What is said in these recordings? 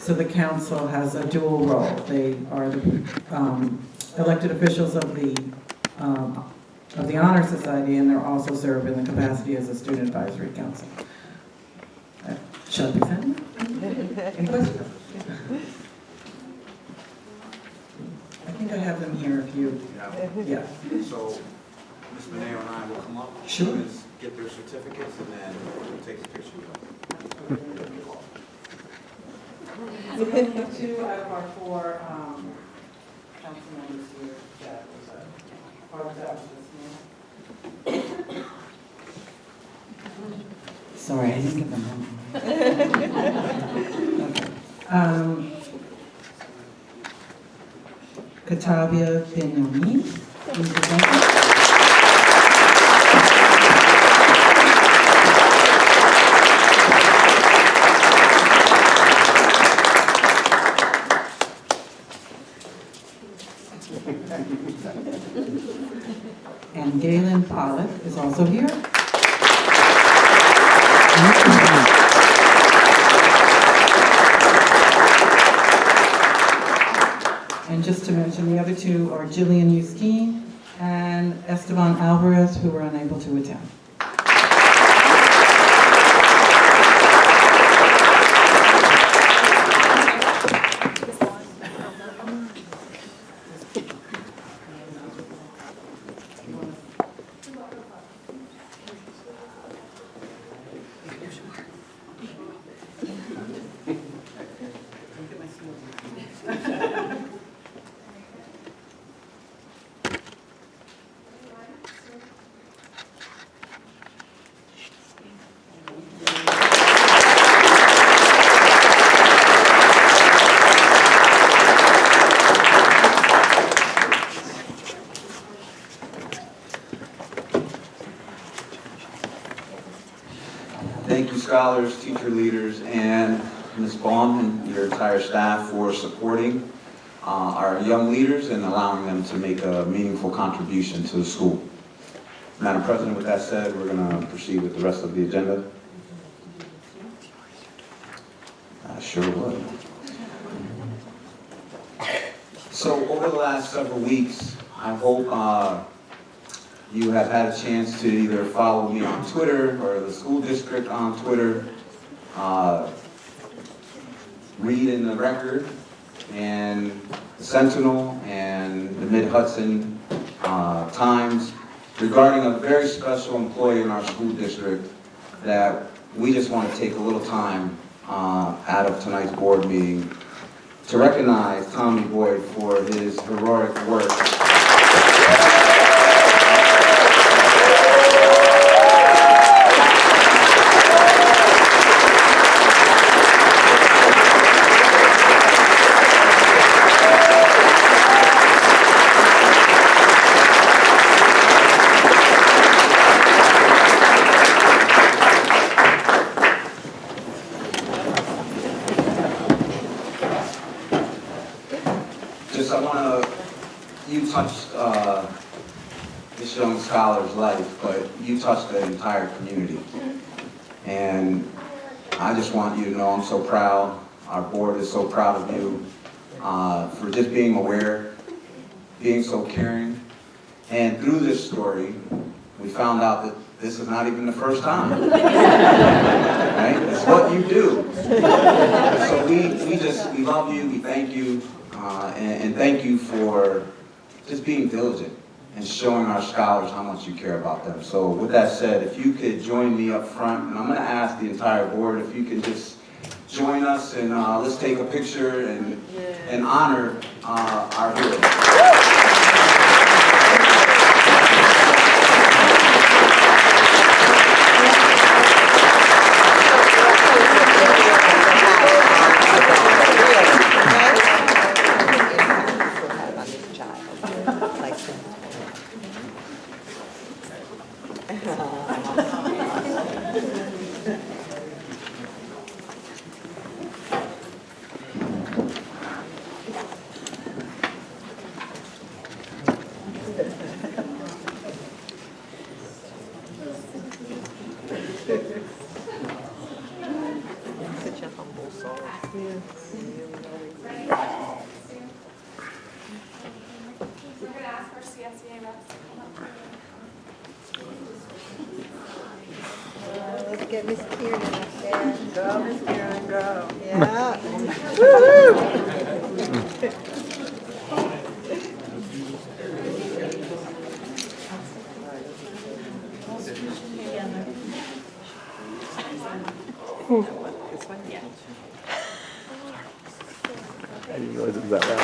So the council has a dual role. They are the elected officials of the Honor Society, and they're also serve in the capacity as a student advisory council. Shall I present? Any questions? I think I have them here if you, yeah. So Ms. Mineo and I will come up. Sure. Students get their certificates and then we'll take a picture of them. So we have 2 out of our 4 council members here that was part of that this meeting. Sorry, I didn't get them home. Okay. Katavia Benjamin, please present. And Galen Pollock is also here. And just to mention, the other 2 are Jillian Justine and Esteban Alvarez, who were unable to attend. Thank you, scholars, teacher leaders, and Ms. Baum and your entire staff for supporting our young leaders and allowing them to make a meaningful contribution to the school. Madam President, with that said, we're going to proceed with the rest of the agenda. I sure would. So over the last several weeks, I hope you have had a chance to either follow me on Twitter or the school district on Twitter, read in the Record and the Sentinel and the Mid-Hudson Times regarding a very special employee in our school district that we just want to take a little time out of tonight's board meeting to recognize Tommy Boyd for his heroic work. You touched this young scholar's life, but you touched the entire community. And I just want you to know I'm so proud. Our board is so proud of you for just being aware, being so caring. And through this story, we found out that this is not even the first time. Right? It's what you do. So we love you, we thank you, and thank you for just being diligent and showing our scholars how much you care about them. So with that said, if you could join me up front, and I'm going to ask the entire board if you can just join us and let's take a picture and honor our heroes. We're going to ask our CSEA reps to come up here. Let's get Miss Kieran up there. Go, Miss Karen, go. Yeah. I didn't realize it was that loud.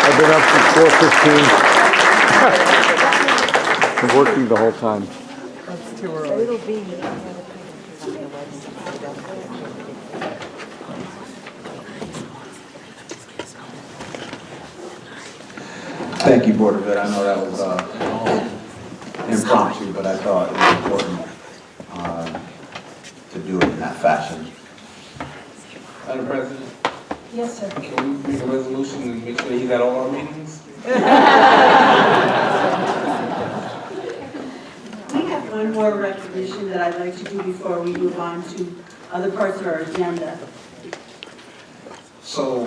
I've been up since 4:15. Been working the whole time. That's too early. It'll be. Thank you, Board of Ed. I know that was impromptu, but I thought it was important to do it in that fashion. Madam President, Yes, sir. can we make a resolution and make sure he's at all our meetings? We have one more recognition that I'd like to do before we move on to other parts of our agenda. So,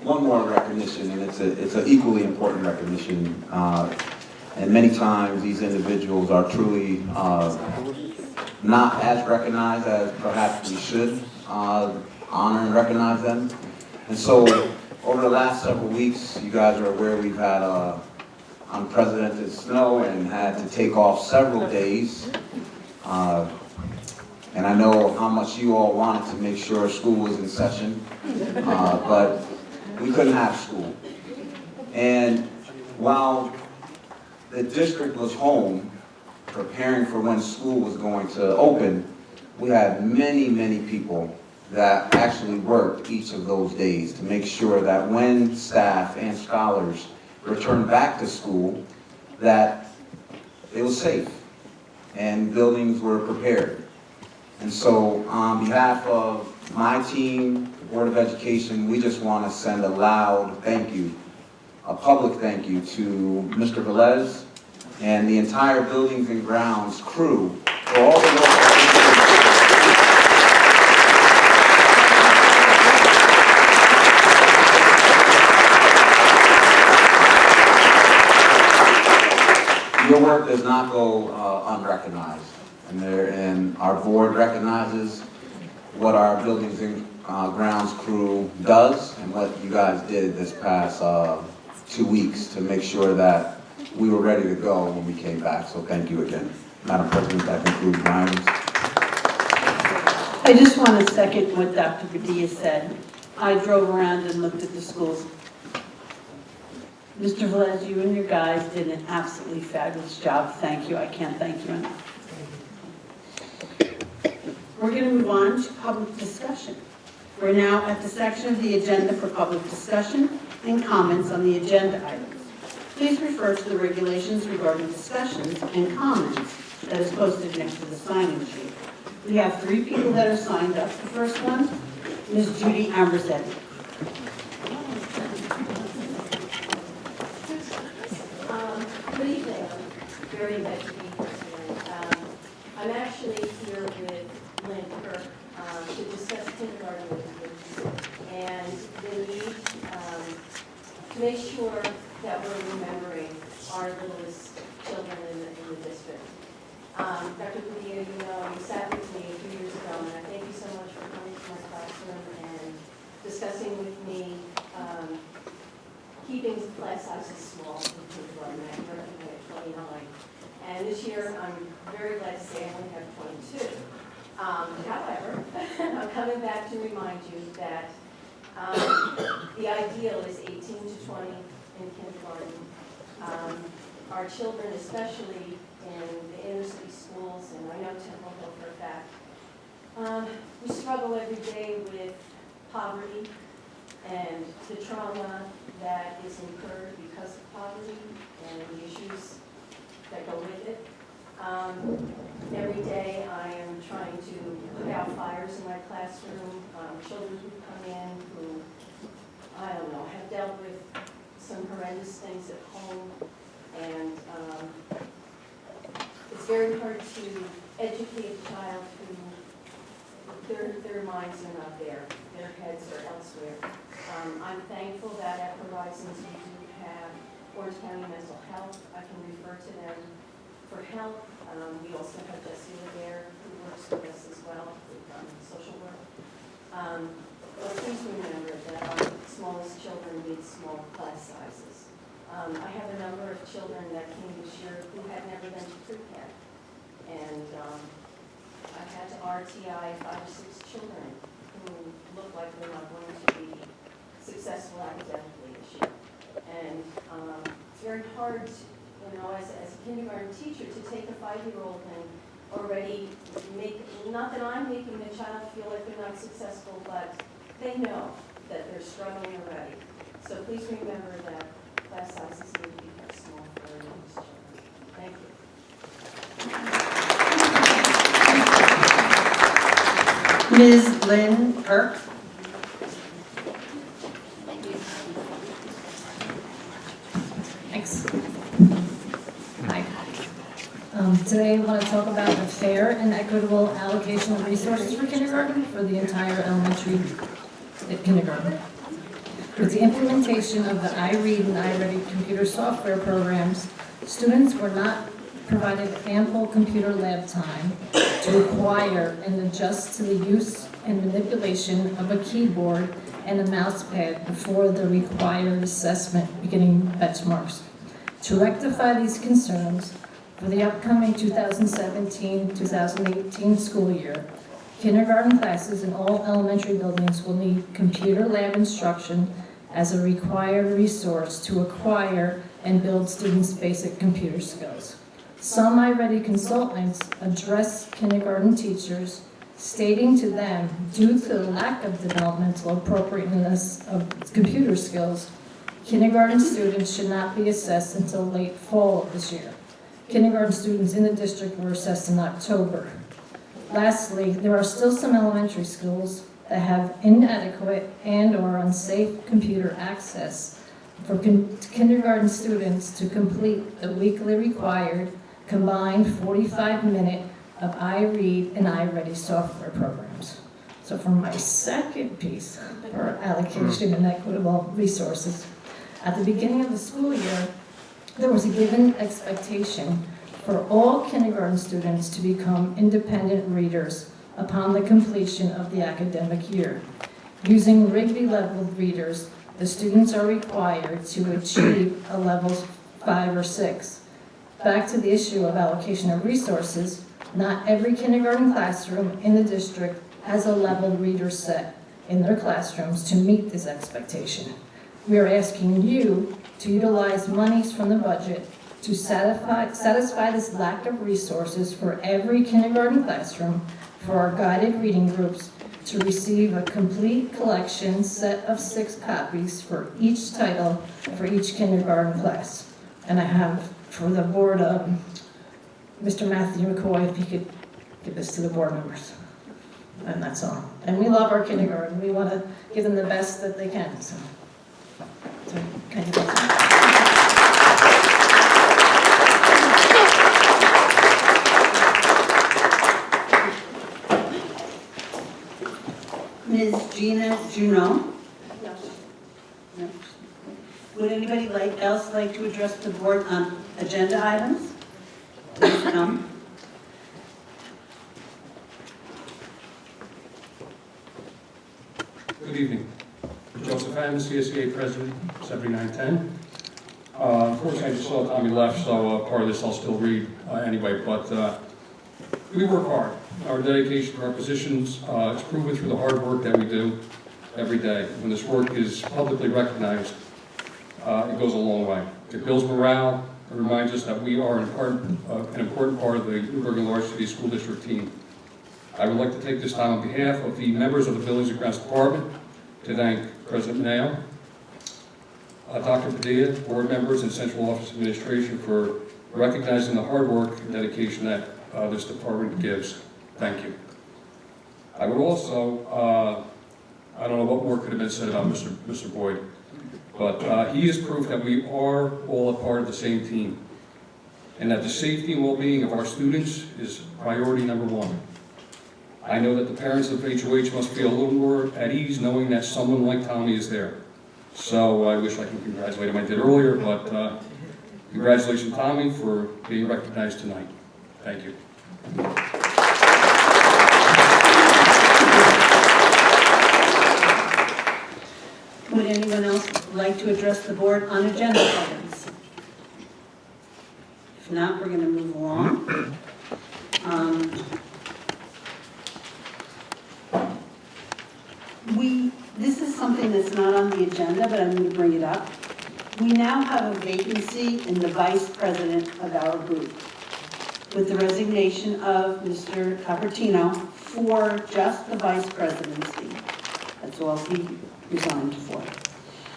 one more recognition, and it's an equally important recognition. And many times, these individuals are truly not as recognized as perhaps we should honor and recognize them. And so, over the last several weeks, you guys are aware we've had unprecedented snow and had to take off several days. And I know how much you all wanted to make sure school was in session, but we couldn't have school. And while the district was home preparing for when school was going to open, we had many, many people that actually worked each of those days to make sure that when staff and scholars returned back to school, that it was safe and buildings were prepared. And so on behalf of my team, the Board of Education, we just want to send a loud thank you, a public thank you to Mr. Velez and the entire Buildings and Grounds crew for all the work that they did. Your work does not go unrecognized. And our board recognizes what our Buildings and Grounds crew does and what you guys did this past 2 weeks to make sure that we were ready to go when we came back. So thank you again. Madam President, that concludes my items. I just want to second what Dr. Padilla said. I drove around and looked at the schools. Mr. Velez, you and your guys did an absolutely fabulous job. Thank you. I can't thank you enough. We're going to move on to public discussion. We're now at the section of the agenda for public discussion and comments on the agenda items. Please refer to the regulations regarding discussions and comments that is posted next to the sign-in sheet. We have 3 people that are signed up. The first one, Ms. Judy Amberzetti. Good evening. I'm very glad to be here tonight. I'm actually here with Lynn Kirk to discuss kindergarten with you and the need to make sure that we're remembering our littlest children in the district. Dr. Padilla, you know, you sat with me a few years ago, and I thank you so much for coming to my classroom and discussing with me keeping class sizes small in kindergarten. I'm working at 29. And this year, I'm very glad to say I only have 22. However, I'm coming back to remind you that the ideal is 18 to 20 in kindergarten. Our children, especially in the inner city schools, and I know Temple Hill for a fact, we struggle every day with poverty and the trauma that is incurred because of poverty and the issues that go with it. Every day I am trying to put out fires in my classroom, children who come in who, I don't know, have dealt with some horrendous things at home, and it's very hard to educate a child who their minds are not there, their heads are elsewhere. I'm thankful that at Horizons we do have Orange County Mental Health. I can refer to them for help. We also have Jessie there who works with us as well with social work. But please remember that our smallest children need small class sizes. I have a number of children that came this year who had never been to pre-K. And I had to RTI 5 or 6 children who look like they're not going to be successful academically this year. And it's very hard, as a kindergarten teacher, to take a 5-year-old and already make, not that I'm making the child feel like they're not successful, but they know that they're struggling already. So please remember that class sizes need to be kept small for our youngest children. Thank you. Ms. Lynn Kirk. Thanks. Hi. Today I want to talk about the fair and equitable allocation of resources for kindergarten for the entire elementary kindergarten. With the implementation of the iRead and iReady computer software programs, students were not provided ample computer lab time to acquire and adjust to the use and manipulation of a keyboard and a mouse pad before the required assessment beginning benchmarks. To rectify these concerns, for the upcoming 2017-2018 school year, kindergarten classes in all elementary buildings will need computer lab instruction as a required resource to acquire and build students' basic computer skills. Some iReady consultants address kindergarten teachers, stating to them, due to the lack of developmental appropriateness of computer skills, kindergarten students should not be assessed until late fall of this year. Kindergarten students in the district were assessed in October. Lastly, there are still some elementary schools that have inadequate and/or unsafe computer access for kindergarten students to complete the weekly required combined 45-minute of iRead and iReady software programs. So for my second piece for allocation and equitable resources, at the beginning of the school year, there was a given expectation for all kindergarten students to become independent readers upon the completion of the academic year. Using Rigby-level readers, the students are required to achieve a level 5 or 6. Back to the issue of allocation of resources, not every kindergarten classroom in the district has a level reader set in their classrooms to meet this expectation. We are asking you to utilize monies from the budget to satisfy this lack of resources for every kindergarten classroom for our guided reading groups to receive a complete collection set of 6 copies for each title for each kindergarten class. And I have for the board, Mr. Matthew McCoy, if he could give this to the board members. And that's all. And we love our kindergarten. We want to give them the best that they can. So can you Ms. Gina Juneau? No. Would anybody else like to address the board on agenda items? Please come. Good evening. Joseph Hammond, CSEA President, 7910. Unfortunately, I just saw Tommy left, so part of this I'll still read anyway, but we work hard. Our dedication to our positions is proven through the hard work that we do every day. When this work is publicly recognized, it goes a long way. It builds morale. It reminds us that we are an important part of the Newburgh and Large City School District team. I would like to take this time on behalf of the members of the Buildings and Grounds Department to thank President Mayo, Dr. Padilla, board members, and Central Office Administration for recognizing the hard work and dedication that this department gives. Thank you. I would also, I don't know what more could have been said about Mr. Boyd, but he is proof that we are all a part of the same team. and that the safety and well-being of our students is priority number one. I know that the parents of HOH must feel a little more at ease knowing that someone like Tommy is there. So I wish I could congratulate him, I did earlier, but congratulations, Tommy, for being recognized tonight. Thank you. Would anyone else like to address the board on agenda items? If not, we're going to move along. This is something that's not on the agenda, but I'm going to bring it up. We now have a vacancy in the vice president of our group. With the resignation of Mr. Capertino for just the vice presidency. That's all he resigned for.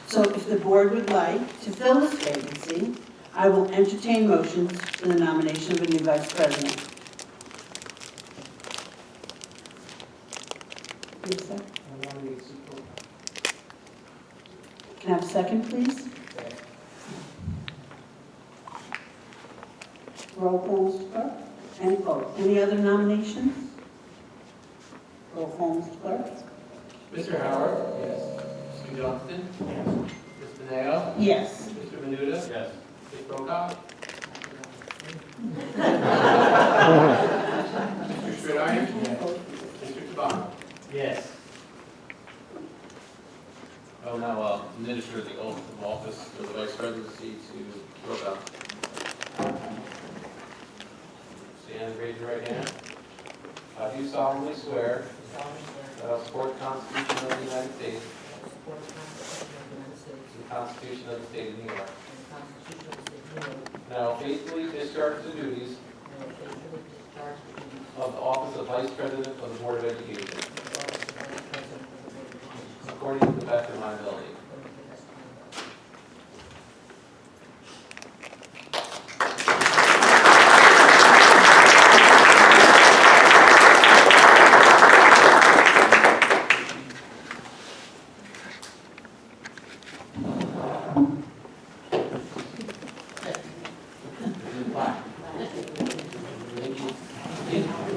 So if the board would like to fill this vacancy, I will entertain motions for the nomination of a new vice president. Lisa? Can I have a second, please? Roll call, Mr. Clerk. Any vote? Any other nominations? Roll call, Mr. Clerk. Mr. Howard? Yes. Mr. Johnston? Yes. Ms. Beneo? Yes. Mr. Menuda? Yes. Ms. Brokaw? Mr. Stridiron? Yes. Mr. Tabano? Yes. I will now administer the oath of office for the vice presidency to Brokaw. Stand and raise your right hand. I do solemnly swear that I will support the Constitution of the United States and the Constitution of the State of New York. And I will faithfully discharge the duties of the office of Vice President of the Board of Education according to the best of my ability.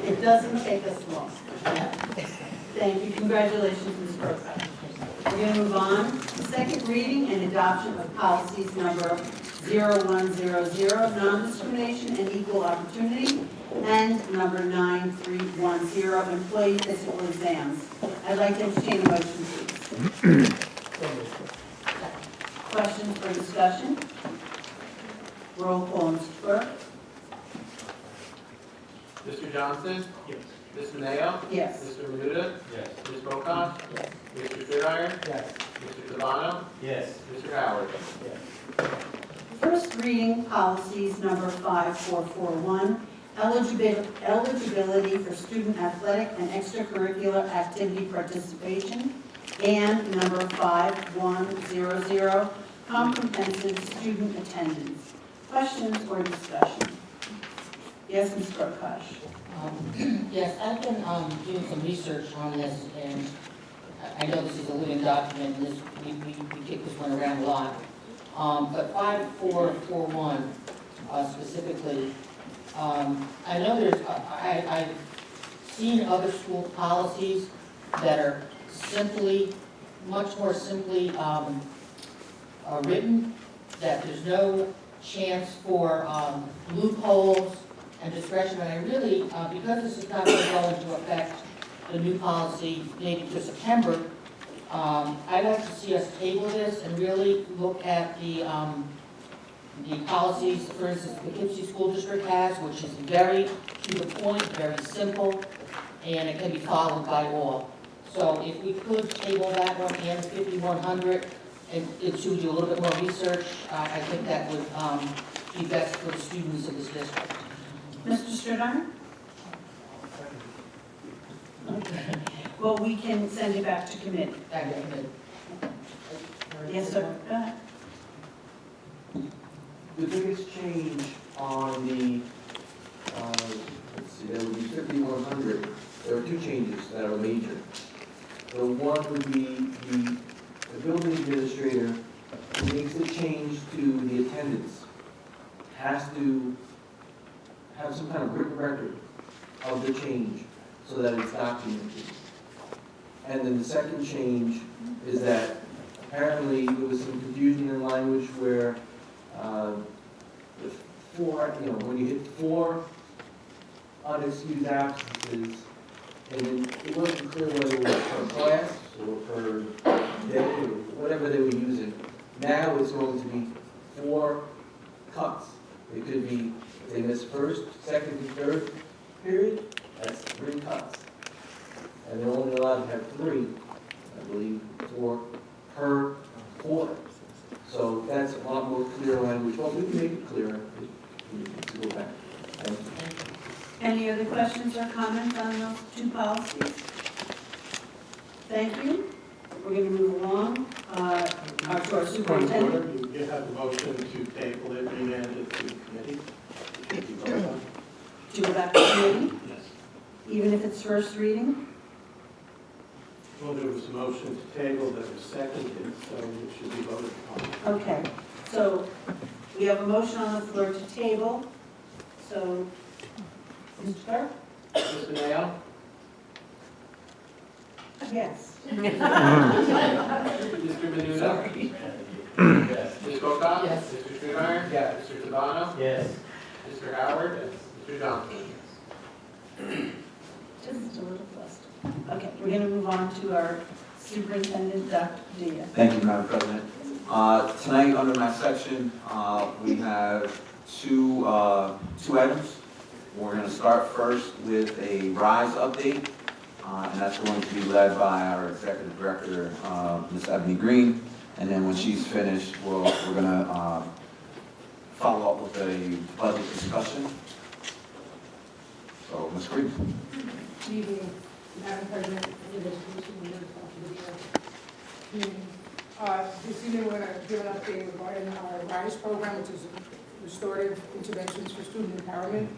It doesn't take us long. Thank you. Congratulations, Ms. Brokaw. We're going to move on. Second reading and adoption of policies number 0100, non-discrimination and equal opportunity, and number 9310, employee physical exams. I'd like to entertain a motion, please. Questions or discussion? Roll call, Mr. Clerk. Mr. Johnson? Yes. Ms. Beneo? Yes. Mr. Menuda? Yes. Ms. Brokaw? Yes. Mr. Stridiron? Yes. Mr. Tabano? Yes. Mr. Howard? First reading policies number 5441, eligibility for student athletic and extracurricular activity participation, and number 5100, comprehensive student attendance. Questions or discussion? Yes, Ms. Prakash. Yes, I've been doing some research on this, and I know this is a living document, and we kick this one around a lot. But 5441 specifically, I know I've seen other school policies that are much more simply written, that there's no chance for loopholes and discretion, and I really, because this is not going to go into effect, the new policy, maybe to September, I'd like to see us table this and really look at the policies, for instance, the Poughkeepsie School District has, which is very to the point, very simple, and it can be followed by all. So if we could table that one and 5100, and it should do a little bit more research, I think that would be best for the students of this district. Mr. Stridiron? Okay. Well, we can send it back to committee. Back to committee. Yes, sir. Go ahead. The biggest change on the, let's see, there would be 5100. There are two changes that are major. The one would be the building administrator who makes the change to the attendance has to have some kind of written record of the change so that it's documented. And then the second change is that apparently there was some confusion in language where the four, when you hit 4 unexcused absences, and then it wasn't clear whether it was per class or per day or whatever they were using. Now it's going to be 4 cuts. It could be, if they miss first, second, and third period, that's 3 cuts. And they're only allowed to have 3, I believe, 4 per quarter. So that's a lot more clear language. Well, we can make it clearer if we need to go back. Thank you. Any other questions or comments on those 2 policies? Thank you. We're going to move along to our superintendent. You have the motion to table it, remand it to committee. To go back to committee, Yes. even if it's first reading? Well, there was a motion to table that was seconded, so it should be voted upon. Okay, so we have a motion on the floor to table. So, Mr. Clerk? Mr. Nail? Yes. Mr. Menuda? Yes. Ms. Boca? Yes. Mr. Schreiber? Yes. Mr. Tabano? Yes. Mr. Howard? Yes. Mr. Johnson? Just a little flustered. Okay, we're going to move on to our superintendent, Dr. Padilla. Thank you, Madam President. Tonight, under my section, we have two items. We're going to start first with a RISE update, and that's going to be led by our Executive Director, Ms. Ebony Green. And then when she's finished, we're going to follow up with a budget discussion. So, Ms. Green. Good evening, Madam President, this evening we're going to give an update regarding our RISE program, which is Restorative Interventions for Student Empowerment.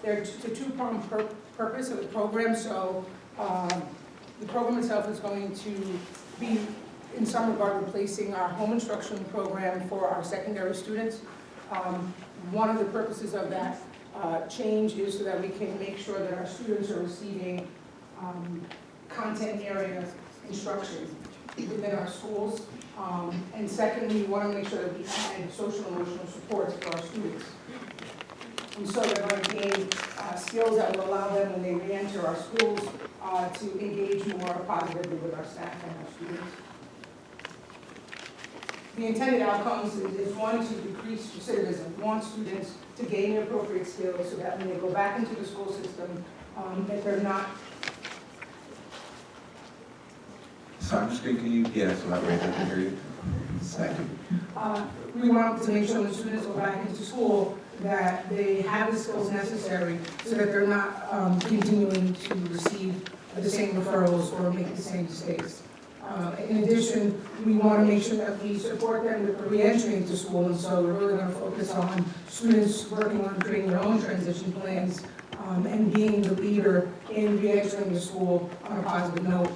There's a two-pronged purpose of the program. So the program itself is going to be, in some regard, replacing our home instruction program for our secondary students. One of the purposes of that change is so that we can make sure that our students are receiving content area instruction within our schools. And secondly, we want to make sure that we add social and emotional supports for our students. And so they're going to gain skills that will allow them, when they re-enter our schools, to engage more positively with our staff and our students. The intended outcomes is one, to decrease recidivism. We want students to gain the appropriate skills so that when they go back into the school system, that they're not. Sorry, Ms. Green, can you, so that way I can hear you. Second. We want to make sure when students go back into school that they have the skills necessary so that they're not continuing to receive the same referrals or make the same mistakes. In addition, we want to make sure that we support them with re-entry into school, and so we're really going to focus on students working on creating their own transition plans and being the leader in re-entering the school on a positive note.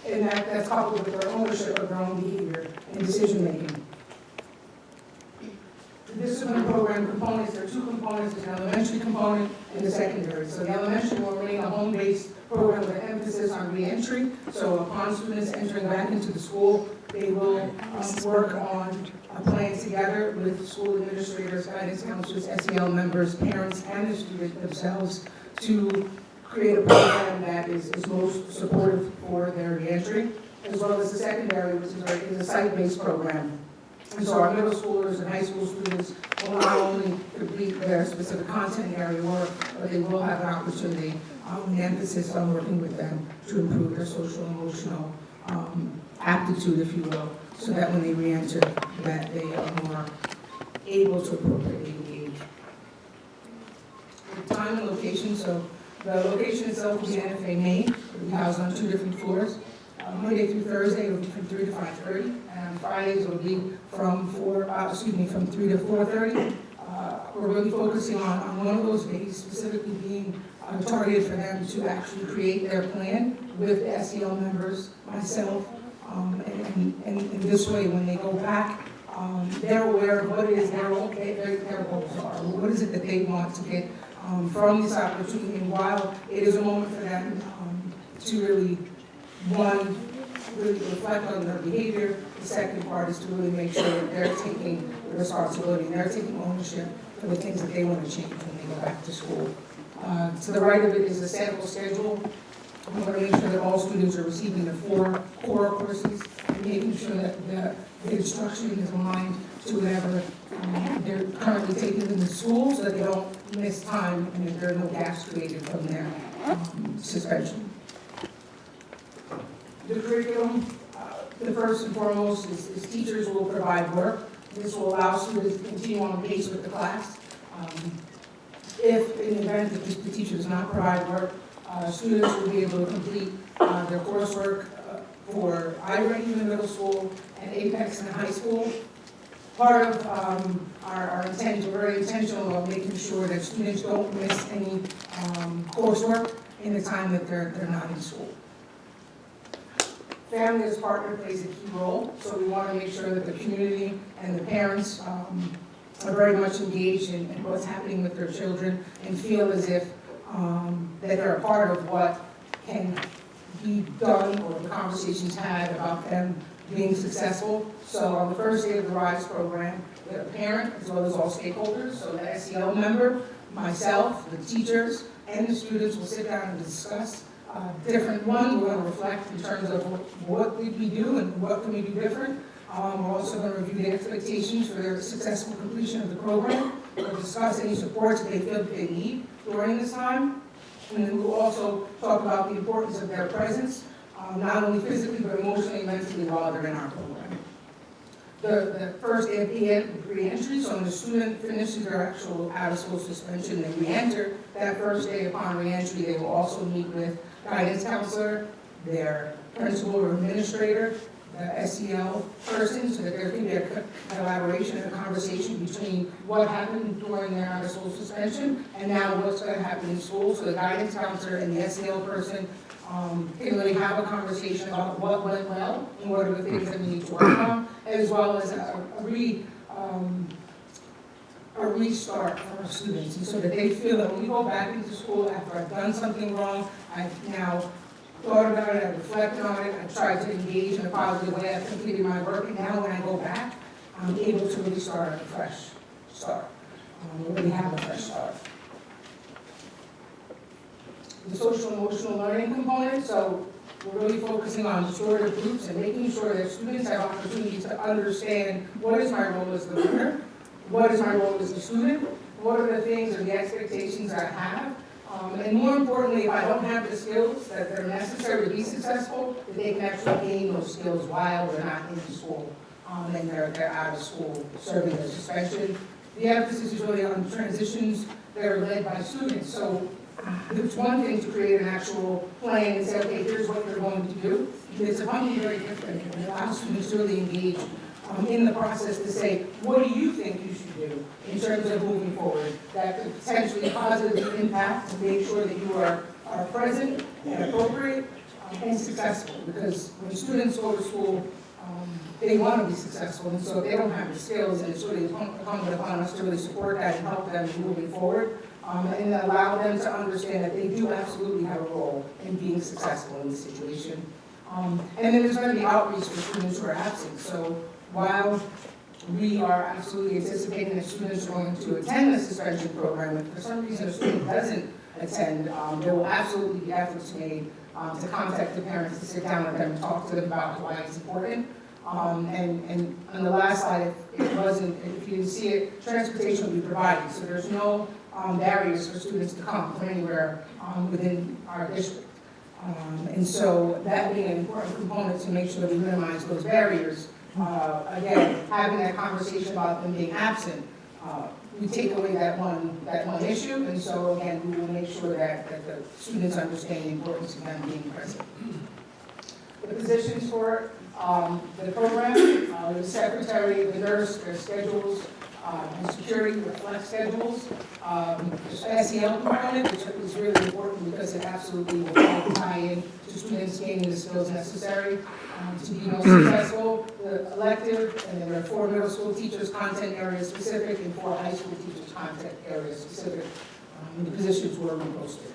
And that's coupled with their ownership of their own behavior and decision-making. The discipline program components, there are 2 components, there's an elementary component and the secondary. So the elementary will remain a home-based program with an emphasis on re-entry. So upon students entering back into the school, they will work on a plan together with school administrators, guidance counselors, SEL members, parents, and the students themselves to create a program that is most supportive for their re-entry, as well as the secondary, which is a site-based program. And so our middle schoolers and high school students will not only complete their specific content area work, but they will have an opportunity, an emphasis on working with them to improve their social and emotional aptitude, if you will, so that when they re-enter, that they are more able to appropriately engage. The time and location, so the location itself will be NFA Main. It will be housed on 2 different floors. Monday through Thursday, it will be from 3 to 5:30, and on Fridays, it will be from 3 to 4:30. We're really focusing on one of those days specifically being targeted for them to actually create their plan with the SEL members, myself, and this way, when they go back They're aware of what it is their goals are, what is it that they want to get from this opportunity, and while it is a moment for them to really, really reflect on their behavior, the second part is to really make sure that they're taking the responsibility, and they're taking ownership for the things that they want to change when they go back to school. To the right of it is a sample schedule. We want to make sure that all students are receiving the 4 core courses, and making sure that the instruction is aligned to whatever they're currently taking in the school, so that they don't miss time and that there are no gaps created from their suspension. The curriculum, the first and foremost is teachers will provide work. This will allow students to continue on pace with the class. If in the event that the teacher does not provide work, students will be able to complete their coursework for iReady in the middle school and Apex in the high school. Part of our intent, we're very intentional about making sure that students don't miss any coursework in the time that they're not in school. Family as partner plays a key role, so we want to make sure that the community and the parents are very much engaged in what's happening with their children and feel as if that they're a part of what can be done or the conversations had about them being successful. So on the first day of the RISE program, we have a parent as well as all stakeholders, so the SEL member, myself, the teachers, and the students will sit down and discuss different one. We're going to reflect in terms of what did we do and what can we do different. We're also going to review the expectations for their successful completion of the program. We'll discuss any supports that they feel that they need during this time. And then we'll also talk about the importance of their presence, not only physically but emotionally and mentally while they're in our program. The first day of re-entry, so when the student finishes their actual out-of-school suspension and re-enter, that first day upon re-entry, they will also meet with guidance counselor, their principal or administrator, the SEL person, so that there can be a collaboration and a conversation between what happened during their out-of-school suspension and now what's going to happen in school. So the guidance counselor and the SEL person can really have a conversation about what went well and what are the things that we need to work on, as well as a restart for our students, and so that they feel that when we go back into school after I've done something wrong, I've now thought about it, I've reflected on it, I've tried to engage in a positive way, I've completed my work, and now when I go back, I'm able to really start a fresh start. Really have a fresh start. The social emotional learning component, so we're really focusing on restorative groups and making sure that students have opportunities to understand what is my role as the learner, what is my role as a student, what are the things or the expectations I have, and more importantly, if I don't have the skills that are necessary to be successful, that they can actually gain those skills while they're not in school and they're out of school serving their suspension. The emphasis is really on transitions that are led by students. So it's one thing to create an actual plan and say, okay, here's what you're going to do. It's something very different. It allows students to really engage in the process to say, what do you think you should do in terms of moving forward that could potentially positively impact to make sure that you are present and appropriate and successful. Because when students go to school, they want to be successful, and so if they don't have the skills, and it's really incumbent upon us to really support that and help them moving forward, and allow them to understand that they do absolutely have a role in being successful in this situation. And then there's going to be outreach for students who are absent. So while we are absolutely anticipating that students are going to attend the suspension program, if for some reason a student doesn't attend, there will absolutely be efforts made to contact the parents, to sit down with them and talk to them about why it's important. And on the last slide, if you didn't see it, transportation will be provided. So there's no barriers for students to come from anywhere within our district. And so that being an important component to make sure that we minimize those barriers. Again, having that conversation about them being absent, we take away that one issue, and so again, we will make sure that the students understand the importance of them being present. The positions for the program, the secretary, the nurse, their schedules and security with flex schedules. SEL component, which is really important because it absolutely will tie in to students gaining the skills necessary to be most successful. The elective, and then there are 4 middle school teachers content area specific and 4 high school teachers content area specific. The positions were reposted.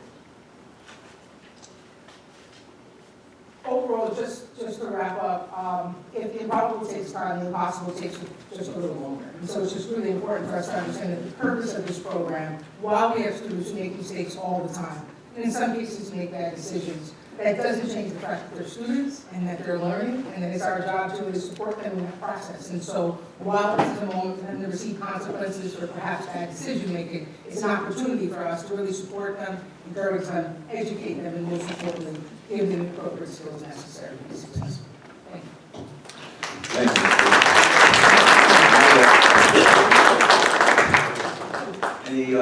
Overall, just to wrap up, it probably takes time, the impossible takes just a little longer. And so it's just really important for us to understand that the purpose of this program, while we have students who make mistakes all the time, and in some cases make bad decisions, that doesn't change the fact that they're students and that they're learning, and that it's our job to really support them in that process. And so while this is a moment for them to receive consequences for perhaps bad decision making, it's an opportunity for us to really support them, encourage them, educate them, and most importantly, give them the appropriate skills necessary to be successful. Thank you. Thank you. Any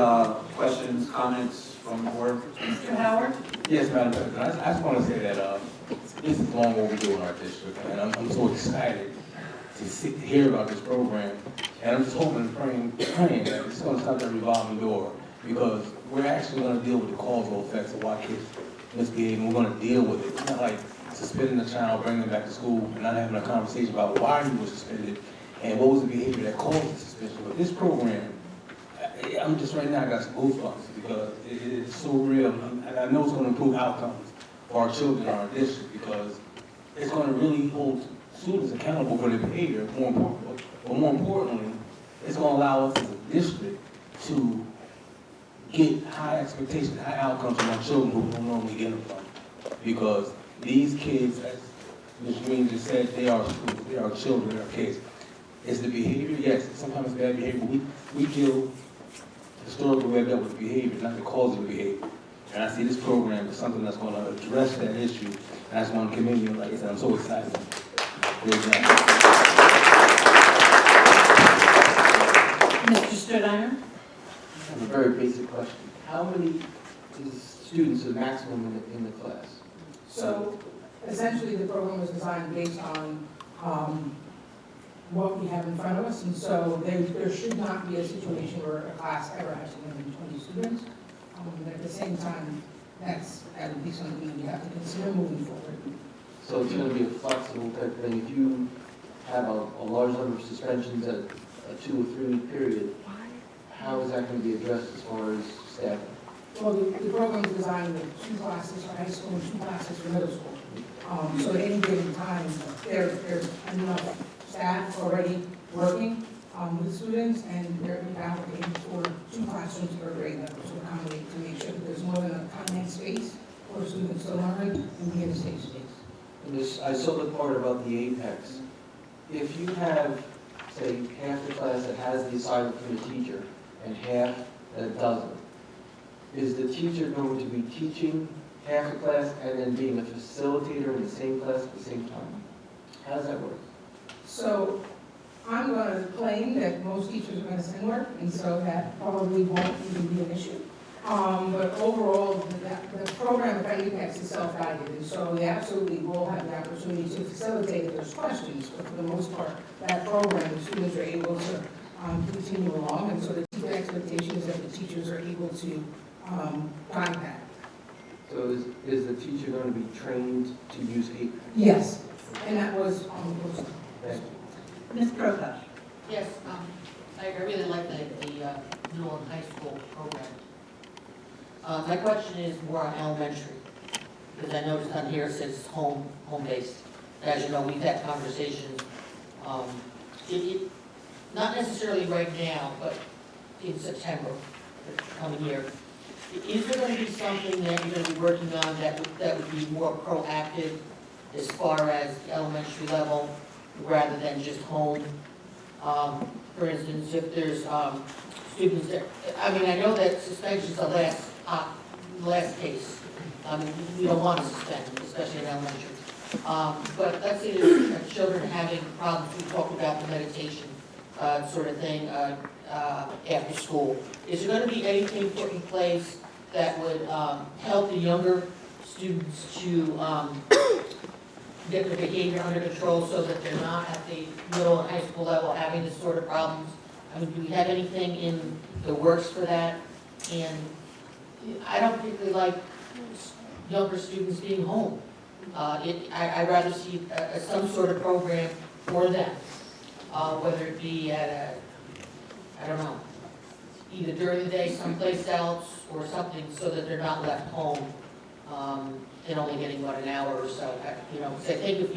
questions, comments from the board? Mr. Howard? Yes, Madam President. I just want to say that this is long overdue in our district, and I'm so excited to hear about this program. And I'm just hoping and praying that it's going to stop that revolving door, because we're actually going to deal with the causal effects of why kids misbehave, and we're going to deal with it. It's not like suspending a child, bringing them back to school, and not having a conversation about why he was suspended and what was the behavior that caused the suspension. But this program, I'm just right now, I got some goosebumps because it's so real, and I know it's going to improve outcomes for our children in our district, because it's going to really hold students accountable for their behavior, more importantly, it's going to allow us as a district to get high expectations, high outcomes from our children who we don't normally get them from. Because these kids, as Ms. Green just said, they are students, they are children, they are kids. It's the behavior, yes, sometimes bad behavior, but we deal historically we have dealt with the behavior, not the cause of the behavior. And I see this program as something that's going to address that issue. And I just want to commend you, like I said, I'm so excited. Mr. Sturdiner? I have a very basic question. How many students are maximum in the class? So essentially, the program was designed based on what we have in front of us, and so there should not be a situation where a class ever has more than 20 students. At the same time, that would be something we have to consider moving forward. So it's going to be a flexible type of thing. If you have a large number of suspensions at a 2 or 3 week period, how is that going to be addressed as far as staffing? Well, the program is designed with 2 classes for high school and 2 classes for middle school. So at any given time, there's enough staff already working with students, and they're allocated for 2 classrooms per grade level to accommodate, to make sure that there's more than a content space for students to learn and be in a safe space. And I saw the part about the apex. If you have, say, half the class that has the assignment from the teacher and half that doesn't, is the teacher going to be teaching half the class and then being a facilitator in the same class at the same time? How does that work? So I'm going to claim that most teachers are going to send work, and so that probably won't even be an issue. But overall, the program of APEX is self-guided, and so they absolutely will have the opportunity to facilitate if there's questions, but for the most part, that program, the students are able to continue along, and so the expectation is that the teachers are able to guide that. So is the teacher going to be trained to use APEX? Yes, and that was on the poster. Thank you. Ms. Prokop? Yes, I really like the middle and high school program. My question is more on elementary, because I noticed on here it says home-based. As you know, we've had conversations, not necessarily right now, but in September, the coming year. Is there going to be something that you're going to be working on that would be more proactive as far as the elementary level, rather than just home? For instance, if there's students that, I mean, I know that suspension is the last case. We don't want to suspend, especially in elementary. But let's say there's children having problems. We talked about the meditation sort of thing after school. Is there going to be anything put in place that would help the younger students to get their behavior under control, so that they're not at the middle and high school level having this sort of problems I mean, do we have anything in the works for that? And I don't particularly like younger students being home. I'd rather see some sort of program for them, whether it be at a, I don't know, either during the day someplace else or something so that they're not left home and only getting about an hour or so. You know, 'cause I think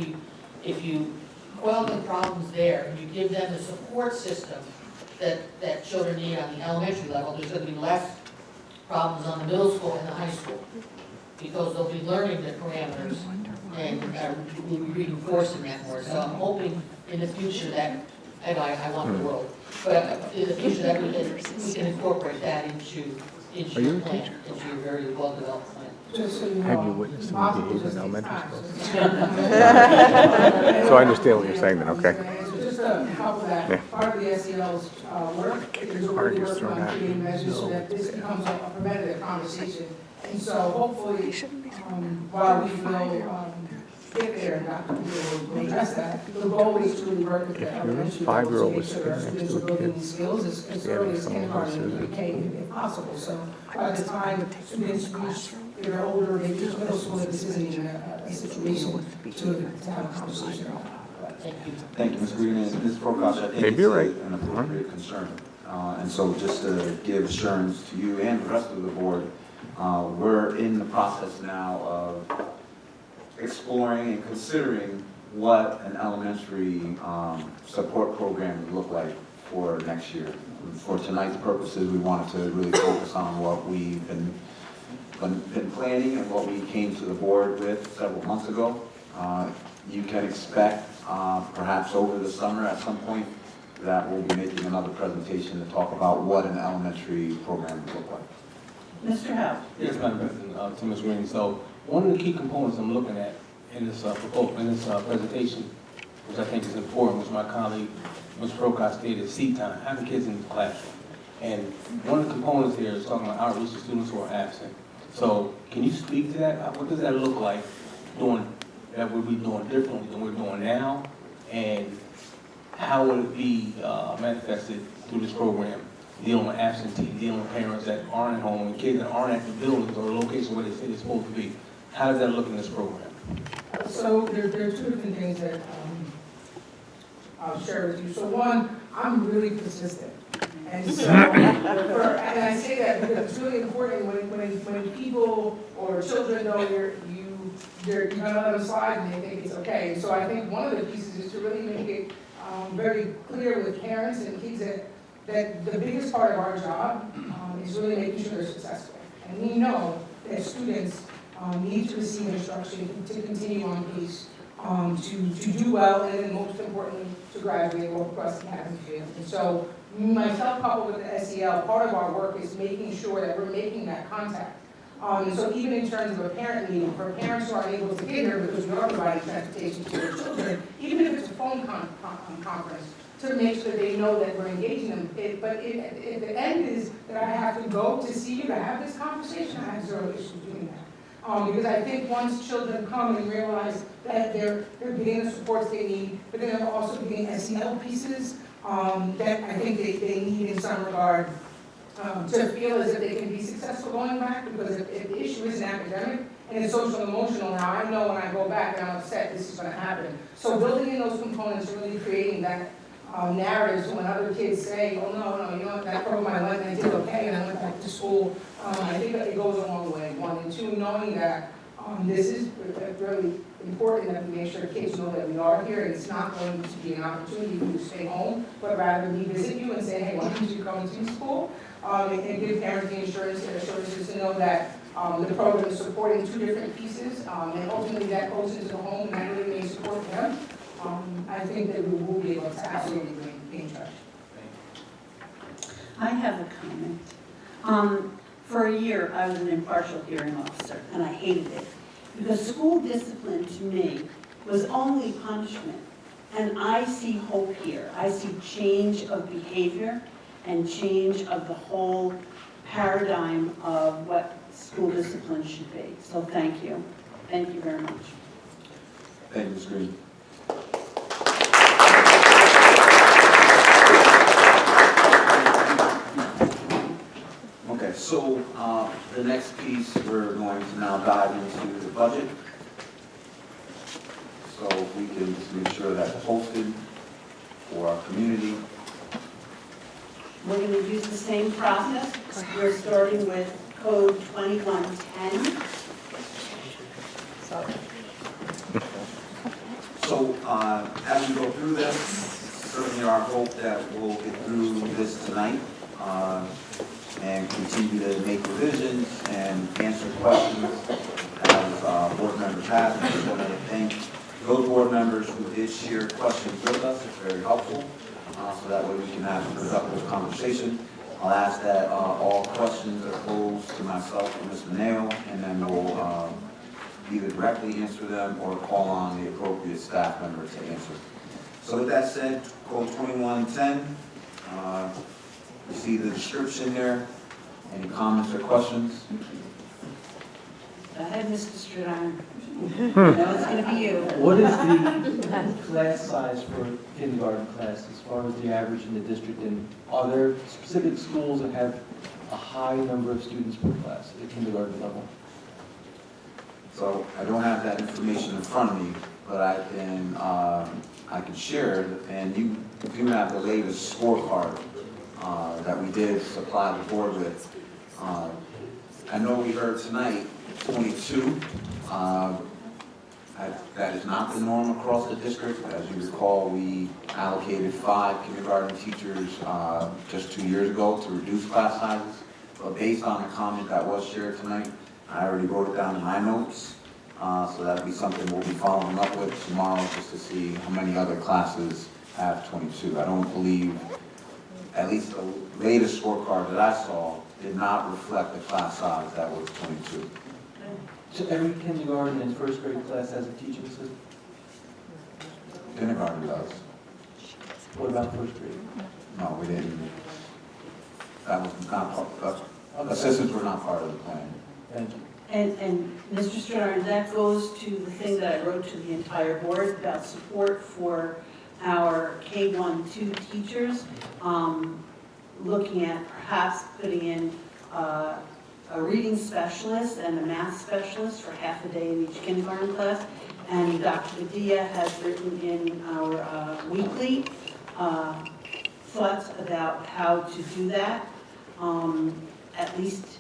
if you quell the problems there and you give them the support system that children need on the elementary level, there's going to be less problems on the middle school and the high school, because they'll be learning the parameters and we'll be reinforcing that more. So I'm hoping in the future that, and I want the world, but in the future that we can incorporate that into your plan, into your very well-developed plan. Just so you know, Have you witnessed it's someone possible behave in just elementary takes school? time. So I understand what you're saying then, okay? So just to help that, Yeah. part of the SEL's work is already Argues working thrown on out. creating measures so that this becomes a preventative conversation. And so hopefully, while we will get there, and Dr. Peter will address that, the goal is to really work with the If your elementary level 5-year-old to was make sure our sitting next students to are a building kid these skills as stabbing early as someone kindergarten versus and K if possible. So by the time students reach they're older, they reach middle school, this isn't even a situation to have a conversation about. Thank you. Thank you, Ms. Green, and Ms. Prokop, I think Maybe it's you're right. an appropriate concern. And so just to give assurance to you and the rest of the board, we're in the process now of exploring and considering what an elementary support program would look like for next year. For tonight's purposes, we wanted to really focus on what we've been planning and what we came to the board with several months ago. You can expect perhaps over the summer at some point that we'll be making another presentation to talk about what an elementary program would look like. Mr. Howe? Yes, Madam President, to Ms. Green. So one of the key components I'm looking at in this presentation, which I think is important, which my colleague, Ms. Prokop, stated, seat time, having kids in the classroom. And one of the components here is talking about outreach to students who are absent. So can you speak to that? What does that look like that we'll be doing differently than we're doing now? And how will it be manifested through this program, dealing with absentee, dealing with parents that aren't at home, and kids that aren't at the buildings or locations where they say they're supposed to be? How does that look in this program? So there are two different things that I'll share with you. So one, I'm really persistent. And so, and I say that because it's really important when people or children know you're gonna let them slide and they think it's okay. And so I think one of the pieces is to really make it very clear with parents and kids that the biggest part of our job is really making sure they're successful. And we know that students need to receive instruction to continue on pace, to do well, and then most importantly, to graduate or across the academic field. And so myself coupled with the SEL, part of our work is making sure that we're making that contact. And so even in terms of a parent meeting, for parents who aren't able to get here because we are providing transportation to their children, even if it's a phone conference, to make sure they know that we're engaging them. But at the end is that I have to go to see you to have this conversation. I have zero issues doing that. Because I think once children come and realize that they're getting the supports they need, but then they're also getting SEL pieces that I think they need in some regard to feel as if they can be successful going back, because if the issue isn't academic and it's social and emotional, now I know when I go back and I'm upset, this is going to happen. So building in those components, really creating that narratives when other kids say, oh no, you know, that program I went and I did okay and I went back to school, I think that it goes a long way. One, and two, knowing that this is really important that we make sure kids know that we are here and it's not going to be an opportunity for you to stay home, but rather we visit you and say, hey, why don't you come to school? And give parents the assurances to know that the program is supporting two different pieces, and ultimately that goes into the home and that really may support them. I think that we will be able to absolutely be in touch. I have a comment. For a year, I was an impartial hearing officer, and I hated it. Because school discipline, to me, was only punishment. And I see hope here. I see change of behavior and change of the whole paradigm of what school discipline should be. So thank you. Thank you very much. Thank you, Ms. Green. So, the next piece, we're going to now dive into the budget. So if we can just make sure that's posted for our community. We're going to use the same process. We're starting with code 2110. So, as we go through this, certainly our hope that we'll get through this tonight, and continue to make revisions and answer questions as board members have. I just want to thank those board members who did share questions with us. It's very helpful, so that way we can have a productive conversation. I'll ask that all questions are posed to myself and Ms. Maneo, and then we'll either directly answer them or call on the appropriate staff member to answer. So with that said, code 2110, you see the description there. Any comments or questions? Go ahead, Mr. Stridine. I know it's going to be you. What is the class size for kindergarten class as far as the average in the district? And are there specific schools that have a high number of students per class at the kindergarten level? So I don't have that information in front of me, but I can share it, and you do have the latest scorecard that we did supply the board with. I know we heard tonight 22. That is not the norm across the district. As you recall, we allocated 5 kindergarten teachers just 2 years ago to reduce class sizes. But based on the comment that was shared tonight, I already wrote it down in my notes. So that'll be something we'll be following up with tomorrow, just to see how many other classes have 22. I don't believe, at least the latest scorecard that I saw, did not reflect the class size that was 22. So every kindergarten and first grade class has a teaching assistant? Kindergarten does. What about first grade? No, we didn't. That was not part, assistants were not part of the plan. Thank you. And Mr. Stridine, that goes to the thing that I wrote to the entire board about support for our K-1-2 teachers, looking at perhaps putting in a reading specialist and a math specialist for half a day in each kindergarten class. And Dr. Padilla has written in our weekly thoughts about how to do that, at least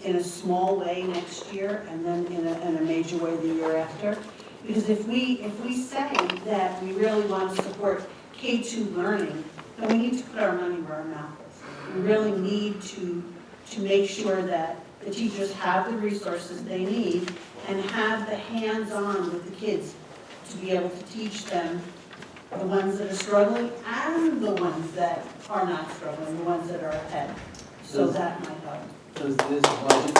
in a small way next year, and then in a major way the year after. Because if we say that we really want to support K-2 learning, then we need to put our money where our mouth is. We really need to make sure that the teachers have the resources they need and have the hands-on with the kids to be able to teach them, the ones that are struggling and the ones that are not struggling, the ones that are ahead. So that might help. Does this budget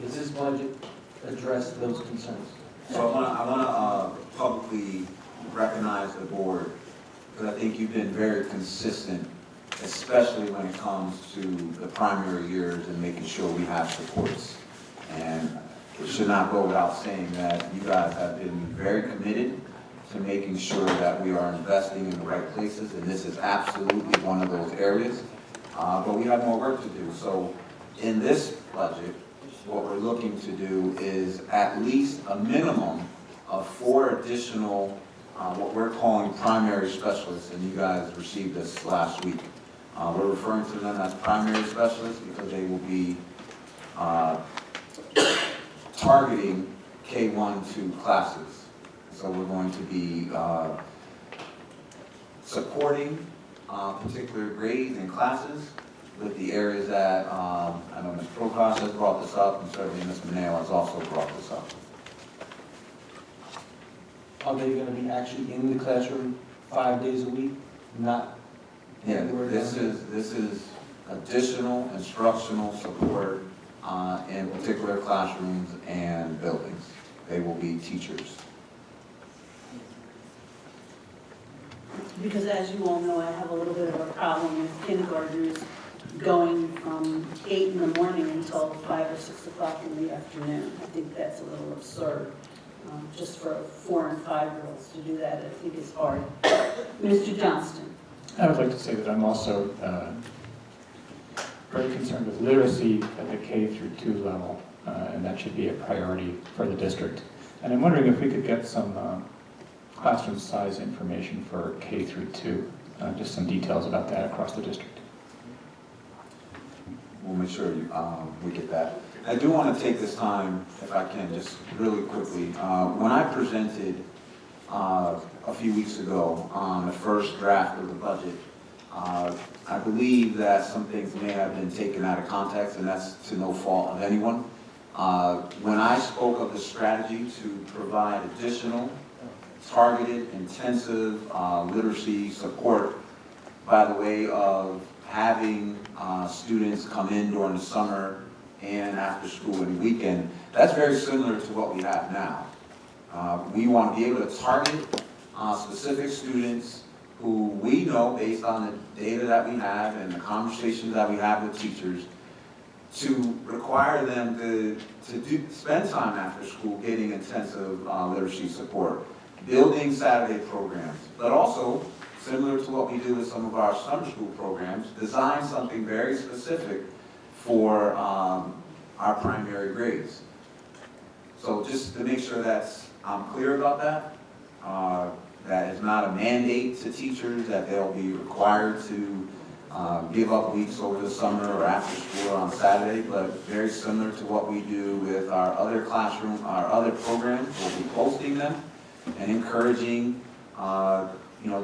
Does this budget address those concerns? So I want to publicly recognize the board, because I think you've been very consistent, especially when it comes to the primary years and making sure we have supports. And it should not go without saying that you guys have been very committed to making sure that we are investing in the right places, and this is absolutely one of those areas. But we have more work to do. So in this budget, what we're looking to do is at least a minimum of 4 additional, what we're calling primary specialists, and you guys received this last week. We're referring to them as primary specialists because they will be targeting K-1-2 classes. So we're going to be supporting particular grades and classes with the areas that, I know Ms. Prokosh has brought this up, and certainly Ms. Maneo has also brought this up. Are they going to be actually in the classroom 5 days a week? Not. Yeah, this is additional instructional support in particular classrooms and buildings. They will be teachers. Because as you all know, I have a little bit of a problem with kindergartners going from 8 in the morning until 5 or 6 o'clock in the afternoon. I think that's a little absurd. Just for 4 and 5-year-olds to do that, I think is hard. Mr. Johnston. I would like to say that I'm also very concerned with literacy at the K through 2 level, and that should be a priority for the district. And I'm wondering if we could get some classroom size information for K through 2, just some details about that across the district. We'll make sure we get that. I do want to take this time, if I can, just really quickly. When I presented a few weeks ago on the first draft of the budget, I believe that some things may have been taken out of context, and that's to no fault of anyone. When I spoke of the strategy to provide additional, targeted, intensive literacy support by the way of having students come in during the summer and after school and weekend, that's very similar to what we have now. We want to be able to target specific students who we know, based on the data that we have and the conversations that we have with teachers, to require them to spend time after school getting intensive literacy support, building Saturday programs, but also, similar to what we do with some of our summer school programs, design something very specific for our primary grades. So just to make sure I'm clear about that, that is not a mandate to teachers that they'll be required to give up weeks over the summer or after school or on Saturday, but very similar to what we do with our other our other programs. We'll be posting them and encouraging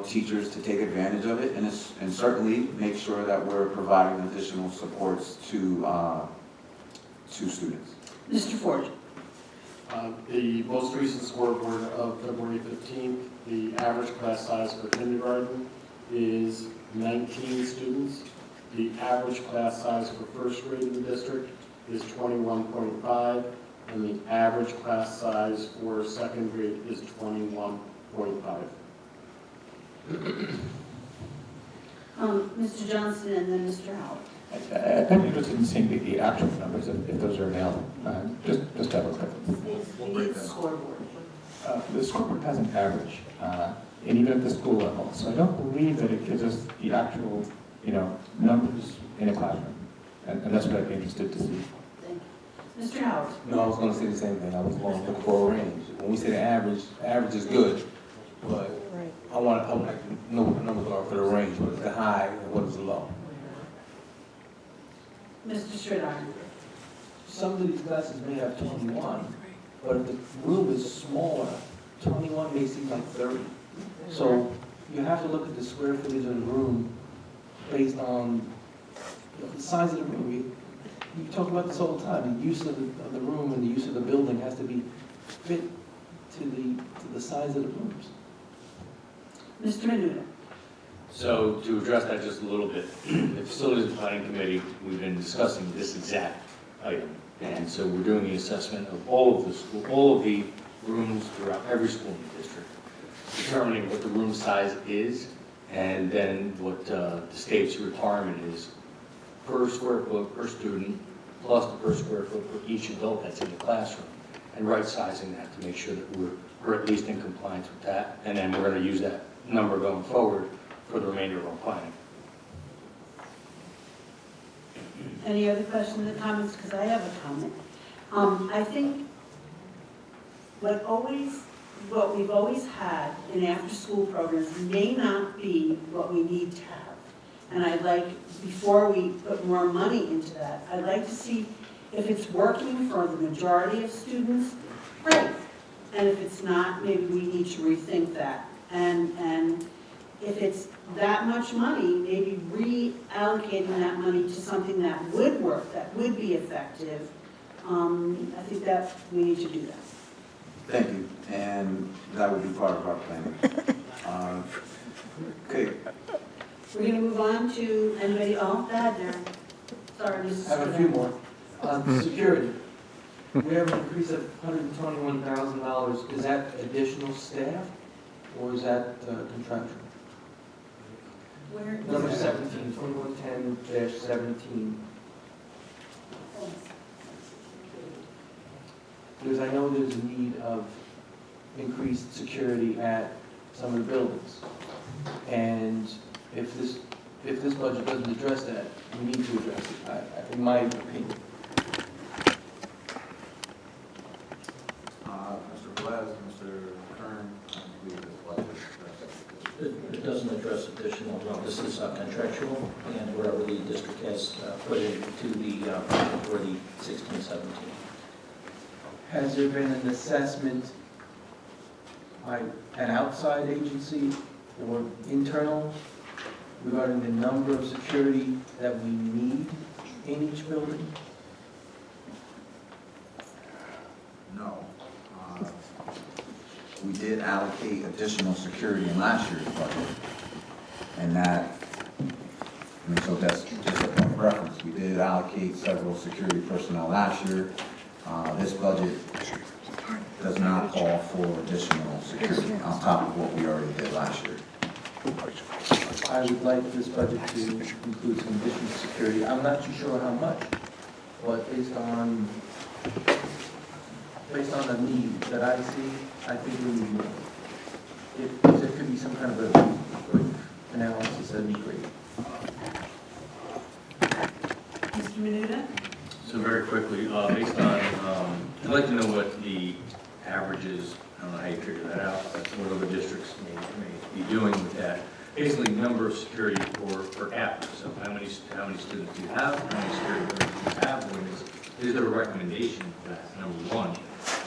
teachers to take advantage of it, and certainly make sure that we're providing additional supports to students. Mr. Ford. The most recent scoreboard of February 15th, the average class size for kindergarten is 19 students. The average class size for first grade in the district is 21.5, and the average class size for second grade is 21.5. Mr. Johnson and then Mr. Howard. I'm interested in seeing the actual numbers, if those are available. Just have a quick. We need the scoreboard. The scoreboard has an average, and even at the school level. So I don't believe that it gives us the actual, numbers in a classroom. And that's what I'd be interested to see. Thank you. Mr. Howard. No, I was going to say the same thing. I was going to look for a range. When we say the average is good, but I would like to know what the numbers are for the range. What is the high and what is the low? Mr. Strickland. Some of these classes may have 21, but if the room is smaller, 21 may seem like 30. So you have to look at the square footage of the room based on the size of the room. We talk about this all the time. The use of the room and the use of the building has to be fit to the size of the rooms. Mr. Menuda. So to address that just a little bit, the Facilities and Planning Committee, we've been discussing this exact item. And so we're doing the assessment of all of the rooms throughout every school in the district, determining what the room size is, and then what the state's requirement is per square foot per student, plus the per square foot for each adult that's in the classroom, and right-sizing that to make sure that we're at least in compliance with that. And then we're going to use that number going forward for the remainder of our planning. Any other questions or comments? Because I have a comment. I think what we've always had in after-school programs may not be what we need to have. And I'd like, before we put more money into that, I'd like to see if it's working for the majority of students, great. And if it's not, maybe we need to rethink that. And if it's that much money, maybe reallocating that money to something that would work, that would be effective. I think that we need to do that. Thank you, and that will be part of our planning. Okay. We're going to move on to anybody. Oh, go ahead there. Sorry, Mrs. I have a few more. Security. We have an increase of $121,000. Is that additional staff, or is that contractual? Where? Number 17, 2110-17. Because I know there's a need of increased security at some of the buildings. And if this if this budget doesn't address that, we need to address it, in my opinion. Mr. Velez, Mr. Kern, I believe this budget It doesn't address additional, this is contractual, and whatever the district has put into the, for the 16-17. Has there been an assessment by an outside agency or internal regarding the number of security that we need in each building? No. We did allocate additional security in last year's budget, and that, so that's just a point of reference. We did allocate several security personnel last year. This budget does not call for additional security on top of what we already did last year. I would like this budget to include some additional security. I'm not too sure how much, but based on the need that I see, I think we need more. If there could be some kind of a quick analysis, that'd be great. Mr. Menuda? So very quickly, based on, I'd like to know what the average is. I don't know how you figure that out. That's what other districts may be doing with that. Basically, number of security per capita. So how many students do you have? How many security members do you have? Is there a recommendation for that? Number one.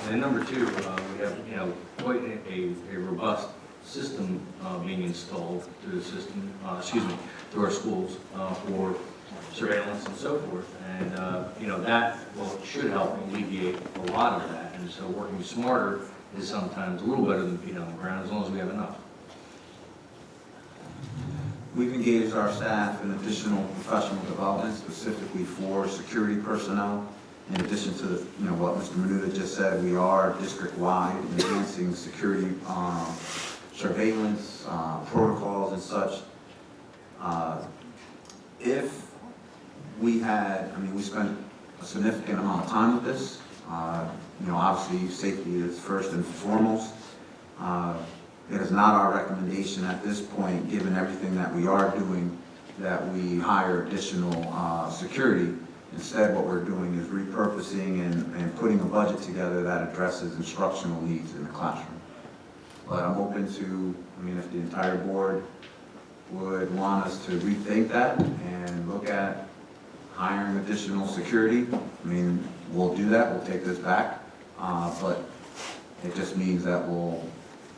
And then number two, we have quite a robust system being installed through the system. Through our schools for surveillance and so forth. And that should help alleviate a lot of that. And so working smarter is sometimes a little better than being on the ground, as long as we have enough. We've engaged our staff in additional professional development specifically for security personnel. In addition to what Mr. Menuda just said, we are district-wide enhancing security surveillance protocols and such. If we had, we spent a significant amount of time with this. Obviously safety is first and foremost. It is not our recommendation at this point, given everything that we are doing, that we hire additional security. Instead, what we're doing is repurposing and putting a budget together that addresses instructional needs in the classroom. But I'm open to, if the entire board would want us to rethink that and look at hiring additional security, we'll do that, we'll take this back. But it just means that we'll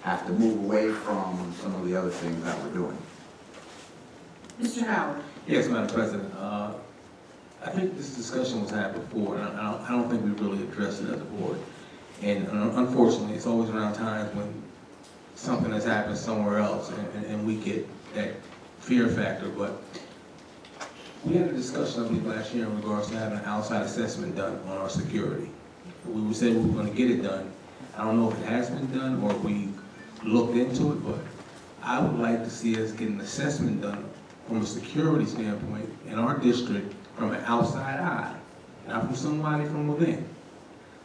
have to move away from some of the other things that we're doing. Mr. Howard? Yes, Madam President. I think this discussion was had before, and I don't think we really addressed it as a board. And unfortunately, it's always around times when something has happened somewhere else, and we get that fear factor. But we had a discussion, I believe, last year in regards to having an outside assessment done on our security. We said we were going to get it done. I don't know if it has been done or if we looked into it, but I would like to see us get an assessment done from a security standpoint in our district from an outside eye, not from somebody from within,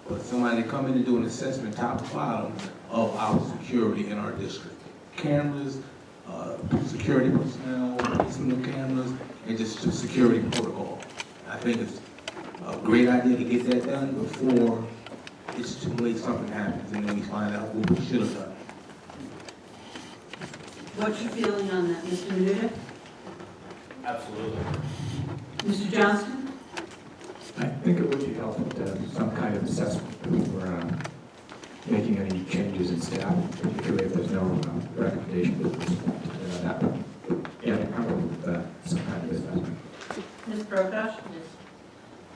but somebody to come in and do an assessment top to bottom of our security in our district. Cameras, security personnel, placement of cameras, and just security protocol. I think it's a great idea to get that done before it's too late, something happens, and then we find out what we should have done. What's your feeling on that, Mr. Menuda? Absolutely. Mr. Johnston? I think it would be helpful to have some kind of assessment before making any changes in staff, particularly if there's no recommendation that would get comfortable with some kind of assessment. Ms. Brokash?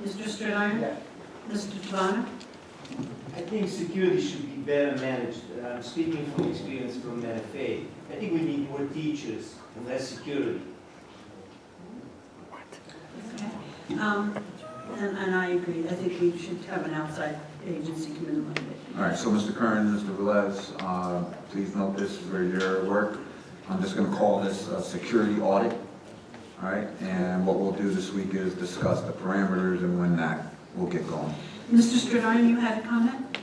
Yes. Mr. Stridham? Yes. Mr. Tavana? I think security should be better managed. I'm speaking from experience from NFA. I think we need more teachers and less security. And I agree. I think we should have an outside agency come in and look at it. All right, so Mr. Kern, Mr. Velez, please note this for your work. I'm just going to call this a security audit. All right, and what we'll do this week is discuss the parameters and when that will get going. Mr. Stridham, you had a comment?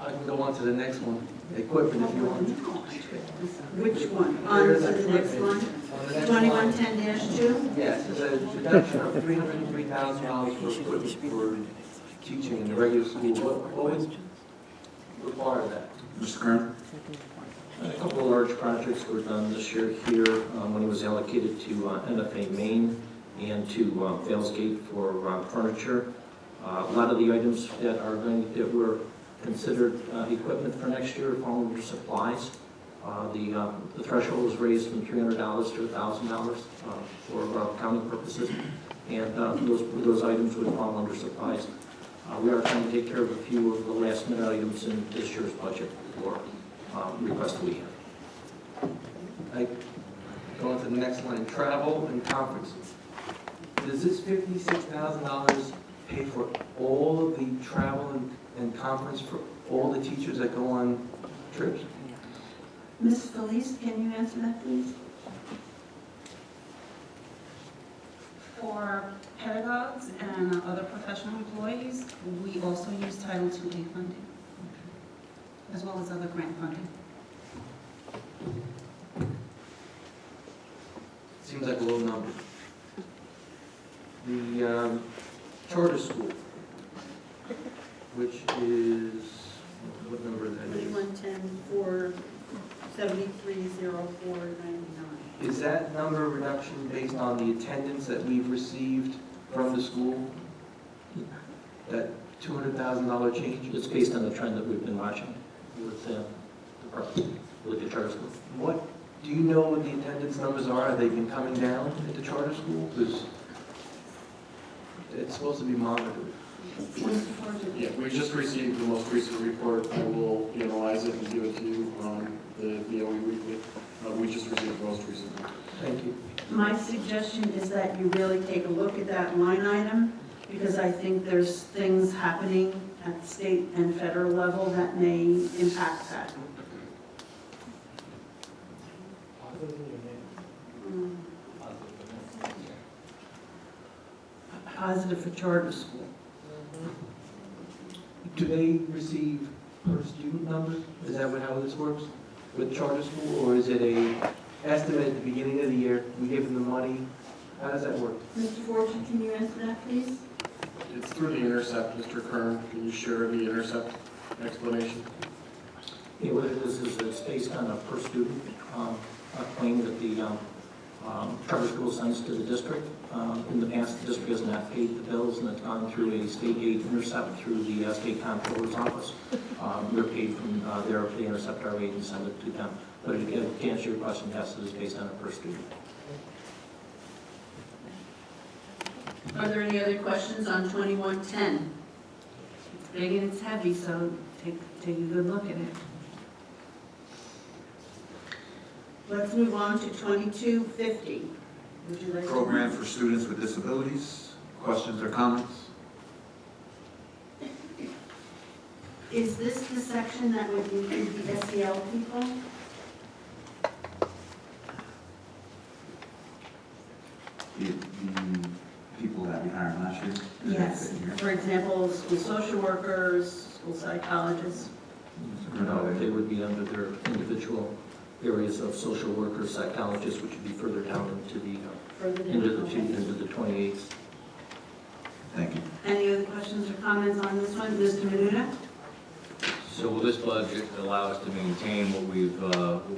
I can go on to the next one. equipment if you want. Which one? On to the next one? 2110-2? Yes, it's a reduction of $303,000 for equipment for teaching in the regular school. What would require that? Mr. Kern? A couple of large projects were done this year here when he was allocated to NFA Maine and to Failsgate for furniture. A lot of the items that were considered equipment for next year fall under supplies. The threshold was raised from $300 to $1,000 for accounting purposes, and those items would fall under supplies. We are trying to take care of a few of the last minute items in this year's budget for requests we have. Go on to the next line, travel and conferences. Does this $56,000 pay for all of the travel and conference for all the teachers that go on trips? Ms. Felice, can you answer that, please? For pedagogues and other professional employees, we also use Title II funding, as well as other grant funding. Seems like a low number. The charter school, which is, what number is that? 2110-473-0499. Is that number reduction based on the attendance that we've received from the school? That $200,000 change? It's based on the trend that we've been watching with the charter school. What, do you know what the attendance numbers are? Have they been coming down at the charter school? Because it's supposed to be monitored. Yeah, we just received the most recent report. I will analyze it and give it to you on the BOE weekly. We just received the most recent report. Thank you. My suggestion is that you really take a look at that line item, because I think there's things happening at the state and federal level that may impact that. Positive for charter school. Do they receive per student numbers? Is that how this works with charter school? Or is it a estimate at the beginning of the year, we give them the money? How does that work? Mr. Fortune, can you answer that, please? It's through the Intercept, Mr. Kern. Can you share the Intercept explanation? Yeah, what it is it's based on a per student claim that the charter school sends to the district. In the past, the district has not paid the bills, and it's gone through a state aid intercept through the state comptroller's office. We're paid from there, they intercept our aid and send it to them. But to answer your question, yes, it is based on a per student. Are there any other questions on 2110? It's big and it's heavy, so take a good look at it. Let's move on to 2250. Would you like to? Program for students with disabilities. Questions or comments? Is this the section that would include the SEL people? The people that we hired last year? Yes. For example, school social workers, school psychologists. No, they would be under their individual areas of social workers, psychologists, which would be further down into the 28th. Thank you. Any other questions or comments on this one? Mr. Menuda? So will this budget allow us to maintain what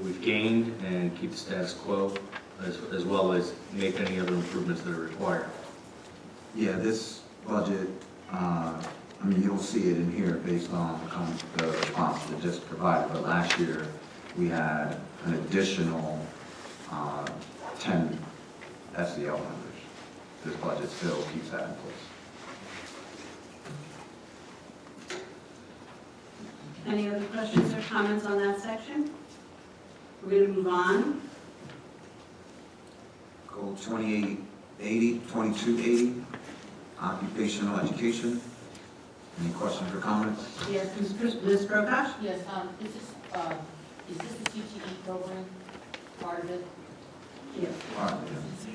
we've gained and keep the status quo, as well as make any other improvements that are required? Yeah, this budget, you'll see it in here based on the response that just provided, but last year we had an additional 10 SEL members. This budget still keeps that in place. Any other questions or comments on that section? We're going to move on. Goal 2280, occupational education. Any questions or comments? Yes, Ms. Prakash? Yes, is this the CTE program, part of it? Yes.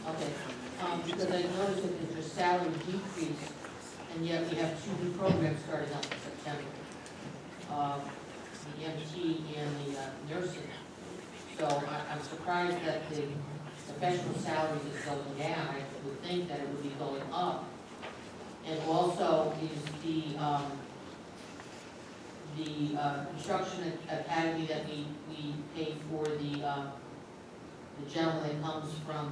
Okay, because I noticed that there's a salary decrease, and yet we have 2 new programs starting up in September. the MT and the nursing. So I'm surprised that the professional salaries is going down. I would think that it would be going up. And also is the construction academy that we pay for the gentleman that comes from,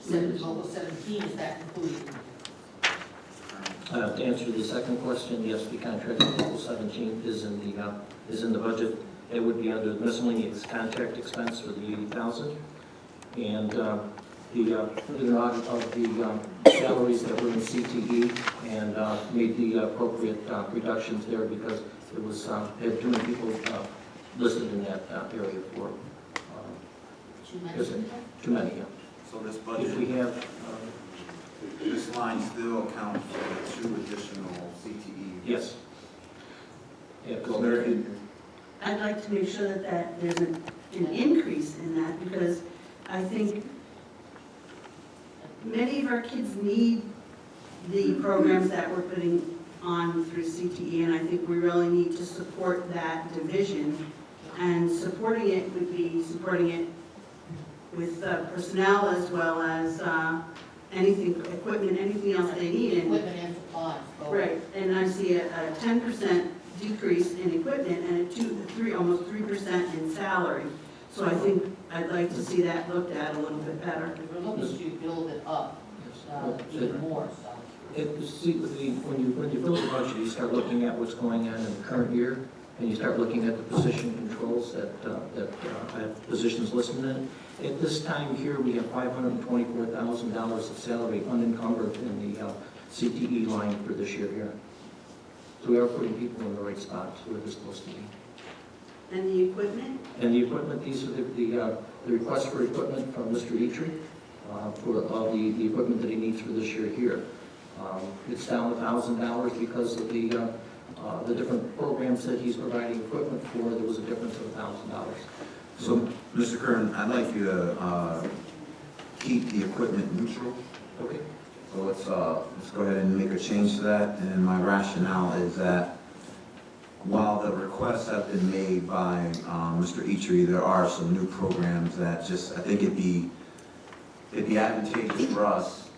Local 17, is that included? To answer the second question, yes, the contract with Local 17 is in the budget. It would be under miscellaneous contract expense for the $80,000. And the audit of the salaries that were in CTE and made the appropriate reductions there because it was, had too many people listed in that area for. Too many, yeah. So this If budget, we have, this line still accounts for 2 additional CTE? yes. Yeah, I'd like to make sure that there's an increase in that, because I think many of our kids need the programs that we're putting on through CTE, and I think we really need to support that division. And supporting it would be supporting it with personnel as well as anything, equipment, anything else they need. Equipment and supplies. both. Right, and I see a 10% decrease in equipment and almost 3% in salary. So I think I'd like to see that looked at a little bit better. We're looking to build it up even more, so. When you build a budget, you start looking at what's going on in the current year, and you start looking at the position controls that have positions listed in it. At this time here, we have $524,000 of salary unencumbered in the CTE line for this year here. So we are putting people in the right spots where they're supposed to be. And the equipment? And the equipment, these are the request for equipment from Mr. Eitri for the equipment that he needs for this year here. It's down $1,000 because of the different programs that he's providing equipment for. There was a difference of $1,000. So, Mr. Kern, I'd like you to keep the equipment neutral. Okay. So let's go ahead and make a change to that. And my rationale is that while the requests have been made by Mr. Eitri, there are some new programs that just, I think it'd be advantageous for us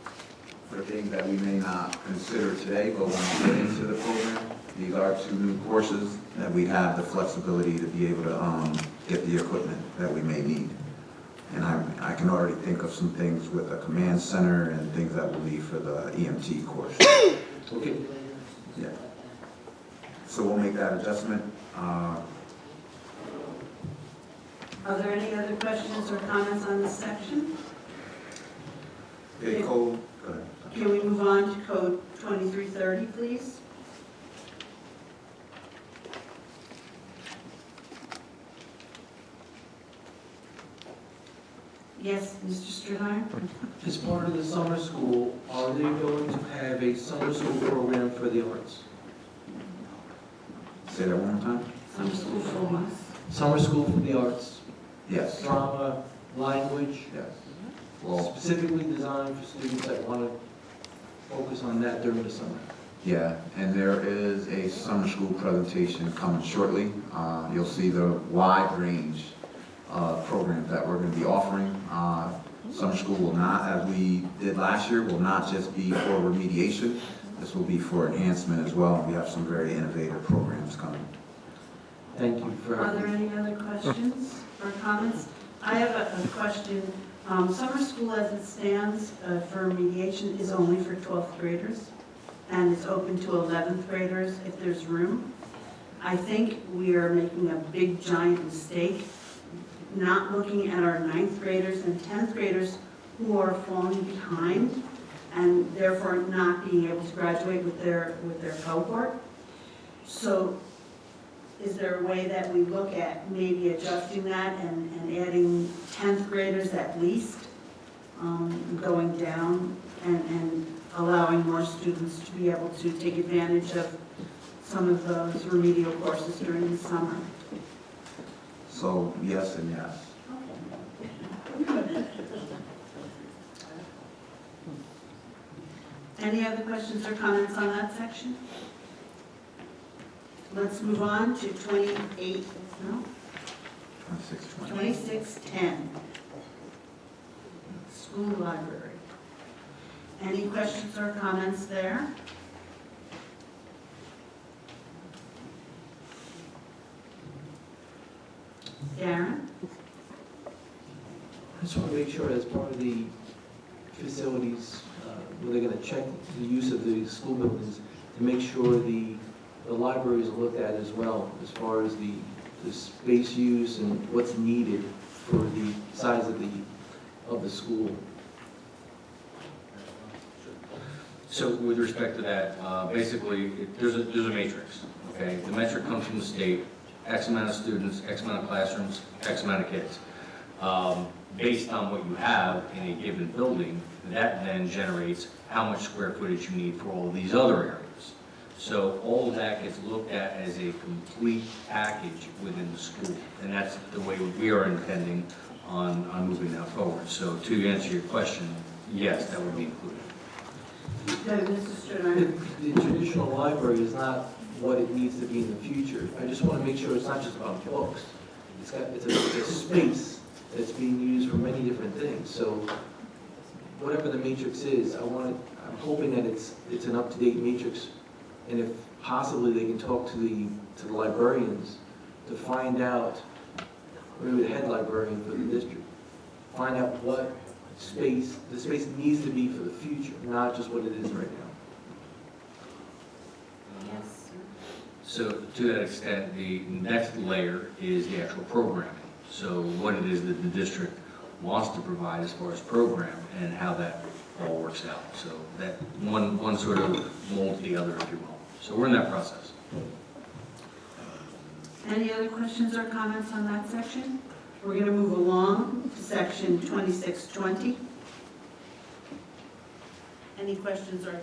for things that we may not consider today, but when we get into the program, these are 2 new courses that we have the flexibility to be able to get the equipment that we may need. And I can already think of some things with a command center and things that will be for the EMT course. Okay. Yeah. So we'll make that adjustment. Are there any other questions or comments on this section? Okay, code, go ahead. Can we move on to code 2330, please? Yes, Mr. Stradine? As part of the summer school, are they going to have a summer school program for the arts? Say that one more time. Summer school for what? Summer school for the arts? Yes. Drama, language? Yes. Well, Specifically designed for students that want to focus on that during the summer? yeah, and there is a summer school presentation coming shortly. You'll see the wide range of programs that we're going to be offering. Summer school will not, as we did last year, will not just be for remediation. This will be for enhancement as well. We have some very innovative programs coming. Thank you for... Are there any other questions or comments? I have a question. Summer school as it stands for remediation is only for 12th graders, and it's open to 11th graders if there's room. I think we are making a big, giant mistake not looking at our 9th graders and 10th graders who are falling behind and therefore not being able to graduate with their cohort. So is there a way that we look at maybe adjusting that and adding 10th graders at least, going down and allowing more students to be able to take advantage of some of those remedial courses during the summer? So yes and yes. Any other questions or comments on that section? Let's move on to 2610. School library. Any questions or comments there? Darren? I just want to make sure as part of the facilities, where they're going to check the use of the school buildings, to make sure the libraries are looked at as well, as far as the space use and what's needed for the size of the school. So with respect to that, basically, there's a matrix, okay? The metric comes from the state, X amount of students, X amount of classrooms, X amount of kids. Based on what you have in a given building, that then generates how much square footage you need for all of these other areas. So all of that gets looked at as a complete package within the school, and that's the way we are intending on moving that forward. So to answer your question, yes, that would be included. The traditional library is not what it needs to be in the future. I just want to make sure it's not just about books. It's a space that's being used for many different things. So whatever the matrix is, I'm hoping that it's an up-to-date matrix, and if possibly they can talk to the librarians to find out, maybe the head librarian for the district, find out what the space needs to be for the future, not just what it is right now. Yes, sir. So to that extent, the next layer is the actual programming. So what it is that the district wants to provide as far as program and how that all works out. So that one sort of molds the other, if you will. So we're in that process. Any other questions or comments on that section? We're going to move along to section 2620. Any questions or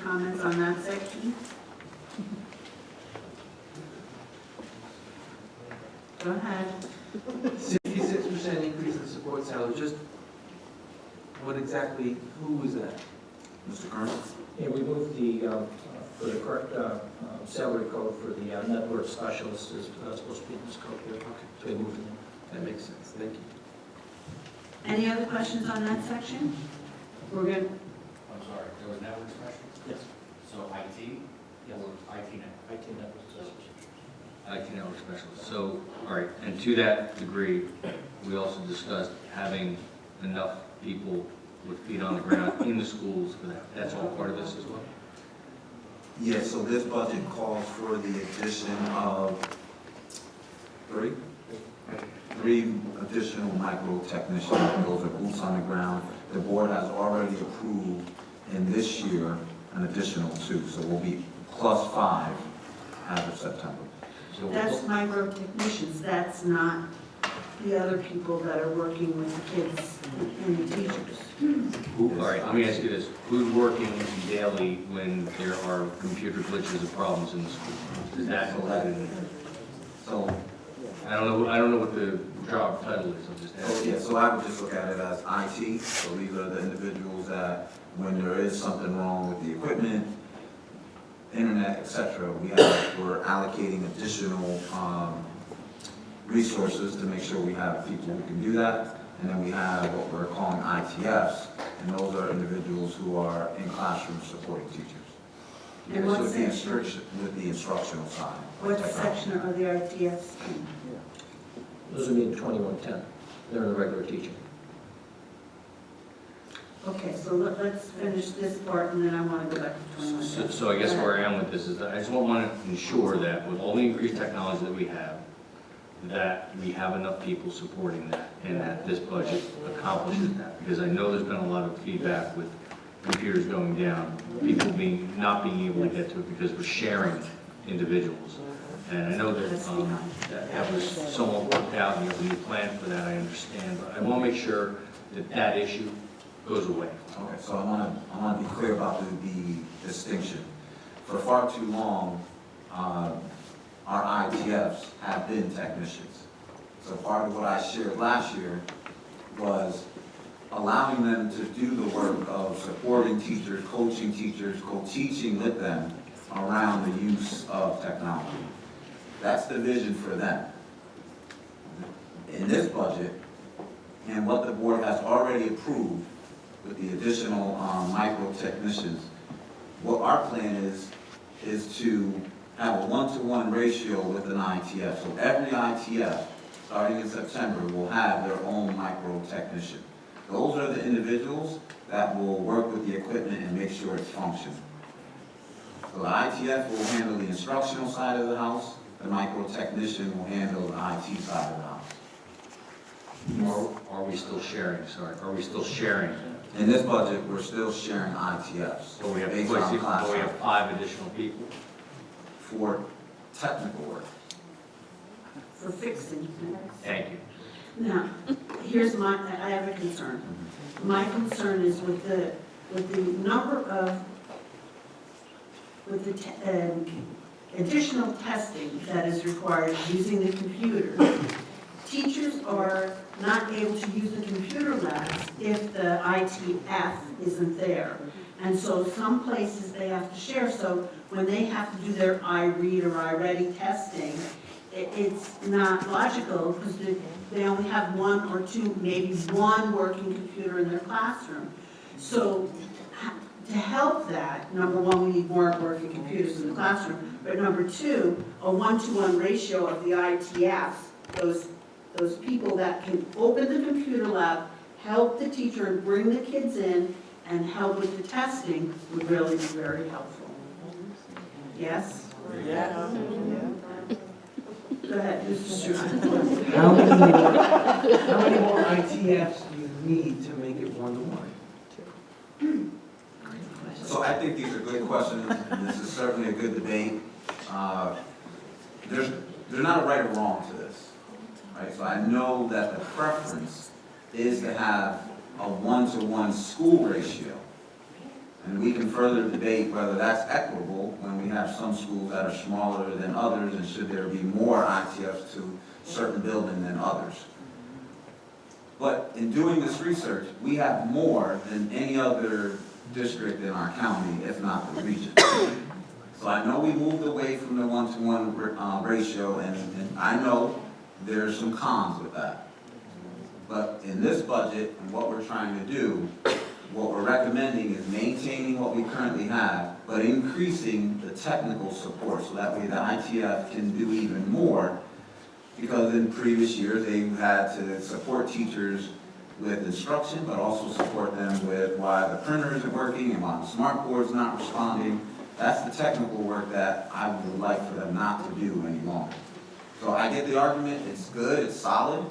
comments on that section? Go ahead. 66% increase in support salary, just who is that? Mr. Kern? Yeah, we moved for the correct salary code for the network specialist is supposed to be in this code here. Okay. So we moved it in. That makes sense, thank you. Any other questions on that section? We're good. I'm sorry, there was network specialist? Yes. So IT? Yes. Or IT network? IT network specialist. IT network specialist. So, all right, and to that degree, we also discussed having enough people with feet on the ground in the schools for that. That's all part of this as well? Yeah, so this budget calls for the addition of three additional micro technicians. Those are boots on the ground. The board has already approved in this year an additional 2, so we'll be +5 as of September. So That's micro technicians, that's not the other people that are working with the kids and the teachers. all right, let me ask you this. Who's working daily when there are computer glitches or problems in the school? Is that included in there? So, I don't know what the job title is, I'm just asking. so I would just look at it as IT. So these are the individuals that, when there is something wrong with the equipment, internet, etc., we're allocating additional resources to make sure we have people who can do that. And then we have what we're calling ITFs, and those are individuals who are in classrooms supporting teachers. And what So with the section? with the instructional side. What section are the RTFs in? Those would be in 2110. They're in the regular teaching. Okay, so let's finish this part and then I want to go back to 21. So I guess where I am with this is that I just want to ensure that with all the increased technology that we have enough people supporting that and that this budget accomplishes that. Because I know there's been a lot of feedback with computers going down, people not being able to get to it because we're sharing individuals. And I know that that was somewhat worked out and you have a new plan for that, I understand. But I want to make sure that issue goes away. Okay, so I want to be clear about the distinction. For far too long, our ITFs have been technicians. So part of what I shared last year was allowing them to do the work of supporting teachers, coaching teachers, co-teaching with them, around the use of technology. That's the vision for them. In this budget, and what the board has already approved with the additional micro technicians, what our plan is to have a 1-to-1 ratio with an ITF. So every ITF, starting in September, will have their own micro technician. Those are the individuals that will work with the equipment and make sure it's functioning. So the ITF will handle the instructional side of the house, the micro technician will handle the IT side of the house. Or are we still sharing, sorry, are we still sharing? In this budget, we're still sharing ITFs. So we have, based on class so we have size. 5 additional people? For technical work. For fixing. Thank you. Now, here's I have a concern. My concern is with the number of, additional testing that is required using the computer. Teachers are not able to use the computer labs if the ITF isn't there. And so some places they have to share, so when they have to do their iRead or iReady testing, it's not logical because they only have 1 or 2, maybe 1 working computer in their classroom. So to help that, number 1, we need more working computers in the classroom, but number 2, a 1-to-1 ratio of the ITFs, those people that can open the computer lab, help the teacher and bring the kids in and help with the testing would really be very helpful. Yes? Yeah. Go ahead, Mr. Strunk. How many more ITFs do you need to make it 1-to-1? So I think these are good questions, and this is certainly a good debate. There's not a right or wrong to this, right? So I know that the preference is to have a 1-to-1 school ratio. And we can further debate whether that's equitable when we have some schools that are smaller than others, and should there be more ITFs to certain buildings than others. But in doing this research, we have more than any other district in our county, if not the region. So I know we moved away from the 1-to-1 ratio, and I know there's some cons with that. But in this budget, and what we're trying to do, what we're recommending is maintaining what we currently have, but increasing the technical support, so that way the ITF can do even more, because in previous years, they've had to support teachers with instruction, but also support them with why the printer isn't working and why the smart board's not responding. That's the technical work that I would like for them not to do any longer. So I get the argument, it's good, it's solid.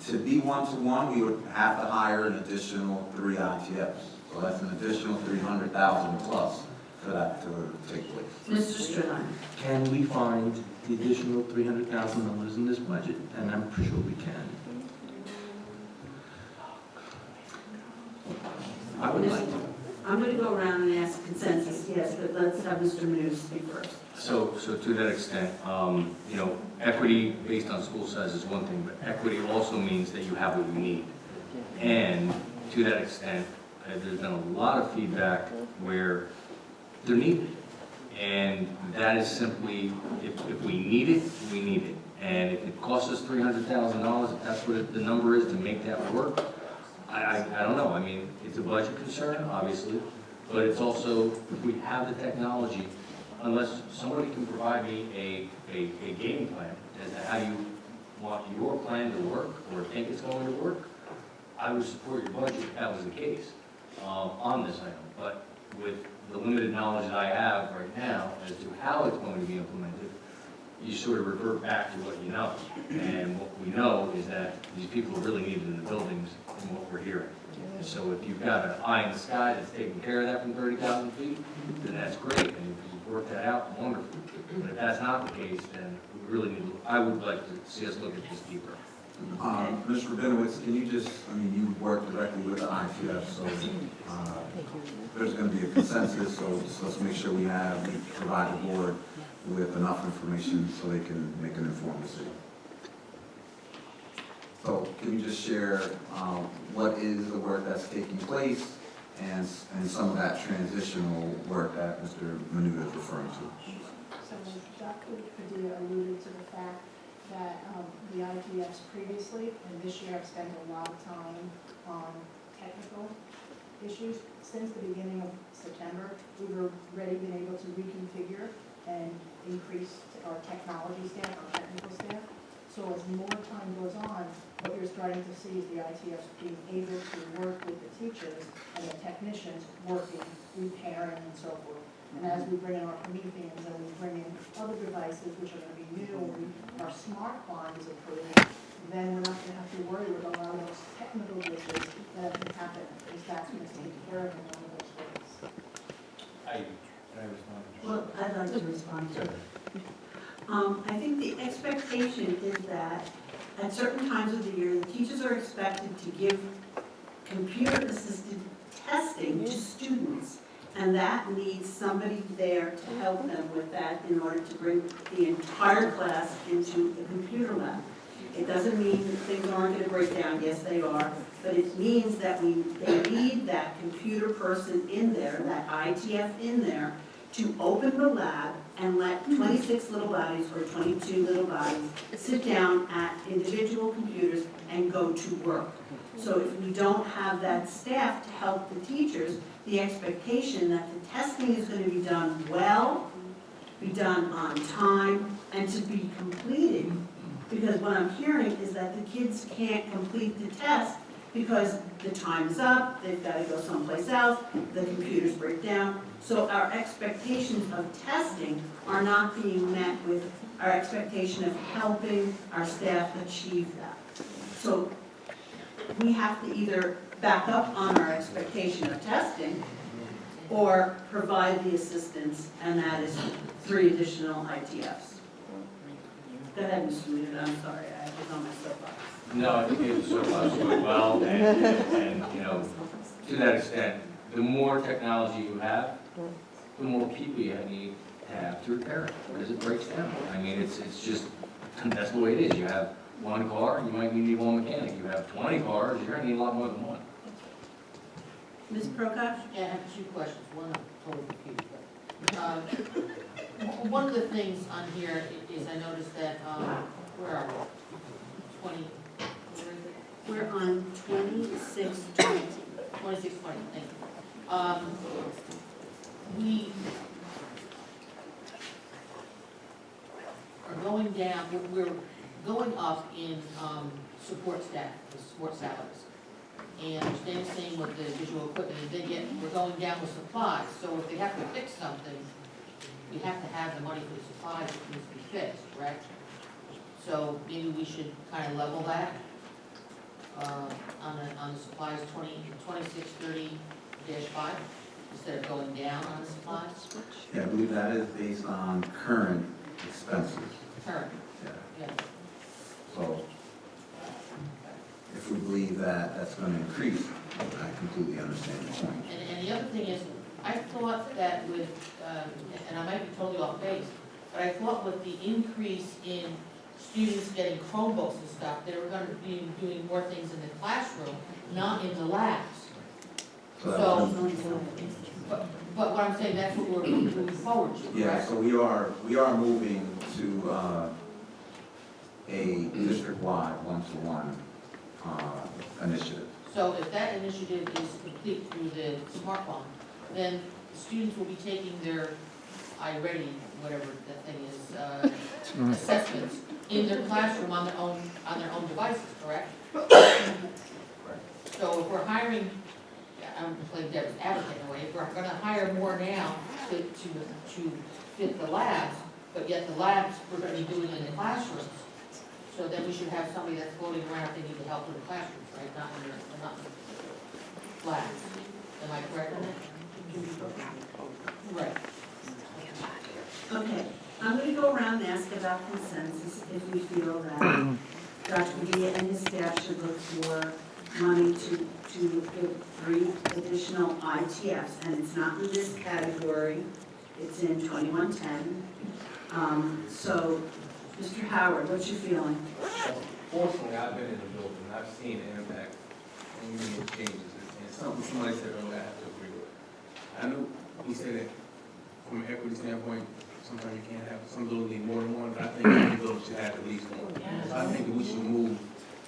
To be 1-to-1, we would have to hire an additional 3 ITFs. So that's an additional $300,000 plus for that to take place. Mr. Stradine. Can we find the additional $300,000 in this budget? And I'm sure we can. I would like to. I'm going to go around and ask consensus, yes, but let's have Mr. Manuse speak first. So to that extent, you know, equity based on school size is one thing, but equity also means that you have what you need. And to that extent, there's been a lot of feedback where they're needed. And that is simply, if we need it, we need it. And if it costs us $300,000, if that's what the number is to make that work, I don't know. I mean, it's a budget concern, obviously, but it's also, if we have the technology, unless somebody can provide me a game plan as to how you want your plan to work or think it's going to work, I would support your budget if that was the case on this item. But with the limited knowledge that I have right now as to how it's going to be implemented, you sort of revert back to what you know. And what we know is that these people are really needed in the buildings from what we're hearing. So if you've got an eye in the sky that's taking care of that from 30,000 feet, then that's great. And if you work that out, wonderful. But if that's not the case, then we really need to, I would like to see us look at this deeper. Mr. Rabinowitz, can you just, I mean, you work directly with the ITF, so there's going to be a consensus, so let's make sure we provide the board with enough information so they can make an informed decision. So can you just share what is the work that's taking place and some of that transitional work that Mr. Menuda is referring to. So Dr. Padilla alluded to the fact that the IGFs previously, and this year I've spent a lot of time on technical issues. Since the beginning of September, we've already been able to reconfigure and increase our technology staff, our technical staff. So as more time goes on, what you're starting to see is the ITFs being able to work with the teachers and the technicians working, repairing and so forth. And as we bring in our Prometheans and we bring in other devices which are going to be new, our smart farm is improving, then we're not going to have to worry with a lot of those technical glitches that can happen, because that's going to take care of in one of those ways. Can I respond? Well, I'd like to respond to it. I think the expectation is that at certain times of the year, the teachers are expected to give computer-assisted testing to students, and that needs somebody there to help them with that in order to bring the entire class into the computer lab. It doesn't mean that things aren't going to break down, yes they are, but it means that they need that computer person in there, that ITF in there, to open the lab and let 26 little bodies or 22 little bodies sit down at individual computers and go to work. So if we don't have that staff to help the teachers, the expectation that the testing is going to be done well, be done on time, and to be completed. Because what I'm hearing is that the kids can't complete the test because the time is up, they've got to go someplace else, the computers break down. So our expectations of testing are not being met with our expectation of helping our staff achieve that. So we have to either back up on our expectation of testing or provide the assistance, and that is 3 additional ITFs. Go ahead, Mr. Leader, I'm sorry, I was on my soapbox. No, I think it's so well, and, you know, to that extent, the more technology you have, the more people you need to have to repair it, because it breaks down. I mean, it's just, that's the way it is. You have 1 car, you might need 1 mechanic. You have 20 cars, you're gonna need a lot more than 1. Ms. Prokop? Yeah, I have 2 questions. One, I'm totally confused. But, one of the things on here is I noticed that, where are we? 20, where is it? We're on 2620. 2620, thank you. We are going down, we're going up in support staff, the support salaries. And I understand saying with the visual equipment, and then yet we're going down with supplies. So if they have to fix something, we have to have the money for the supplies that needs to be fixed, correct? So maybe we should kind of level that on the supplies 2630-5 instead of going down on the supplies. Yeah, I believe that is based on current expenses. Current. Yeah. Yeah. So if we believe that that's going to increase, I completely understand your point. And the other thing is, I thought that with, and I might be totally off base, but I thought with the increase in students getting Chromebooks and stuff, they were going to be doing more things in the classroom, not in the labs. So, but what I'm saying, that's what we're moving forward to, correct? Yeah, so we are moving to a district-wide one-to-one initiative. So if that initiative is complete through the smartphone, then students will be taking their iReady, whatever that thing is, assessments in their classroom on their own devices, correct? So if we're hiring, I'm playing devil's advocate in a way, if we're gonna hire more now to fit the labs, but yet the labs we're gonna be doing in the classrooms. So then we should have somebody that's floating around if they need the help in the classrooms, right, not in the labs. Am I correct on that? Right. Okay, I'm going to go around and ask about consensus if we feel that Dr. Padilla and his staff should look for money to give 3 additional ITFs, and it's not in this category, it's in 2110. So, Mr. Howard, what's your feeling? Fortunately, I've been in the building, and I've seen the impact and many changes, and something somebody said earlier, I have to agree with. I know we said that from an equity standpoint, sometimes you can't have, some buildings need more than one, but I think every building should have at least one. So I think that we should move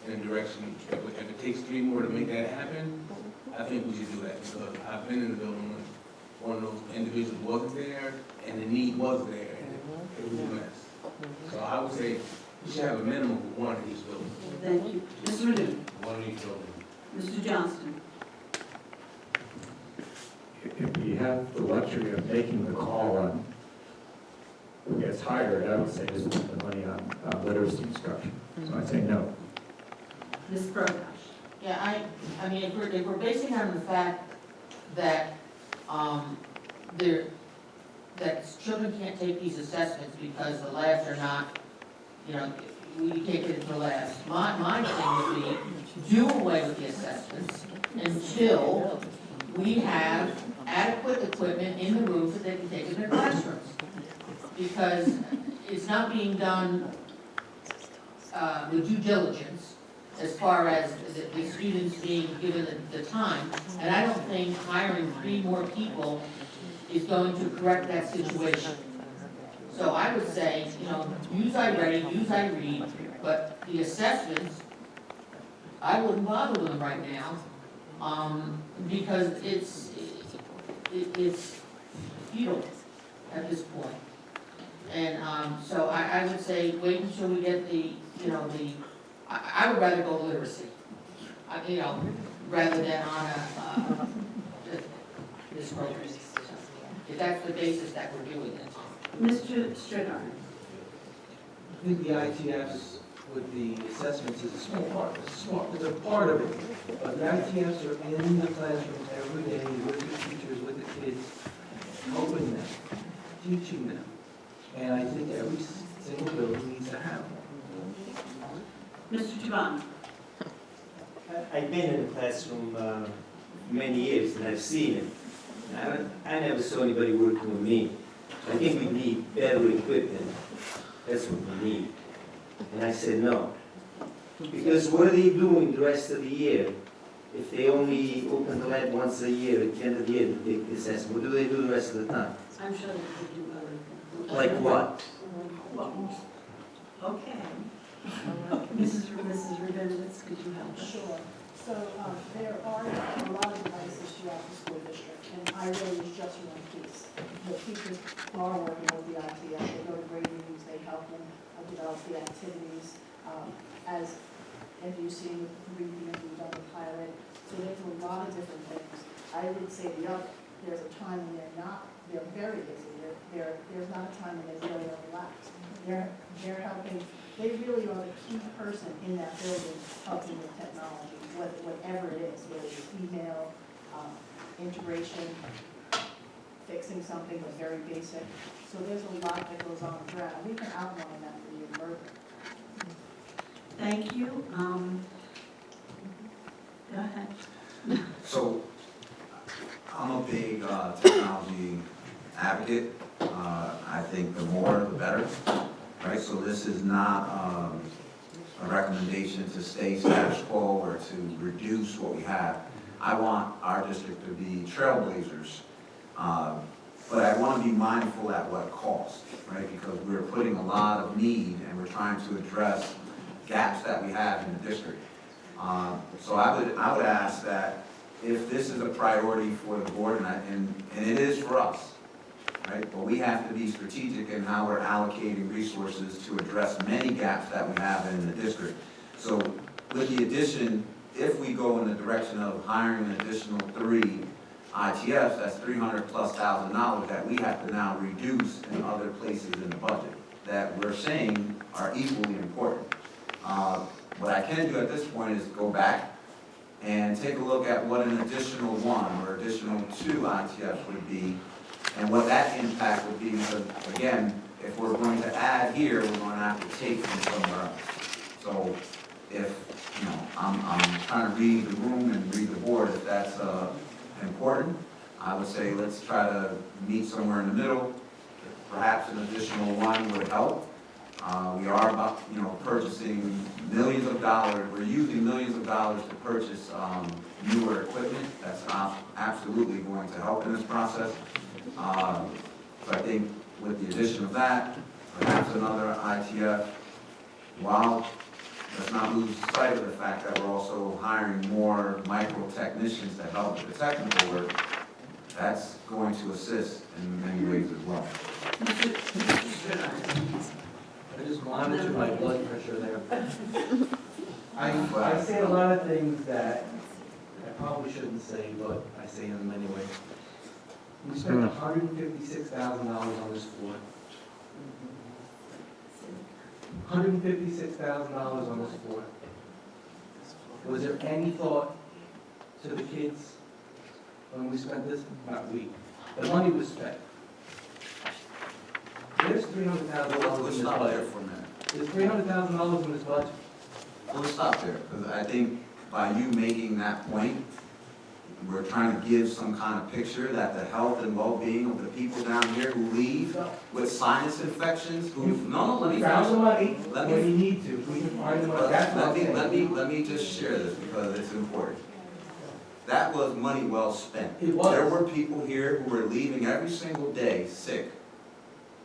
in a direction, if it takes 3 more to make that happen, I think we should do that, because I've been in the building when one of those individuals wasn't there, and the need was there, and it was a mess. So I would say we should have a minimum of 1 in each building. Thank you. Mr. Renew. 1 in each building. Mr. Johnston. If we have the luxury of making the call on who gets hired, I would say just spend the money on literacy instruction. So I'd say no. Ms. Brokash. Yeah, I mean, if we're basing it on the fact that, that children can't take these assessments because the labs are not, you know, we can't get into the labs. My thing would be, do away with the assessments until we have adequate equipment in the rooms that they can take in their classrooms. Because it's not being done with due diligence as far as the students being given the time. And I don't think hiring 3 more people is going to correct that situation. So I would say, you know, use iReady, use iRead, but the assessments, I wouldn't bother with them right now, because it's futile at this point. And so I would say wait until we get the, you know, I would rather go literacy, you know, rather than on this program. If that's the basis that we're doing it. Mr. Strickland. I think the ITFs with the assessments is a small part, it's a part of it. But the ITFs are in the classroom every day with the teachers, with the kids, helping them, teaching them. And I think every single building needs to have one. Mr. Giovanni. I've been in the classroom many years and I've seen it. I never saw anybody working with me. I think we need better equipment. That's what we need. And I said no. Because what are they doing the rest of the year? If they only open the lab once a year, at the end of the year, to take the assessment, what do they do the rest of the time? I'm sure that they do other. Like what? Okay. Mrs. Rabinowitz, could you help us? Sure. So there are a lot of devices throughout the school district, and iReady is just one piece. The teachers are working with the ITF, they go to grade meetings, they help them develop the activities. As you've seen with the reading that we've done the pilot, so there's a lot of different things. I would say there's a time when they're very busy. There's not a time when they really relax. They're helping. They really are the key person in that building helping with technology, whatever it is, whether it's email, integration, fixing something that's very basic. So there's a lot that goes on around. We can outline that for you further. Thank you. Go ahead. So, I'm a big technology advocate. I think the more, the better, right? So this is not a recommendation to stay status quo or to reduce what we have. I want our district to be trailblazers, but I want to be mindful at what cost, right? Because we're putting a lot of need and we're trying to address gaps that we have in the district. So I would ask that if this is a priority for the board, and it is for us, right? But we have to be strategic in how we're allocating resources to address many gaps that we have in the district. So with the addition, if we go in the direction of hiring an additional 3 ITFs, that's $300,000+ that we have to now reduce in other places in the budget that we're saying are equally important. What I can do at this point is go back and take a look at what an additional 1 or additional 2 ITFs would be and what that impact would be, because again, if we're going to add here, we're going to have to take from somewhere else. So if, you know, I'm trying to read the room and read the board, if that's important, I would say let's try to meet somewhere in the middle. Perhaps an additional 1 would help. We are about, purchasing millions of dollars. We're using millions of dollars to purchase newer equipment. That's absolutely going to help in this process. So I think with the addition of that, perhaps another ITF, while let's not lose sight of the fact that we're also hiring more micro technicians to help with the technical work, that's going to assist in many ways as well. I just monitor my blood pressure there. I say a lot of things that I probably shouldn't say, but I say them anyway. We spent $156,000 on this floor. $156,000 on this floor. Was there any thought to the kids when we spent this? Not we. The money was spent. There's $300,000 in this Stop there budget. for a minute. There's $300,000 in this budget. So let's stop there, because I think by you making that point, we're trying to give some kind of picture that the health and well-being of the people down here who leave with sinus infections, let me found the money Let when me- you need to. We can find the money. That's what I'm saying. Let me just share this because it's important. That was money well spent. It was. There were people here who were leaving every single day sick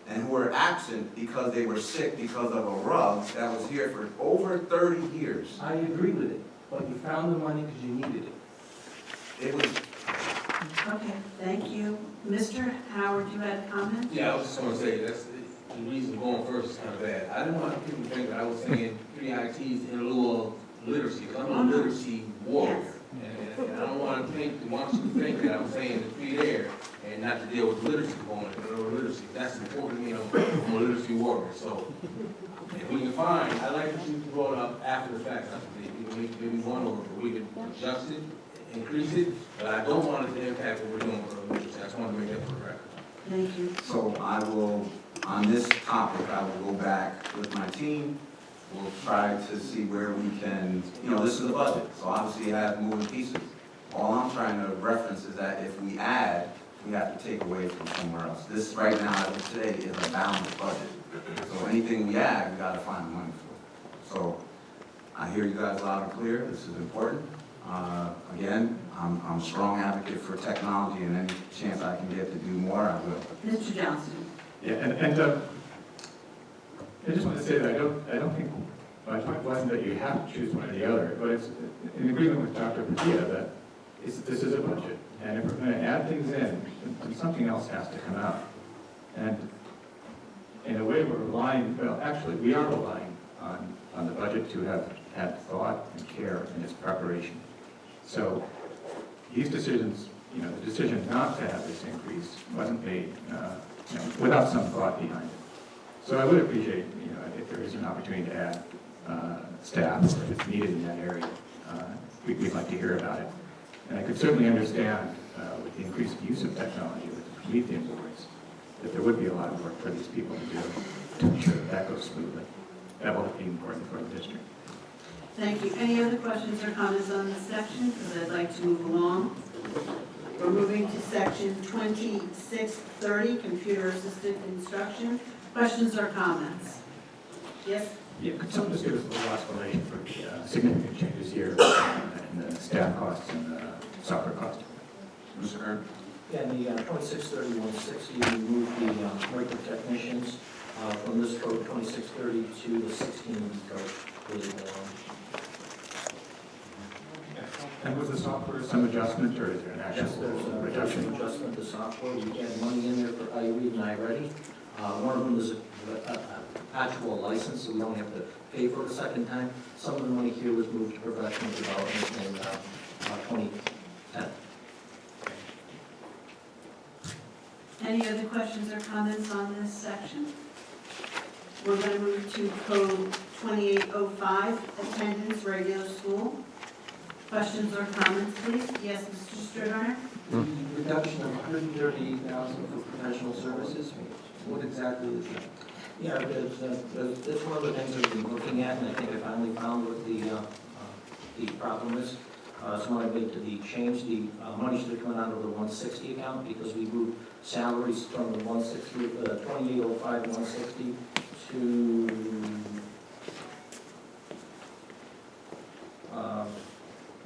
and who were absent because they were sick because of a rug that was here for over 30 years. I agree with it, but you found the money because you needed it. It was, Okay, thank you. Mr. Howard, you had a comment? Yeah, I was just gonna say, that's the reason going first is kind of bad. I didn't want people to think that I was saying 3 ITs in lieu of literacy, because I'm a literacy warrior. And I don't want you to think that I'm saying the 3 there and not to deal with the literacy component, literacy. That's important to me, I'm a literacy warrior. So if we can find, I like that you brought up after the fact, maybe one over, but we can adjust it, increase it, but I don't want it to impact what we're doing for the literacy. I just want to make that for the record. Thank you. so I will, on this topic, I will go back with my team. We'll try to see where we can, this is a budget, so obviously it has moving pieces. All I'm trying to reference is that if we add, we have to take away from somewhere else. This right now, as of today, is a balanced budget. So anything we add, we gotta find the money for. So I hear you guys loud and clear, this is important. Again, I'm a strong advocate for technology, and any chance I can get to do more, I will. Mr. Johnson? Yeah, and I just want to say that I don't think, my point wasn't that you have to choose one or the other, but it's in agreement with Dr. Padilla that this is a budget, and if we're going to add things in, then something else has to come out. And in a way, we're relying, well, actually, we are relying on the budget to have had thought and care in its preparation. So these decisions, the decision not to have this increase wasn't made, without some thought behind it. So I would appreciate, if there is an opportunity to add staff, or if it's needed in that area, we'd like to hear about it. And I could certainly understand, with the increased use of technology, with the meeting boards, that there would be a lot of work for these people to do to ensure that goes smoothly. That will be important for the district. Thank you. Any other questions or comments on this section? Because I'd like to move along. We're moving to section 2630, computer-assisted instruction. Questions or comments? Yes? Yeah, could someone just give us a little explanation for the significant changes here in the staff costs and the software costs? Mr. Kern? Yeah, in the 2630-160, we moved the micro technicians from this code 2630 to the 16 code. And was the software some adjustment, or is there an actual Yes, there's a reduction? some adjustment to software. We had money in there for iRead and iReady. One of them is an actual license, so we don't have to pay for it a second time. Some of the money here was moved to professional development in 2010. Any other questions or comments on this section? We're going to move to code 2805, attendance regular school. Questions or comments, please? Yes, Mr. Stradiner? Reduction of $138,000 for professional services. What exactly is that? Yeah, it's one of the things that we've been looking at, and I think I finally found what the problem is. So when I made the change, the money should have come out of the 160 account because we moved salaries from the 160, 2805 160 to,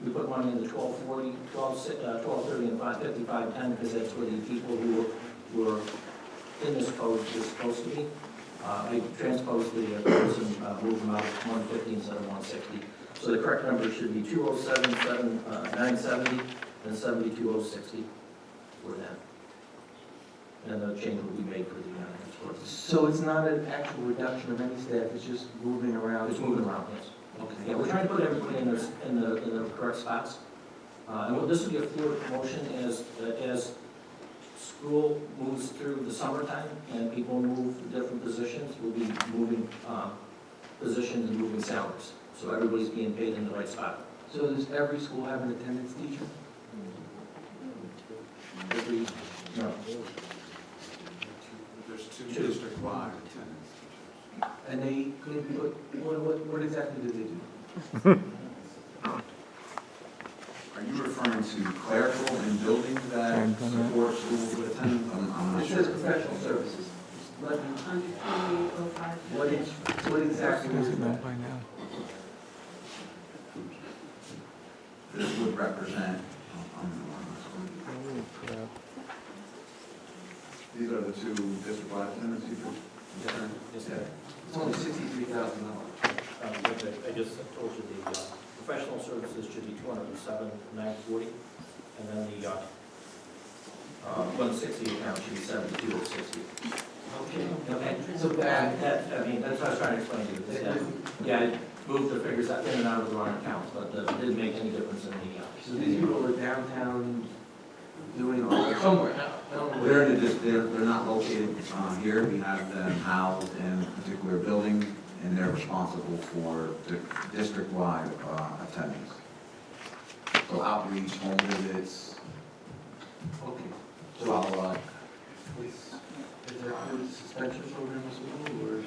we put money in the 1240, 1230 and 550, 510, because that's where the people who were in this code were supposed to be. I transposed the codes and moved them out of 150 instead of 160. So the correct number should be 207,970 and 72,060 for that. And the change will be made for the sports. So it's not an actual reduction of any staff, it's just moving around? It's moving around, yes. Okay. Yeah, we're trying to put everybody in the correct spots. And this will be a fluid motion as school moves through the summertime and people move to different positions, we'll be moving positions and moving salaries. So everybody's being paid in the right spot. So does every school have an attendance teacher? No. There's two district-wide attendance. And they, what exactly do they do? Are you referring to clerical and building that support schools with attendance? I'm not It sure. says professional services. What exactly is it? This would represent, these are the two district-wide attendance teachers? Yes, sir. It's only $63,000. I just told you the professional services should be 207,940, and then the 160 account should be 72,060. Okay. Okay, so that, I mean, that's what I was trying to explain to you. Yeah, I moved the figures in and out of the wrong accounts, but it didn't make any difference in the So these people are downtown doing all, somewhere. They're not located here. We have them housed in a particular building, and they're responsible for the district-wide attendance. So outreach, home visits, Okay. follow-up. Is there a suspension program as well, or?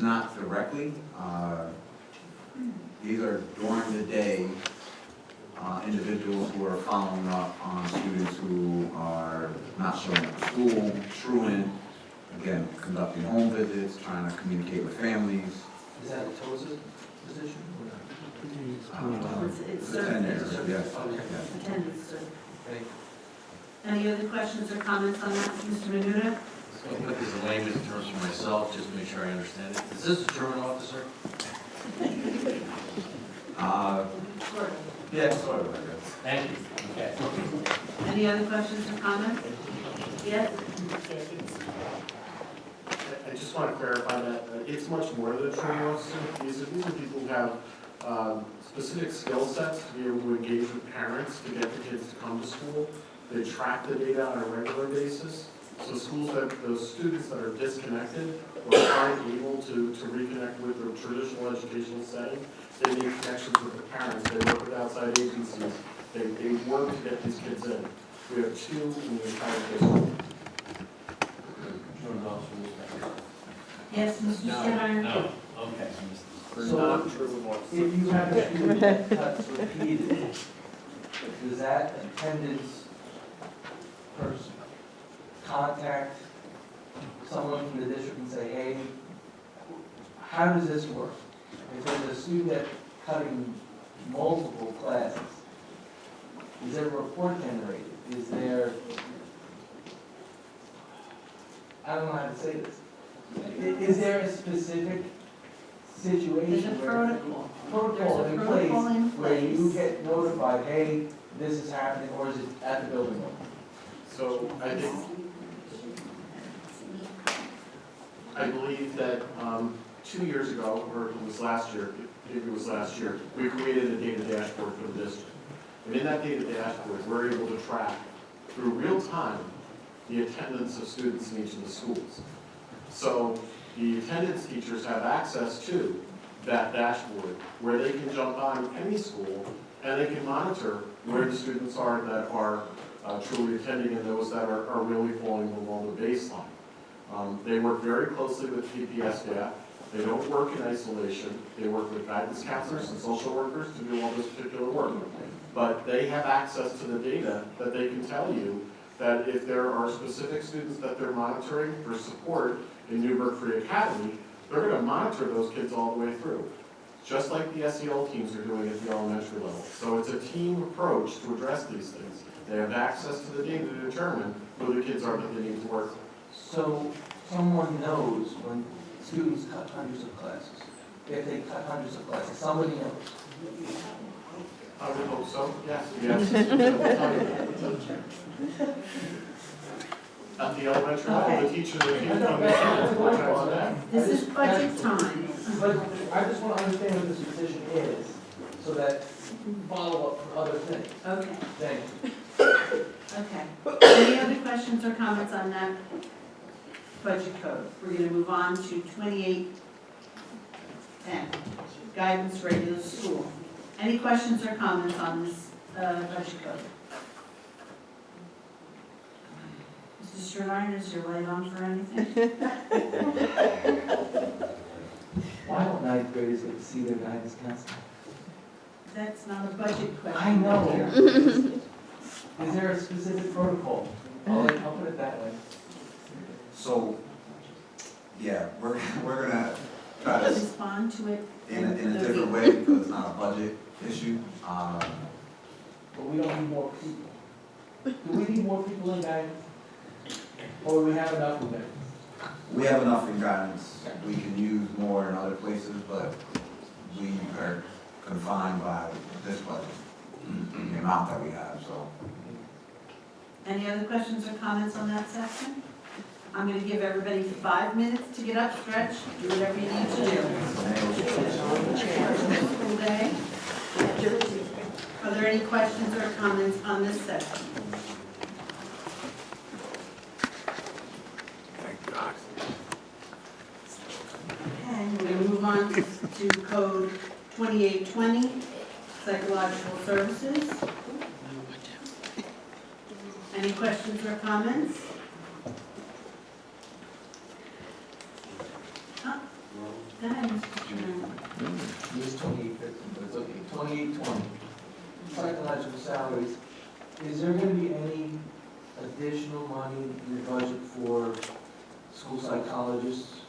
Not directly. These are during the day, individuals who are following up on students who are not showing up to school, truant, again, conducting home visits, trying to communicate with families. Is that a TOSA position or not? It's Attendance, yes. attendance, sir. Thank you. Any other questions or comments on that, Mr. Menuda? I'll put this in layman terms for myself, just to make sure I understand it. Is this a truant officer? Yeah, sort of, I guess. Thank you. Okay. Any other questions or comments? Yes? I just want to clarify that it's much more than a training officer. These are people who have specific skill sets to be able to engage with parents to get the kids to come to school. They track the data on a regular basis. So those students that are disconnected or aren't able to reconnect with their traditional educational setting, they need connections with the parents. They work with outside agencies. They work to get these kids in. We have 2 in the entire district. Yes, Mr. Stern? No. Okay. So if you have a student that cuts repeatedly, does that attendance person contact someone from the district and say, hey, how does this work? If there's a student that's cutting multiple classes, is there a report generated? Is there, I don't know how to say this. Is there a specific situation There's a where protocol. in where you get notified, hey, this is happening, or is it at the building level? So I believe that 2 years ago, or it was last year, maybe it was last year, we created a data dashboard for the district. And in that data dashboard, we're able to track through real time the attendance of students in each of the schools. So the attendance teachers have access to that dashboard where they can jump on any school and they can monitor where the students are that are truly attending and those that are really falling below the baseline. They work very closely with PPS staff. They don't work in isolation. They work with guidance counselors and social workers to do all this particular work. But they have access to the data that they can tell you that if there are specific students that they're monitoring for support in Newburgh Free Academy, they're going to monitor those kids all the way through, just like the SEL teams are doing at the elementary level. So it's a team approach to address these things. They have access to the data to determine who the kids are that they need to work with. So someone knows when students cut hundreds of classes. If they cut hundreds of classes, somebody knows. I would hope so, yes. Yes. At the elementary level, the teachers are teaching them. This is budget time. But I just want to understand what this position is, so that follow up for other things. Okay, Thank you. okay. Any other questions or comments on that budget code? We're going to move on to 2810, guidance regular school. Any questions or comments on this budget code? Mrs. Sherline, is your light on for anything? Why don't ninth graders get to see their guidance counselor? That's not a budget question. I know. Is there a specific protocol? I'll put it that way. So, yeah, we're gonna try to Respond to it. in a different way because it's not a budget issue. But we don't need more people. Do we need more people in guidance? Or do we have enough of them? We have enough in guidance. We can use more in other places, but we are confined by this budget, the amount that we have, so. Any other questions or comments on that section? I'm going to give everybody 5 minutes to get up, stretch, do whatever you need to do. Full day. Are there any questions or comments on this section? Thank God. Okay, we're going to move on to code 2820, psychological services. Any questions or comments? Go ahead, Mr. Chairman. It's 2850, but it's okay. 2820. Psychological salaries. Is there going to be any additional money in the budget for school psychologists,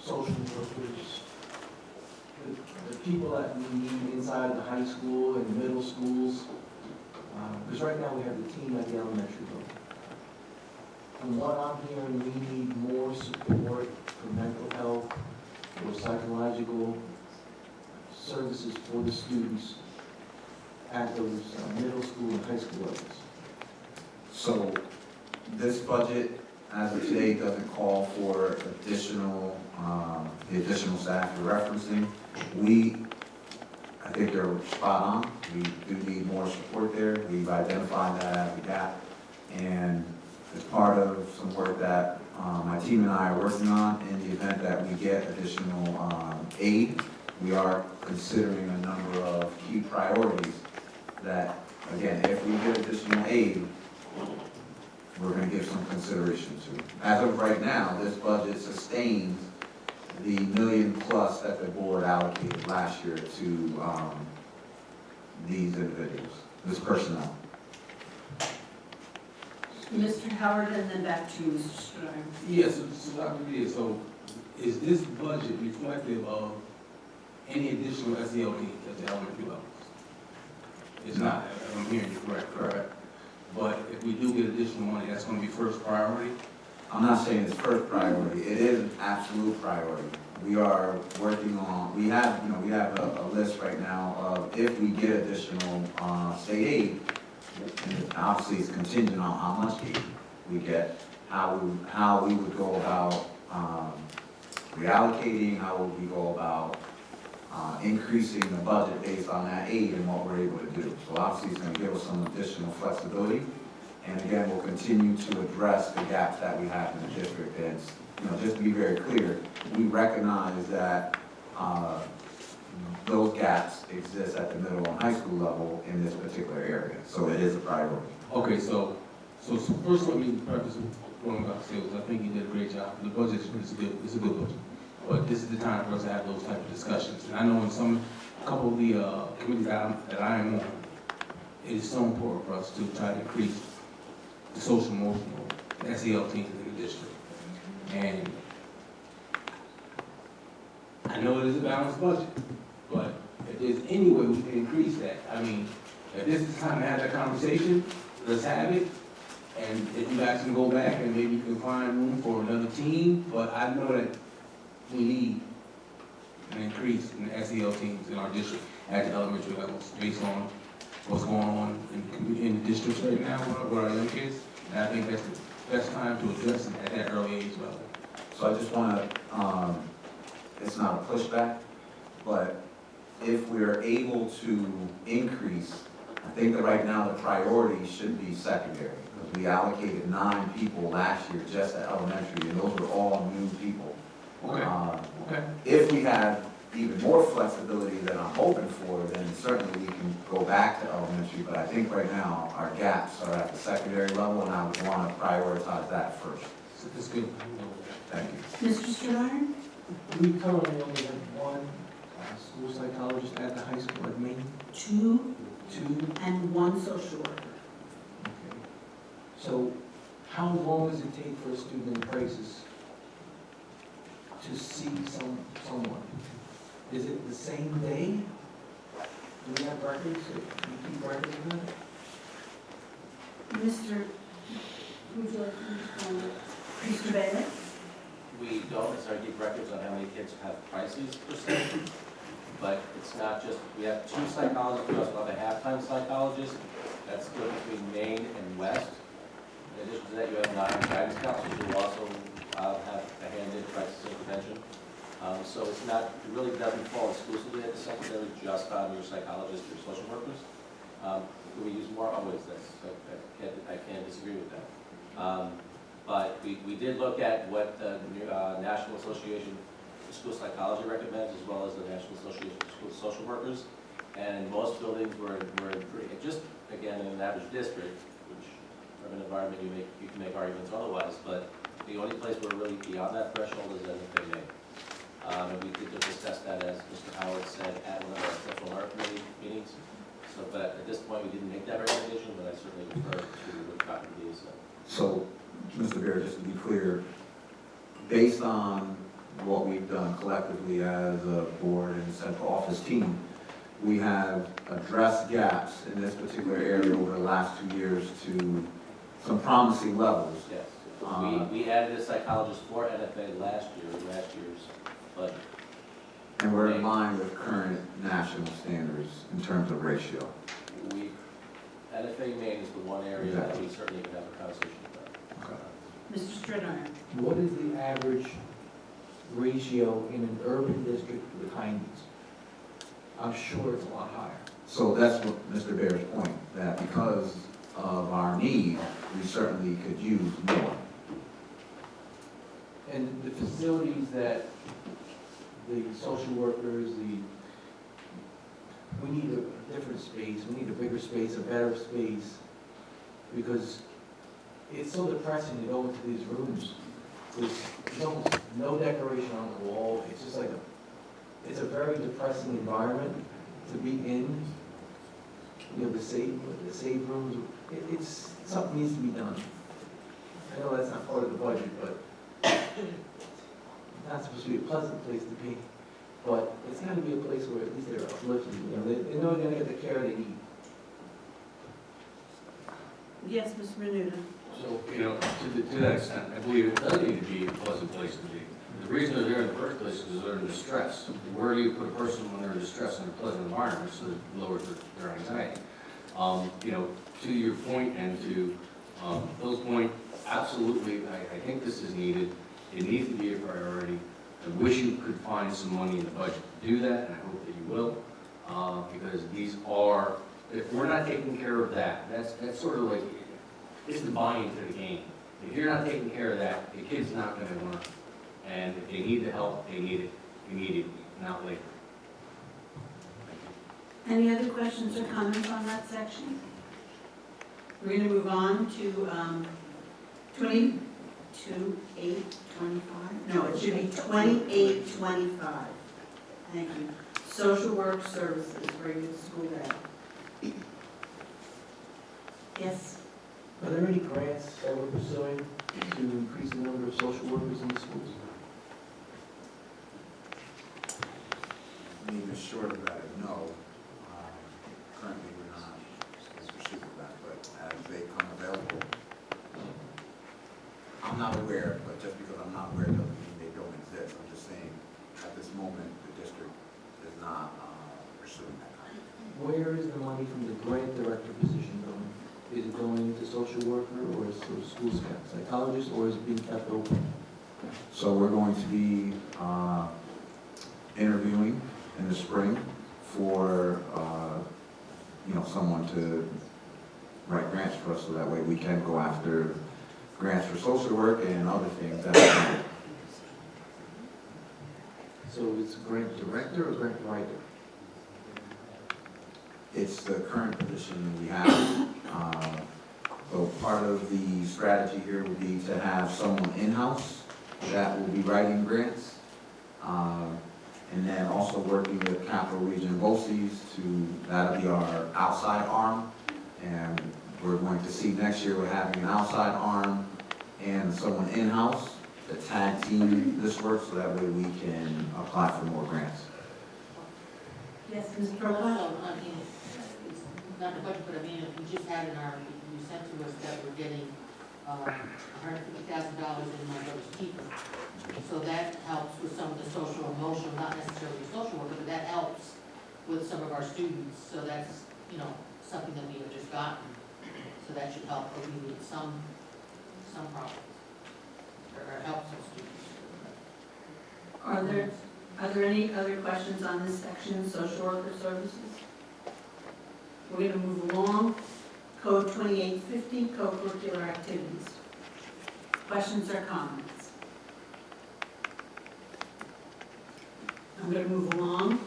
social workers, the people that we need inside the high school and middle schools? Because right now we have the team at the elementary level. From what I'm hearing, we need more support for mental health, for psychological services for the students at those middle school and high school levels. So this budget, as of today, doesn't call for additional, the additional staff you're referencing. I think they're spot on. We do need more support there. We've identified that as a gap. And as part of some work that my team and I are working on, in the event that we get additional aid, we are considering a number of key priorities that, again, if we get additional aid, we're going to give some consideration to. As of right now, this budget sustains the $1 million plus that the board allocated last year to these individuals, this personnel. Mr. Howard, and then back to you, Mr. Stern. Yes, so is this budget reflective of any additional SELD at the elementary levels? It's not, if I'm hearing you correct. But if we do get additional money, that's gonna be first priority? I'm not saying it's first priority. It is an absolute priority. We are working on, we have a list right now of if we get additional state aid, and obviously it's contingent on how much aid we get, how we would go about reallocating, how would we go about increasing the budget based on that aid and what we're able to do. So obviously it's going to give us some additional flexibility. And again, we'll continue to address the gaps that we have in the district. And, just to be very clear, we recognize that those gaps exist at the middle and high school level in this particular area. So it is a priority. Okay, so first let me preface what I'm about to say, because I think you did a great job. The budget is good, it's a good budget. But this is the time for us to have those type of discussions. And I know in a couple of the committees that I am on, it is so important for us to try to increase the social emotional, the SEL teams in the district. And I know it is a balanced budget, but if there's any way we can increase that, I mean, if this is time to have that conversation, let's have it. And if you guys can go back and maybe you can find room for another team, but I know that we need an increase in the SEL teams in our district at the elementary levels based on what's going on in the districts right now with our young kids. And I think that's the best time to address it at that early age level. So I just want to, it's not a pushback, but if we're able to increase, I think that right now the priority should be secondary. Because we allocated 9 people last year just at elementary, and those were all new people. Okay. Okay. If we had even more flexibility than I'm hoping for, then certainly we can go back to elementary. But I think right now our gaps are at the secondary level, and I would want to prioritize that first. So that's good. Thank you. Mr. Stradone? We currently only have one school psychologist at the high school at Maine. Two Two. and one social worker. Okay. So how long does it take for a student in crisis to see someone? Is it the same day? Do we have records? Do we keep records of that? Mr. Would you like to respond? Mr. Bailey? We don't necessarily keep records on how many kids have crises per se, but it's not just, we have 2 psychologists, we also have a half-time psychologist that's split between Maine and West. In addition to that, you have 9 guidance counselors who also have a hand in crisis intervention. So it's not, it really doesn't fall exclusively at the secondary, just on your psychologists or social workers. Could we use more? Always, I can't disagree with that. But we did look at what the National Association for School Psychology recommends, as well as the National Association for School Social Workers. And most buildings were just, again, in an average district, which from an environment you can make arguments otherwise, but the only place we're really beyond that threshold is NFA Maine. And we did just assess that, as Mr. Howard said, at one of our Central Art Committee meetings. So, but at this point, we didn't make that recommendation, but I certainly refer to what Dr. D said. So, Mr. Bear, just to be clear, based on what we've done collectively as a board and central office team, we have addressed gaps in this particular area over the last 2 years to some promising levels. Yes. We added a psychologist for NFA last year's budget. And we're in line with current national standards in terms of ratio. NFA Maine is the one area that we certainly can have a conversation about. Mr. Stradone? What is the average ratio in an urban district with high needs? I'm sure it's a lot higher. So that's what Mr. Bear's point, that because of our need, we certainly could use more. And the facilities that the social workers, we need a different space, we need a bigger space, a better space, because it's so depressing to go into these rooms. There's almost no decoration on the wall. It's just like it's a very depressing environment to be in. You know, the safe rooms. It's something needs to be done. I know that's not part of the budget, but it's not supposed to be a pleasant place to be. But it's got to be a place where at least they're uplifted. You know, they know they're going to get the care they need. Yes, Ms. Menuda? So, you know, to that extent, I believe it does need to be a pleasant place to be. The reason they're there in the first place is because they're in distress. Where do you put a person when they're in distress in a pleasant environment so it lowers their anxiety? You know, to your point and to Bill's point, absolutely, I think this is needed. It needs to be a priority. I wish you could find some money in the budget to do that, and I hope that you will, because these are, if we're not taking care of that, that's sort of like, it's the buy-in to the game. If you're not taking care of that, the kid's not going to learn. And if they need the help, they need it immediately, not later. Any other questions or comments on that section? We're going to move on to 22-825. No, it should be 2825. Thank you. Social work services, regular school day. Yes. Are there any grants that we're pursuing to increase the number of social workers in the schools? I mean, the short of that is no. Currently, we're not in pursuit of that, but as they come available, I'm not aware, but just because I'm not aware doesn't mean they don't exist. I'm just saying, at this moment, the district is not pursuing that kind of thing. Where is the money from the grant director position going? Is it going to social worker or is it school psychologist, or is it being kept open? So we're going to be interviewing in the spring for, someone to write grants for us, so that way we can go after grants for social work and other things that are. So it's grant director or grant writer? It's the current position we have. So part of the strategy here would be to have someone in-house that will be writing grants. And then also working with Capital Region BOCES that'll be our outside arm. And we're going to see next year we're having an outside arm and someone in-house to tag team this work, so that way we can apply for more grants. Yes, Ms. Also, Prokop? I mean, it's not the budget, but I mean, we just had in our, you sent to us that we're getting $150,000 in my brother's keeper. So that helps with some of the social emotional, not necessarily social work, but that helps with some of our students. So that's, something that we have just gotten. So that should help alleviate some problems, or help some students. Are there any other questions on this section, social worker services? We're going to move along. Code 2850, co-curricular activities. Questions or comments? I'm going to move along.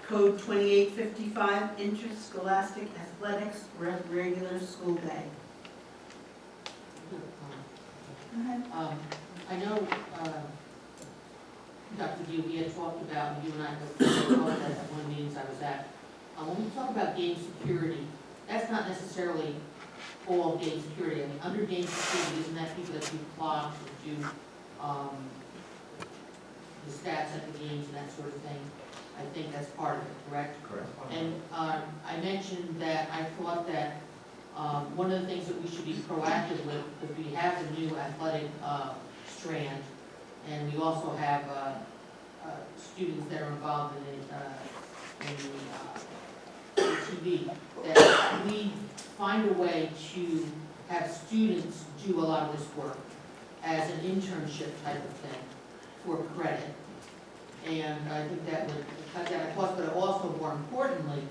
Code 2855, interscholastic athletics, regular school day. Go ahead. I know, Dr. Yu, we had talked about, you and I talked about that at one of the meetings I was at. When we talk about game security, that's not necessarily all game security. I mean, under game security, isn't that people that do clocks and do the stats at the games and that sort of thing? I think that's part of it, correct? Correct. And I mentioned that I thought that one of the things that we should be proactive with, because we have the new athletic strand, and we also have students that are involved in the TV, that we find a way to have students do a lot of this work as an internship type of thing for credit. And I think that would cut down the cost, but it also, more importantly,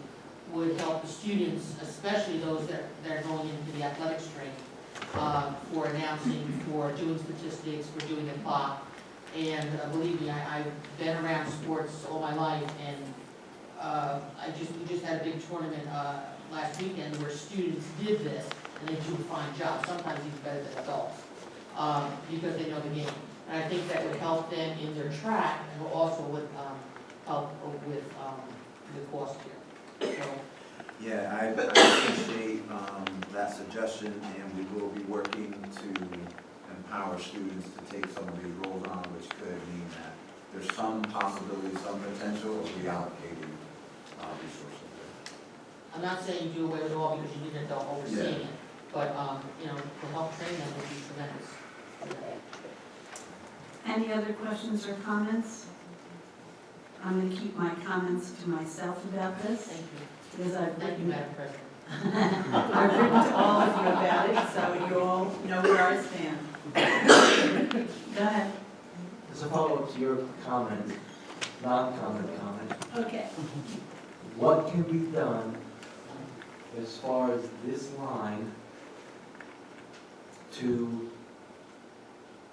would help the students, especially those that are going into the athletic stream, for announcing, for doing statistics, for doing the clock. And believe me, I've been around sports all my life, and we just had a big tournament last weekend where students did this, and they do a fine job, sometimes even better than adults, because they know the game. And I think that would help them in their track, and also would help with the cost here. So, Yeah, I appreciate that suggestion, and we will be working to empower students to take some of these roles on, which could mean that there's some possibility, some potential of reallocating resources. I'm not saying do away with it all because you need an adult overseeing it, but, to help train them would be tremendous. Any other questions or comments? I'm going to keep my comments to myself about this. Thank you. Because I've Thank you, written, Madam President. I've written to all of you about it, so you all know where I stand. Go ahead. As a follow-up to your comment, non-comment comment, Okay. what can be done as far as this line to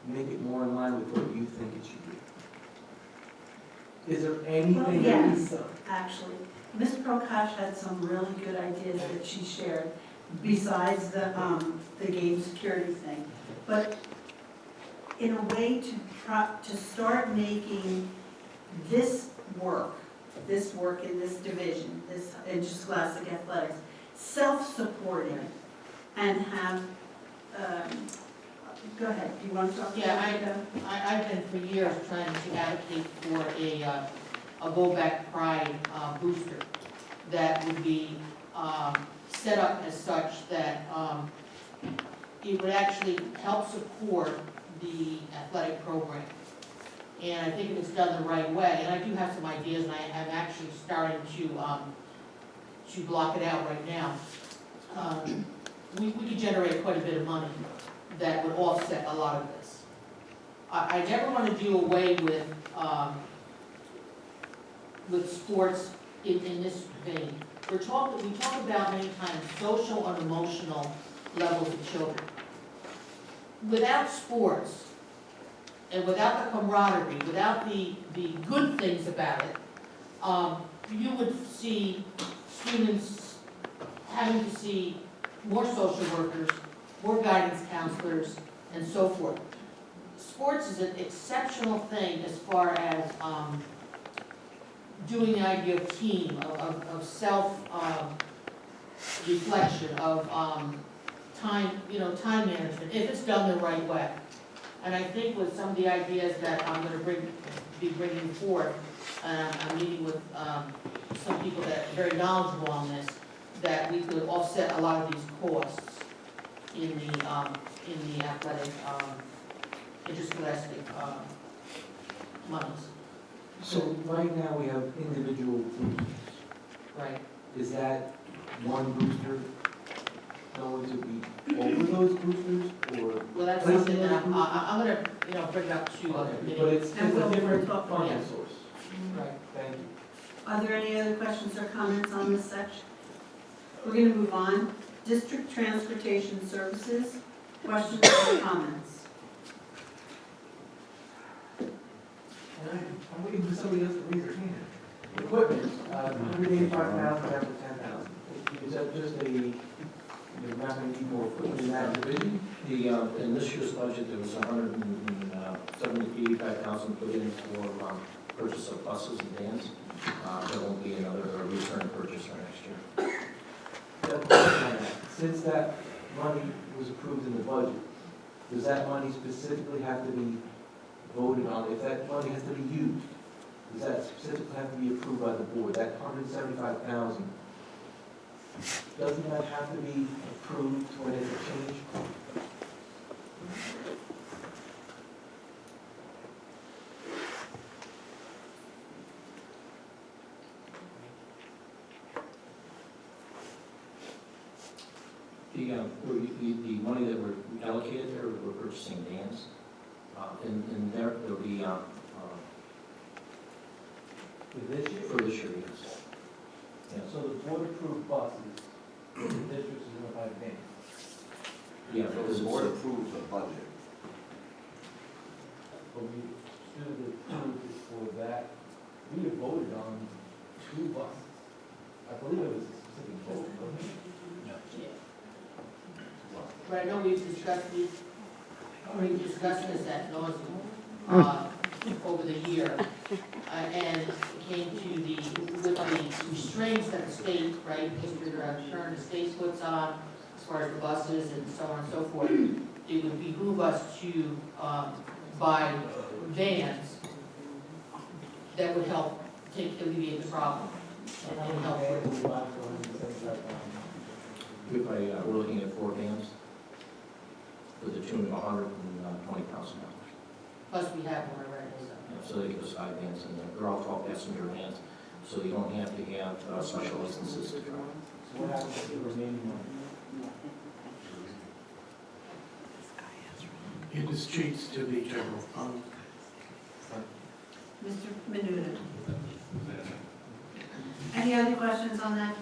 make it more in line with what you think it should be? Is there anything that we Yes, can do? actually. Ms. Prakash had some really good ideas that she shared, besides the game security thing. But in a way to start making this work in this division, this interscholastic athletics, self-supporting and have, go ahead, do you want to talk? Yeah, I've been for years trying to advocate for a Go Back Pride booster that would be set up as such that it would actually help support the athletic program. And I think if it's done the right way, and I do have some ideas, and I'm actually starting to block it out right now. We could generate quite a bit of money that would offset a lot of this. I never want to do away with sports in this vein. We talk about many times social and emotional levels of children. Without sports, and without the camaraderie, without the good things about it, you would see students having to see more social workers, more guidance counselors, and so forth. Sports is an exceptional thing as far as doing the idea of team, of self reflection, of time management, if it's done the right way. And I think with some of the ideas that I'm going to be bringing forth, I'm meeting with some people that are very knowledgeable on this, that we could offset a lot of these costs in the athletic, interscholastic monies. So right now we have individual boosters. Right. Is that one booster going to be over those boosters, or? Well, that's something that I'm gonna, bring up to the committee. But it's a And we'll different talk about funding it. source. Right. Thank you. Are there any other questions or comments on this section? We're going to move on. District Transportation Services, questions or comments? I'm waiting for somebody else to raise their hand. Equipment, 185,000 down to 10,000. Is that just you're not going to need more equipment in that division? In this year's budget, there was $185,000 put in for purchase of buses and vans. There won't be another return purchase for next year. Since that money was approved in the budget, does that money specifically have to be voted on? If that money has to be used, does that specifically have to be approved by the board? That 175,000, doesn't that have to be approved when it's a change? The money that we're allocated there, we're purchasing vans. And there'll be, for this year, yes. Yeah. So the board approved buses, the districts is going to buy vans. Yeah, So because the board approves the budget. But we stood approved for that. We had voted on 2 buses. I believe it was a specific vote, wasn't it? But I know we've discussed this at nauseam over the year, and it came to with the restraints that the state, right, Mr. Kern, the state puts on as far as the buses and so on and so forth. It would behoove us to buy vans that would help alleviate the problem and help with. We're looking at 4 vans with a tune of $120,000. Plus we have one already, so. So they give us 5 vans, and they're all 12-passenger vans, so you don't have to have special licenses to drive. So what happens to the remaining money? It distributes to the general fund. Mr. Menuda. Any other questions on that?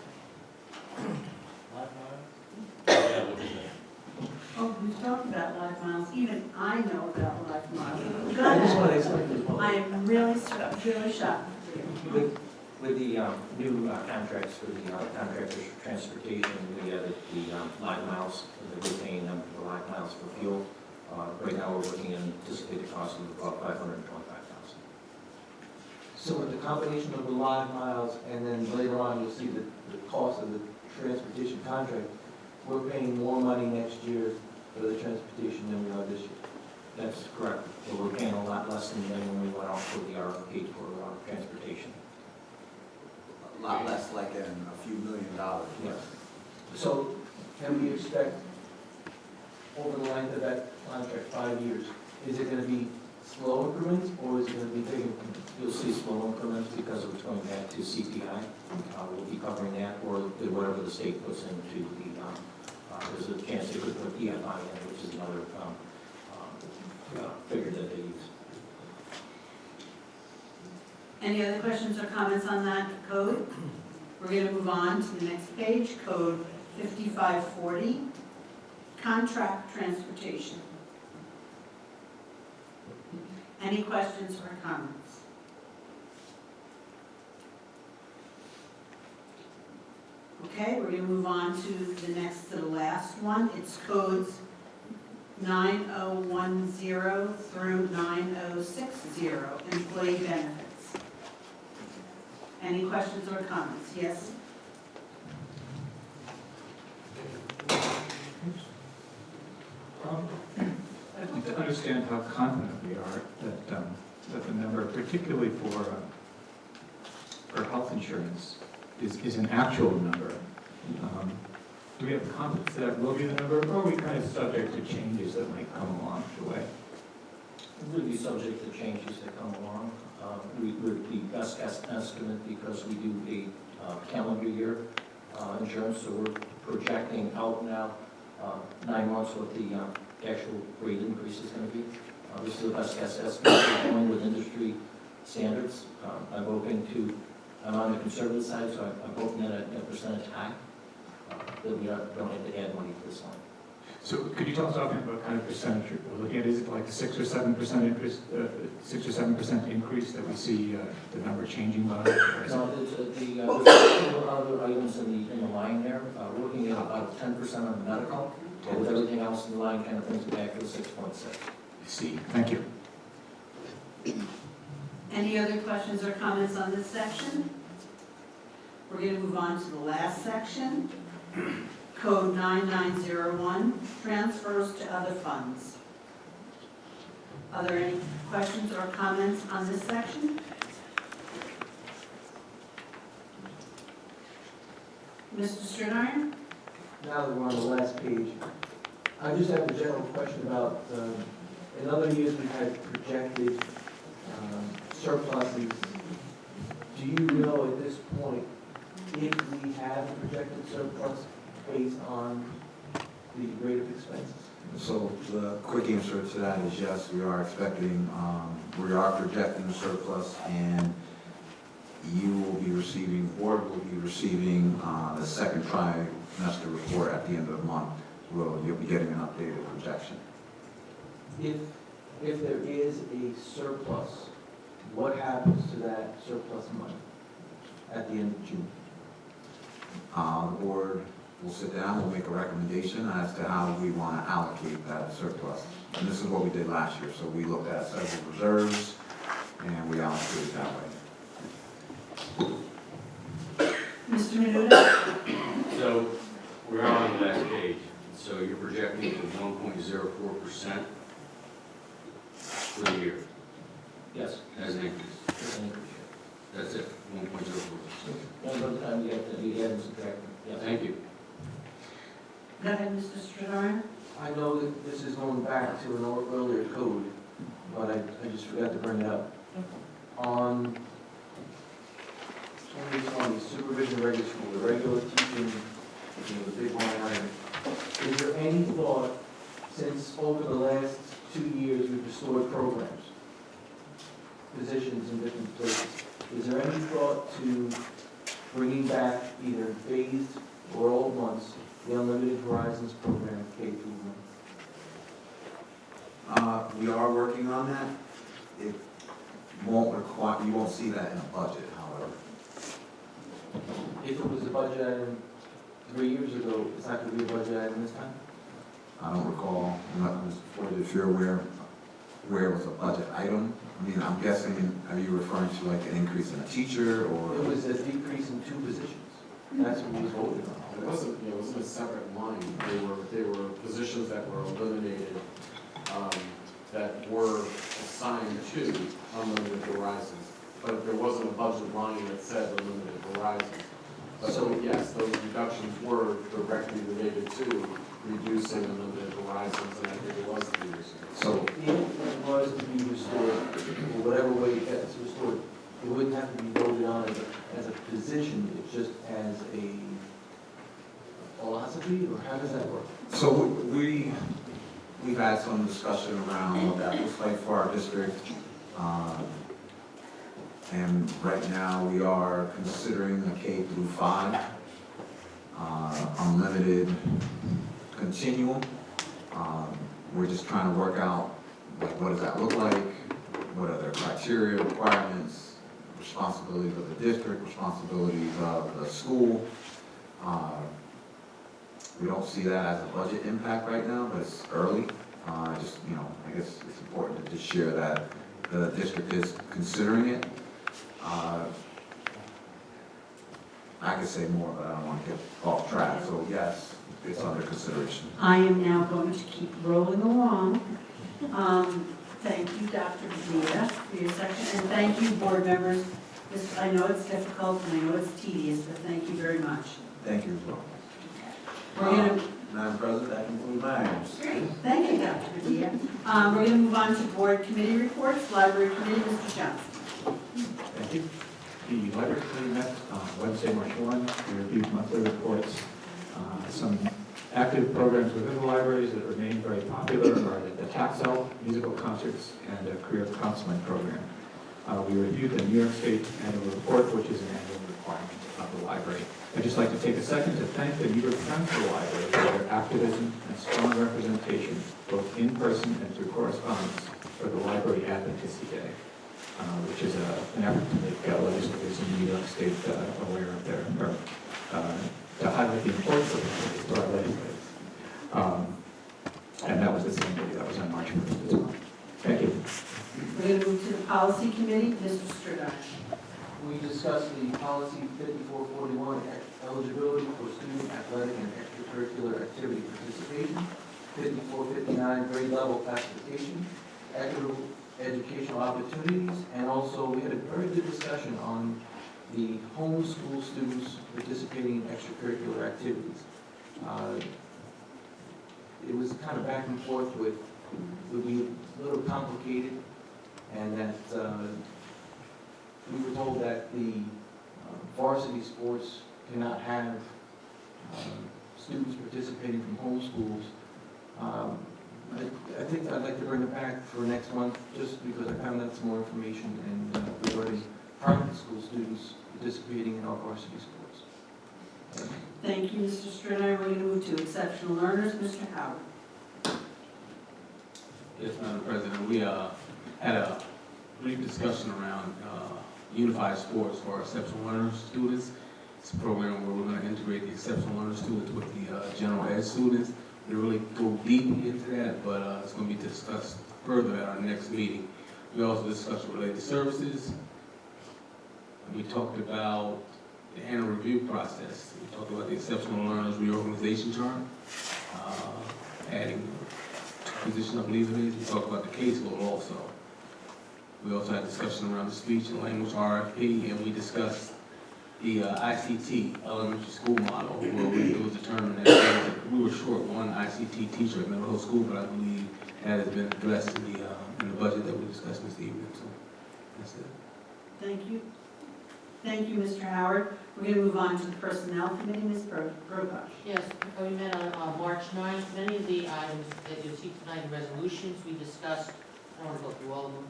Oh, we've talked about life miles. Even I know about life miles. Go I just want to ahead. explain to the public. I am really shocked. With the new contracts for the contractors for transportation, we added the live miles, that we're paying them for live miles for fuel. Right now, we're looking at an anticipated cost of about $525,000. So with the combination of the live miles and then later on you'll see the cost of the transportation contract, we're paying more money next year for the transportation than we are this year. That's correct. So we're paying a lot less than when we went out for the RFP for transportation. A lot less, like in a few $1 million. Yes. So can we expect over the length of that contract, 5 years, is it gonna be slow increments or is it gonna be big increments? You'll see slow increments because it's going back to CPI. We'll be covering that or whatever the state puts into the, there's a chance they could put EFI in, which is another figure that they use. Any other questions or comments on that code? We're going to move on to the next page, code 5540, contract transportation. Any questions or comments? Okay, we're going to move on to the last one. It's codes 9010 through 9060, employee benefits. Any questions or comments? Yes? I'd like to understand how confident we are that the number, particularly for health insurance, is an actual number. Do we have confidence that will be the number, or are we kind of subject to changes that might come along the way? We'll be subject to changes that come along. We're the best guess estimate because we do a calendar year insurance, so we're projecting out now 9 months what the actual rate increase is going to be. This is the best guess estimate. We're going with industry standards. I'm on the conservative side, so I'm hoping that a percentage high, that we don't have to add money to this line. So could you tell us about what kind of percentage we're looking at? Is it like a 6 or 7% increase, 6 or 7% increase that we see the number changing by? No, there's several other items in the line there. We're looking at about 10% on the medical, with everything else in the line kind of brings it back to 6.6. I see. Thank you. Any other questions or comments on this section? We're going to move on to the last section. Code 9901, transfers to other funds. Are there any questions or comments on this section? Mr. Stringer? Now that we're on the last page, I just have a general question about, in other years we've had projected surpluses. Do you know at this point if we have a projected surplus based on the rate of expenses? So the quick answer to that is yes, we are projecting a surplus, and you will be receiving, board will be receiving the second trimester report at the end of the month. You'll be getting an updated projection. If there is a surplus, what happens to that surplus money at the end of June? The board will sit down, we'll make a recommendation as to how we want to allocate that surplus. And this is what we did last year. So we looked at several reserves and we allocated that way. Mr. Menuda? So we're on the last page. So you're projecting to 1.04% for the year. Yes. As an increase. There's an increase. That's it, 1.04%. And by the time you get the add and subtract. Yes. Thank you. Go ahead, Mr. Stringer. I know that this is going back to an earlier code, but I just forgot to bring it up. On 2020, supervision regular school, the regular teaching, the big one item. Is there any thought, since over the last 2 years we've restored programs, positions in different places, is there any thought to bringing back either phased or all at once the Unlimited Horizons program K through 1? We are working on that. It won't require, you won't see that in a budget, however. If it was a budget item 3 years ago, it's not going to be a budget item this time? I don't recall, I'm not if you're aware where it was a budget item. I mean, I'm guessing, are you referring to like an increase in a teacher or? It was a decrease in 2 positions. That's what we voted on. It wasn't a separate line. They were positions that were eliminated, that were assigned to unlimited horizons. But there wasn't a budget line that said unlimited horizons. But so yes, those reductions were directly related to reducing unlimited horizons, and I think it was 3 years ago. So if it was to be restored, or whatever way it gets restored, it wouldn't have to be voted on as a position, it's just as a philosophy, or how does that work? So we've had some discussion around what that looks like for our district. And right now, we are considering a K through 5, unlimited continuum. We're just trying to work out, like, what does that look like? What are their criteria, requirements, responsibilities of the district, responsibilities of the school? We don't see that as a budget impact right now, but it's early. I guess it's important to just share that the district is considering it. I could say more, but I don't want to get off track. So yes, it's under consideration. I am now going to keep rolling along. Thank you, Dr. Padilla, for your section, and thank you, board members. I know it's difficult and I know it's tedious, but thank you very much. Thank you as well. We're gonna, Madam President, that concludes my items. thank you, Dr. Padilla. We're going to move on to board committee reports. Library committee, Mr. Johnson. Thank you. The library committee met on Wednesday, March 1. We reviewed monthly reports. Some active programs within the libraries that remain very popular are the Taxel musical concerts and the career counseling program. We reviewed the New York State annual report, which is an annual requirement of the library. I'd just like to take a second to thank the Newburgh Friends Library for their activism and strong representation, both in person and through correspondence, for the Library Advocacy Day, which is an effort to make legislators in New York State aware of to highlight the importance of the to our legislators. And that was the same day, that was on March 1st as well. Thank you. We're going to move to the policy committee, Mr. Strickland. We discussed the policy 5441, eligibility for student athletic and extracurricular activity participation, 5459, grade level classification, equitable educational opportunities, and also we had a very good discussion on the homeschool students participating in extracurricular activities. It was kind of back and forth would be a little complicated, and that we were told that the varsity sports cannot have students participating from homeschools. I think I'd like to bring it back for next month, just because I found out some more information regarding private school students participating in our varsity sports. Thank you, Mr. Strickland. We're going to move to exceptional learners, Mr. Howard. Yes, Madam President, we had a brief discussion around unified sports for our exceptional learners students. It's a program where we're going to integrate the exceptional learner students with the general ed students. We really go deep into that, but it's going to be discussed further at our next meeting. We also discussed related services. We talked about the annual review process. We talked about the exceptional learners reorganization chart, adding position of leader. We talked about the caseload also. We also had discussion around the speech and language RFP, and we discussed the ICT elementary school model, where it was determined that we were short one ICT teacher at middle school, but I believe that has been addressed in the budget that we discussed this evening. So that's it. Thank you. Thank you, Mr. Howard. We're going to move on to the Personnel Committee, Ms. Brokash. Yes, we met on March 9th. Many of the items that you'll see tonight in resolutions, we discussed. I don't want to go through all of them.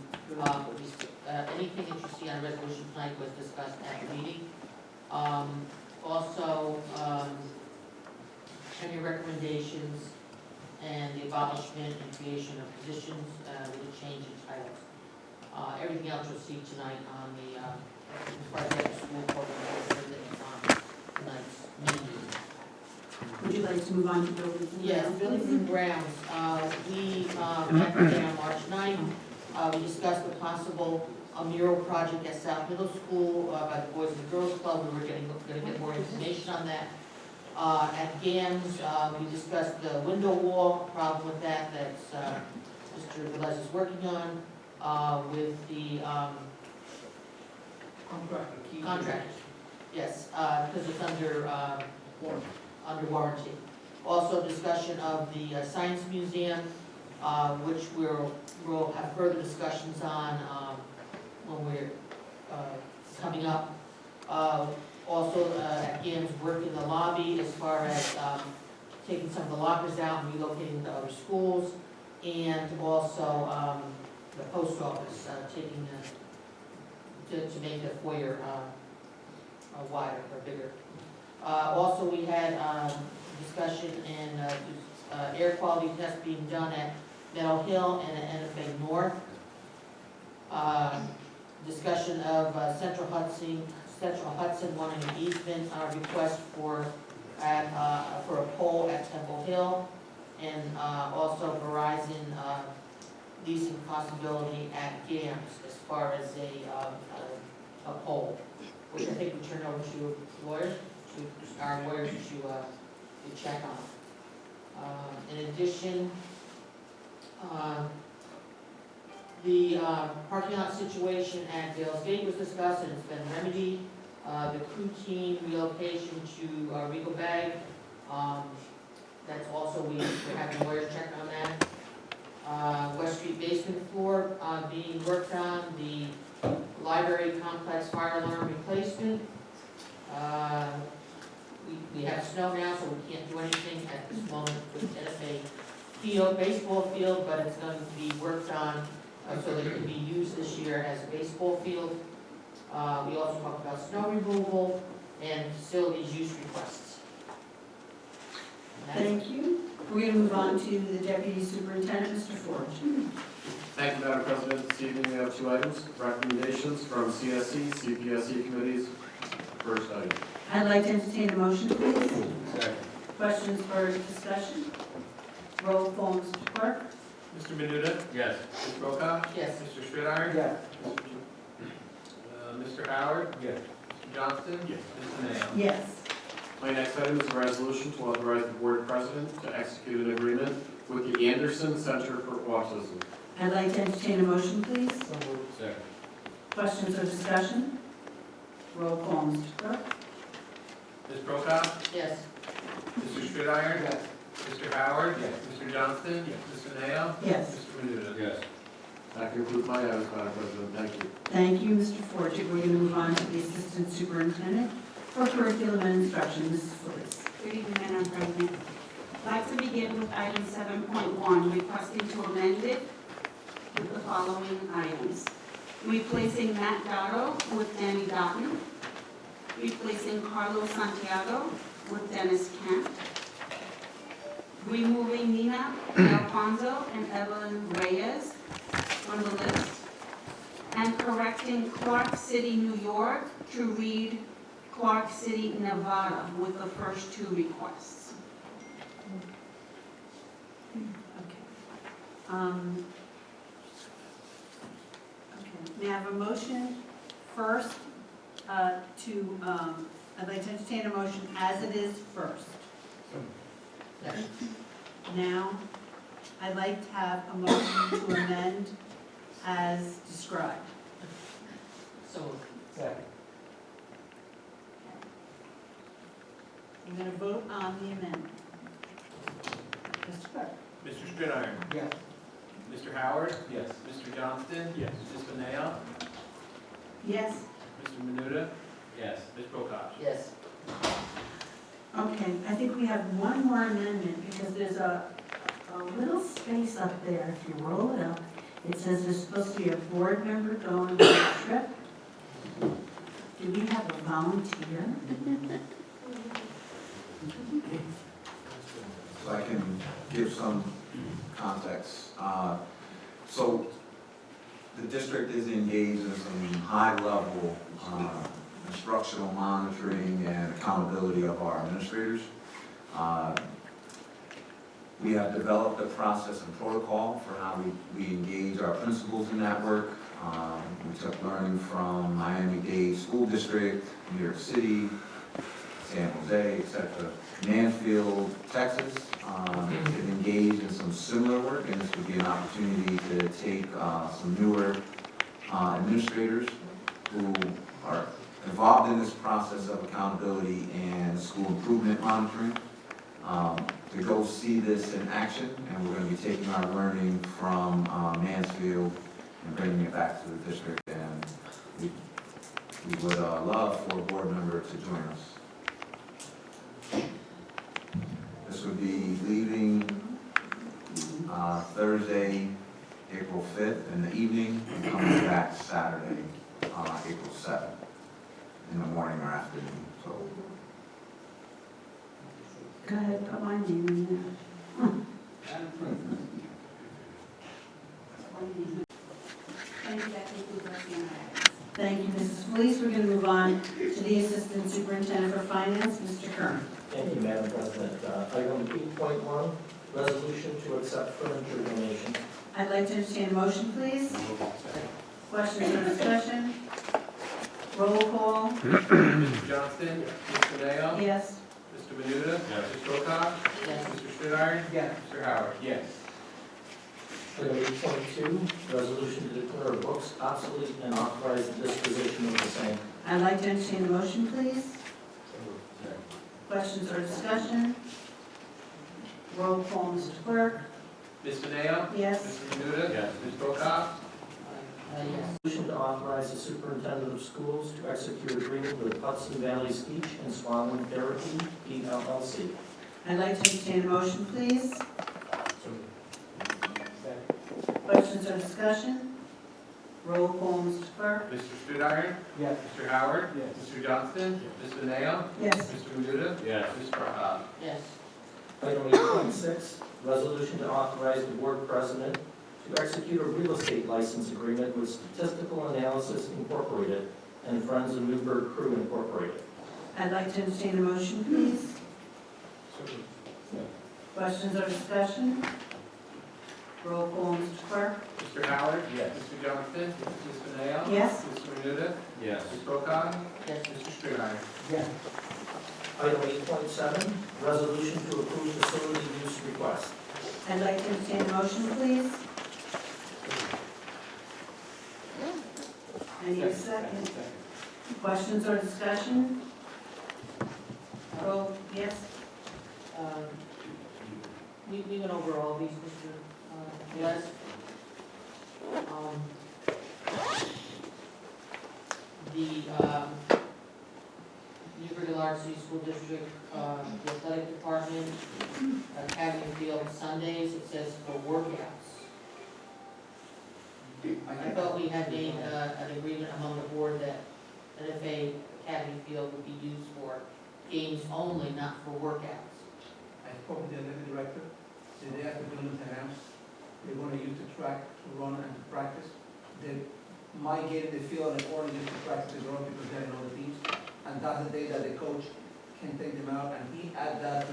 Anything that you see on resolution tonight was discussed at the meeting. Also, any recommendations and the abolishment and creation of positions with a change in titles. Everything else you'll see tonight on the as far as the school program, everything is on tonight's meeting. Would you like to move on to buildings and grounds? Yes, buildings and grounds. We met today on March 9th. We discussed the possible mural project at South Middle School by the Boys and Girls Club. We were gonna get more information on that. At GAMS, we discussed the window wall, problem with that Mr. Velez is working on with the contractors. Yes, because it's under warranty. Also discussion of the Science Museum, which we'll have further discussions on when we're coming up. Also, at GAMS, work in the lobby as far as taking some of the lockers out and relocating to other schools, and also the post office, taking to make the foyer wider or bigger. Also, we had discussion and air quality test being done at Meadow Hill and at NFA North. Discussion of Central Hudson wanting an easement request for a pole at Temple Hill, and also Verizon leasing possibility at GAMS as far as a pole, which I think we turn over to lawyers, to our lawyers to check on. In addition, the parking lot situation at Dale's Gate was discussed and it's been remedied. The crew team relocation to Regal Bag, that's also, we're having lawyers check on that. West Street basement floor being worked on, the library complex fire alarm replacement. We have snow now, so we can't do anything at this moment with NFA field, baseball field, but it's going to be worked on so that it can be used this year as a baseball field. We also talked about snow removal and facilities use requests. Thank you. We're going to move on to the Deputy Superintendent, Mr. Forge. Thank you, Madam President. This evening we have two items, recommendations from CSE, CPSE committees. First item. I'd like to entertain a motion, please. Second. Questions for discussion? Roll call, Mr. Clerk. Mr. Menuda? Yes. Ms. Brokaw? Yes. Mr. Strittmeyer? Yes. Mr. Howard? Yes. Mr. Johnston? Yes. Mr. Mayo? Yes. My next item is a resolution to authorize the Board President to execute an agreement with the Anderson Center for Autism. I'd like to entertain a motion, please. Second. Questions or discussion? Roll call, Mr. Clerk. Ms. Brokaw? Yes. Mr. Strittmeyer? Yes. Mr. Howard? Yes. Mr. Johnston? Yes. Mr. Mayo? Yes. Mr. Menuda? Yes. That concludes my items, Madam President. Thank you. Thank you, Mr. Forte. We're going to move on to the Assistant Superintendent for Curriculum and Instruction, Mrs. Felice. Good evening, Madam President. I'd like to begin with item 7.1, requesting to amend it with the following items. Replacing Matt Dotto with Danny Doughton. Replacing Carlos Santiago with Dennis Kent. Removing Nina Alfonso and Evelyn Reyes from the list. And correcting Clark City, New York to read Clark City, Nevada with the first two requests. May I have a motion first I'd like to entertain a motion as it is first. Now, I'd like to have a motion to amend as described. So, Second. I'm going to vote on the amendment. Mr. Clerk. Mr. Strittmeyer? Yes. Mr. Howard? Yes. Mr. Johnston? Yes. Mr. Mayo? Yes. Mr. Menuda? Yes. Ms. Brokaw? yes. Okay, I think we have one more amendment because there's a little space up there. If you roll it up, it says there's supposed to be a board member going on a trip. Do we have a volunteer? So I can give some context. So the district is engaged in some high-level instructional monitoring and accountability of our administrators. We have developed a process and protocol for how we engage our principals in that work. We took learning from Miami-Dade School District, New York City, San Jose, etc. Mansfield, Texas, have engaged in some similar work, and this would be an opportunity to take some newer administrators who are involved in this process of accountability and school improvement monitoring to go see this in action, and we're going to be taking our learning from Mansfield and bringing it back to the district, and we would love for a board member to join us. This would be leaving Thursday, April 5th in the evening, and coming back Saturday, April 7th in the morning or afternoon. So. Go ahead, put my name in there. Thank you, that concludes our standing items. Thank you, Mrs. Felice. We're going to move on to the Assistant Superintendent for Finance, Mr. Kern. Thank you, Madam President. Item 8.1, resolution to accept furniture donation. I'd like to entertain a motion, please. Questions or discussion? Roll call. Mr. Johnston, Mr. Mayo, Yes. Mr. Menuda, Ms. Pocock, Yes. Mr. Stridiron, Yes. Mr. Howard. Yes. Item 8.2, resolution to declare books obsolete and authorize the disposition of the same. I'd like to entertain a motion, please. Questions or discussion? Roll call, Mr. Clerk. Ms. Mayo, Yes. Mr. Menuda, Yes. Ms. Pocock, Yes. Resolution to authorize the superintendent of schools to execute agreement with Hudson Valley Speech and Swallowing Therapy, PLLC. I'd like to entertain a motion, please. Questions or discussion? Roll call, Mr. Clerk. Mr. Stridiron, Yes. Mr. Howard, Mr. Johnston, Ms. Mayo, Yes. Mr. Menuda, Yes. Ms. Pocock. Yes. Item 8.6, resolution to authorize the board president to execute a real estate license agreement with Statistical Analysis Incorporated and Friends of Newburgh Crew Incorporated. I'd like to entertain a motion, please. Questions or discussion? Roll call, Mr. Clerk. Mr. Howard, Mr. Johnston, Ms. Mayo, Yes. Mr. Menuda, Yes. Ms. Pocock, Yes. Mr. Stridiron. Yes. Item 8.7, resolution to approve facility use request. I'd like to entertain a motion, please. I need a second. Questions or discussion? Roll, yes. We went over all these, Mr. Yes. The Newburgh Large City School District, the athletic department, Academy Field Sundays, it says for workouts. I thought we had made an agreement among the board that NFA Academy Field would be used for games only, not for workouts. I spoke with the athletic director, the day after the tournament announced, they want to use the track to run and to practice. They might get in the field and only just to practice the girls because they're in other teams. And that's the day that the coach can take them out, and he add that to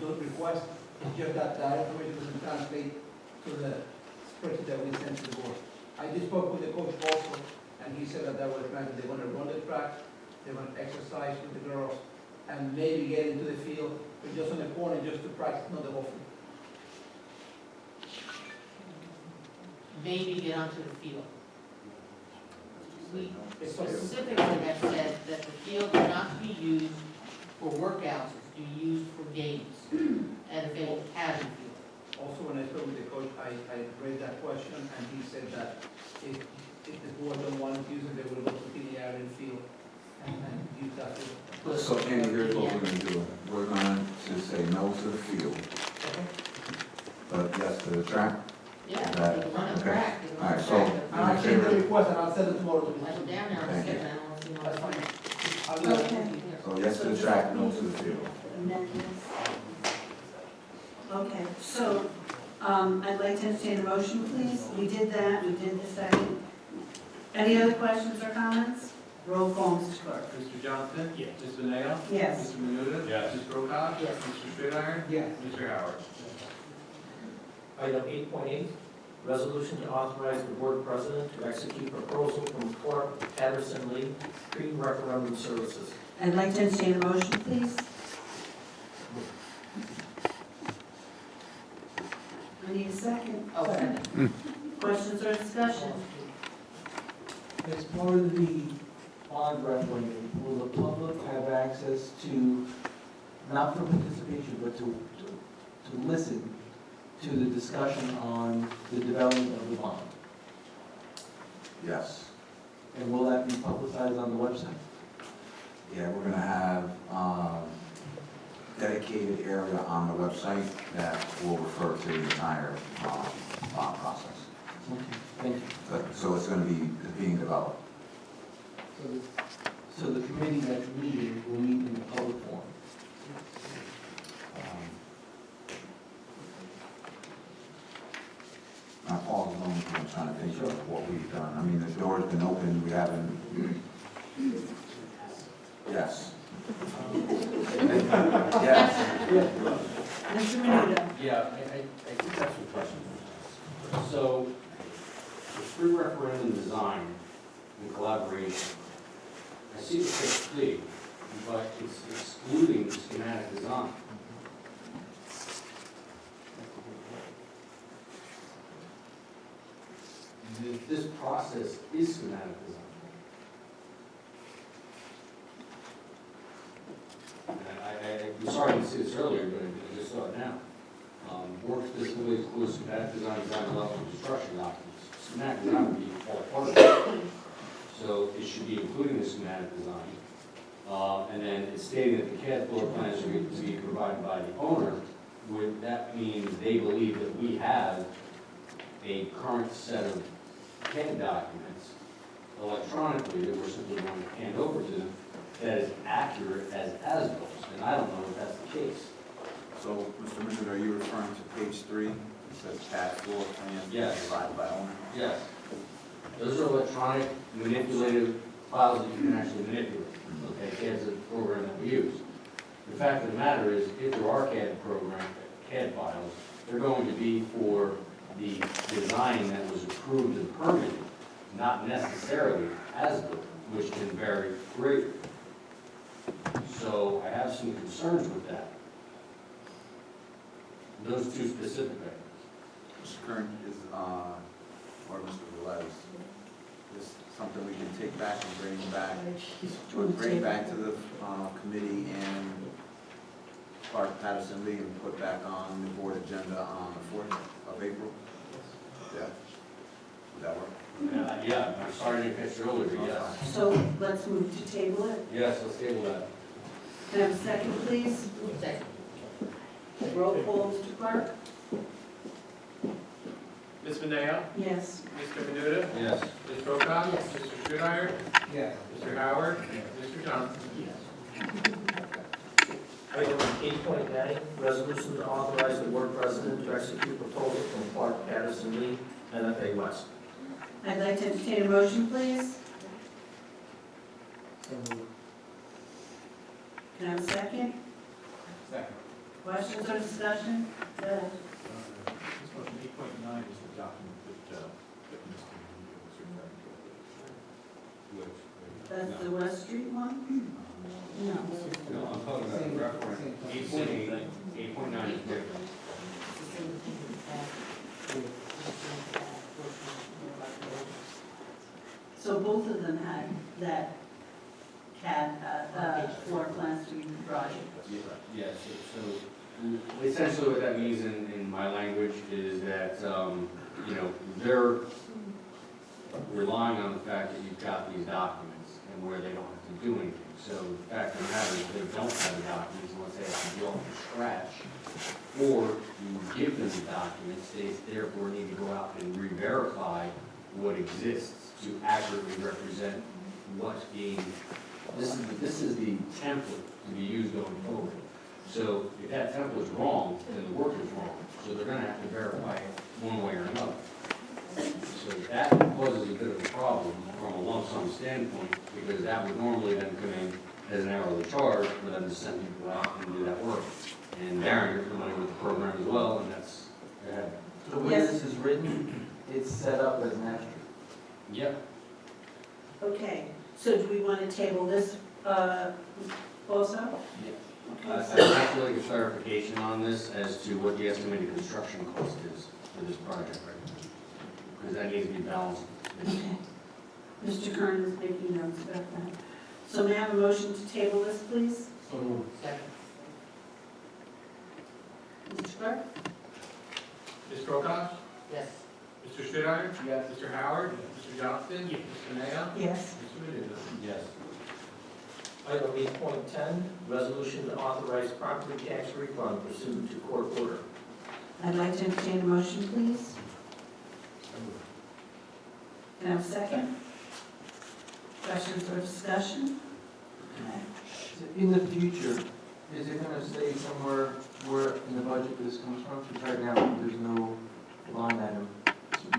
the request. It's just that information doesn't translate to the spreadsheet that we sent to the board. I just spoke with the coach also, and he said that was planned. They're going to run the track, they're going to exercise with the girls, and maybe get into the field, but just on the corner just to practice, not the whole field. Maybe get onto the field. We specifically have said that the field is not to be used for workouts, it's to be used for games, NFA Academy field. Also, when I spoke with the coach, I raised that question, and he said that if the board don't want to use it, they will go to the area and field and use that field. So Andy, here's what we're going to do. We're going to say no to the field, but yes to the track. Yeah, That- they can run a okay. track. They can All run right, a so track. I'll send the request and I'll send it tomorrow to I go down there and Thank sit you. and I don't see no. That's fine. I'll do that. Okay. So yes to the track, no to the field. Okay, so, I'd like to entertain a motion, please. We did that, we did the second. Any other questions or comments? Roll call, Mr. Clerk. Mr. Johnson? Yes. Ms. Beneo? Yes. Mr. Menuda? Yes. Ms. Pocock? Yes. Mr. Stridiron? Yes. Mr. Howard? Item 8.8, resolution to authorize the board president to execute proposal from Clark Patterson Lee pre-referendum services. I'd like to entertain a motion, please. I need a second. Oh, second. Questions or discussion? As part of the bond referendum, will the public have access to, not for participation, but to listen to the discussion on the development of the bond? Yes. And will that be publicized on the website? Yeah, we're gonna have, dedicated area on the website that will refer to the entire, bond process. Okay, thank you. So it's gonna be, being developed. So the committee that's meeting will meet in the public forum? Now, Paul's alone, I'm trying to think of what we've done. I mean, the door's been open, we haven't. Yes. Yes. Mr. Menuda? Yeah, I think that's your question. So, the pre-referendum design and collaboration, I see the fixed fee, but it's excluding the schematic design. This process is schematic design. I'm sorry I didn't see this earlier, but I just saw it now. Work specifically includes schematic design, design development, and construction documents. Schematic design would be all part of it. So it should be including the schematic design. And then it's stating that the CAD floor plans should be provided by the owner. Would that mean they believe that we have a current set of CAD documents electronically that we're simply going to hand over to them that is accurate as-built? And I don't know if that's the case. So, Mr. Mitchell, are you referring to page 3? It says CAD floor plan Yes. provided by owner? Yes. Those are electronic manipulative files that you can actually manipulate. Okay, CAD's a program that we use. The fact of the matter is, if there are CAD files, they're going to be for the design that was approved and permitted, not necessarily as-built, which can vary greatly. So I have some concerns with that. Those two specific items. Mr. Kern, or Mr. Velez, is something we can take back and bring back to the committee and Clark Patterson Lee and put back on the board agenda on the 4th of April? Yeah? Would that work? Yeah, I'm sorry I didn't catch you earlier, yes. So let's move to table it. Yes, let's table that. Can I have a second, please? Second. Roll call, Mr. Clark? Ms. Mineo? Yes. Mr. Menuda? Yes. Ms. Prokop? Yes. Mr. Goodheier? Yes. Mr. Howard? Mr. Johnson? Item 8.9, resolution to authorize the board president to execute proposal from Clark Patterson Lee, NFA West. I'd like to entertain a motion, please. Can I have a second? Second. Questions or discussion? Go ahead. This motion 8.9 is the document that Mr. was referring to. That's the West Street one? No. No, I'm talking about the referendum. 8.9 is different. So both of them had that CAD, floor plans to be provided. Yes, so essentially what that means in my language is that, they're relying on the fact that you've got these documents and where they don't have to do anything. So the fact of the matter is they don't have the documents unless they have to build from scratch. Or you give them the documents, they therefore need to go out and re-verify what exists to accurately represent what's being, this is the template to be used going forward. So if that template is wrong, then the work is wrong. So they're gonna have to verify it one way or another. So that causes a bit of a problem from a lump sum standpoint, because that would normally then come in as an hourly charge for them to send people out and do that work. And Darren, you're familiar with the program as well, and that's, So The way Yes. this is written, it's set up as an extra. Yep. Okay, so do we want to table this also? I'd like to like a clarification on this as to what the estimated construction cost is for this project, right? Because that needs to be balanced. Okay. Mr. Kern is making notes about that. So may I have a motion to table this, please? Second. Mr. Clerk? Ms. Prokop? Yes. Mr. Stridheimer? Yes. Mr. Howard? Mr. Johnston? Yes. Mr. Mayo? Yes. Mr. Menuda? Yes. Item 8.10, resolution to authorize property tax refund pursuant to court order. I'd like to entertain a motion, please. Can I have a second? Questions or discussion? In the future, is it gonna say somewhere where in the budget this comes from? Because right now, there's no line item. So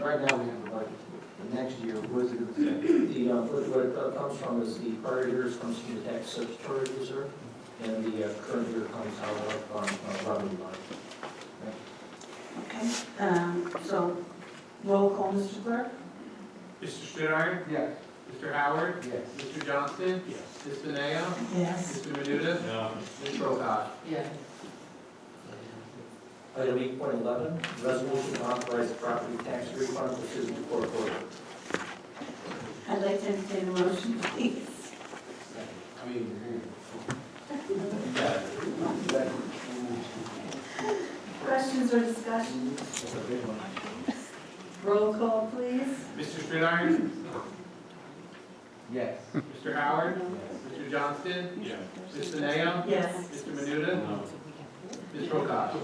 right now, we have a budget. But next year, what is it gonna say? What it comes from is the prior years comes from the tax substitutory reserve, and the current year comes out of revenue line. Okay, so roll call, Mr. Clerk? Mr. Stridheimer? Yes. Mr. Howard? Yes. Mr. Johnston? Yes. Ms. Mayo? Yes. Mr. Menuda? No. Ms. Prokop? Yes. Item 8.11, resolution to authorize property tax refund pursuant to court order. I'd like to entertain a motion, please. Questions or discussion? Roll call, please. Mr. Stridheimer? Yes. Mr. Howard? Mr. Johnston? Yes. Ms. Mayo? Yes. Mr. Menuda? No. Ms. Prokop?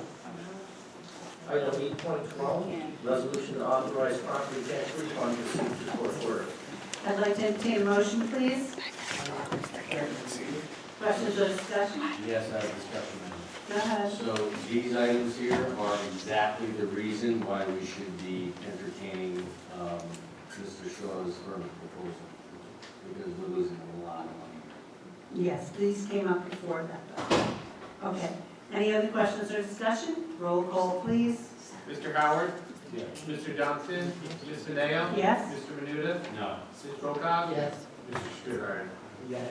Item 8.12, resolution to authorize property tax refund pursuant to court order. I'd like to entertain a motion, please. Questions or discussion? Yes, I have a discussion. Go ahead. So these items here are exactly the reason why we should be entertaining Mr. Shaw's permit proposal, because we're losing a lot of money. Yes, these came up before that, though. Okay. Any other questions or discussion? Roll call, please. Mr. Howard? Yes. Mr. Johnston? Ms. Mayo? Yes. Mr. Menuda? No. Ms. Prokop? Yes. Mr. Stridheimer? Yes.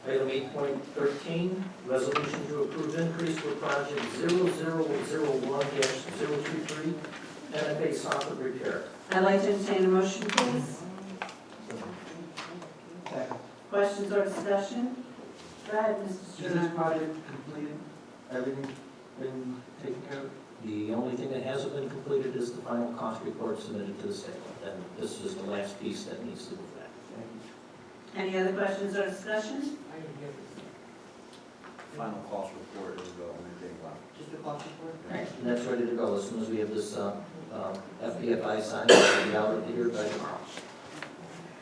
Item 8.13, resolution to approve increase for project 0001-023, NFA soffit repair. I'd like to entertain a motion, please. Second. Questions or discussion? Go ahead, Mr. Is this Stridheimer. project completed? Everything been taken care of? The only thing that hasn't been completed is the final cost report submitted to the state. And this is the last piece that needs to go back. Thank you. Any other questions or discussion? Final cost report is the only thing left. Just a cost report? Right. And that's ready to go. As soon as we have this FPFI signed, it'll be out of here by tomorrow.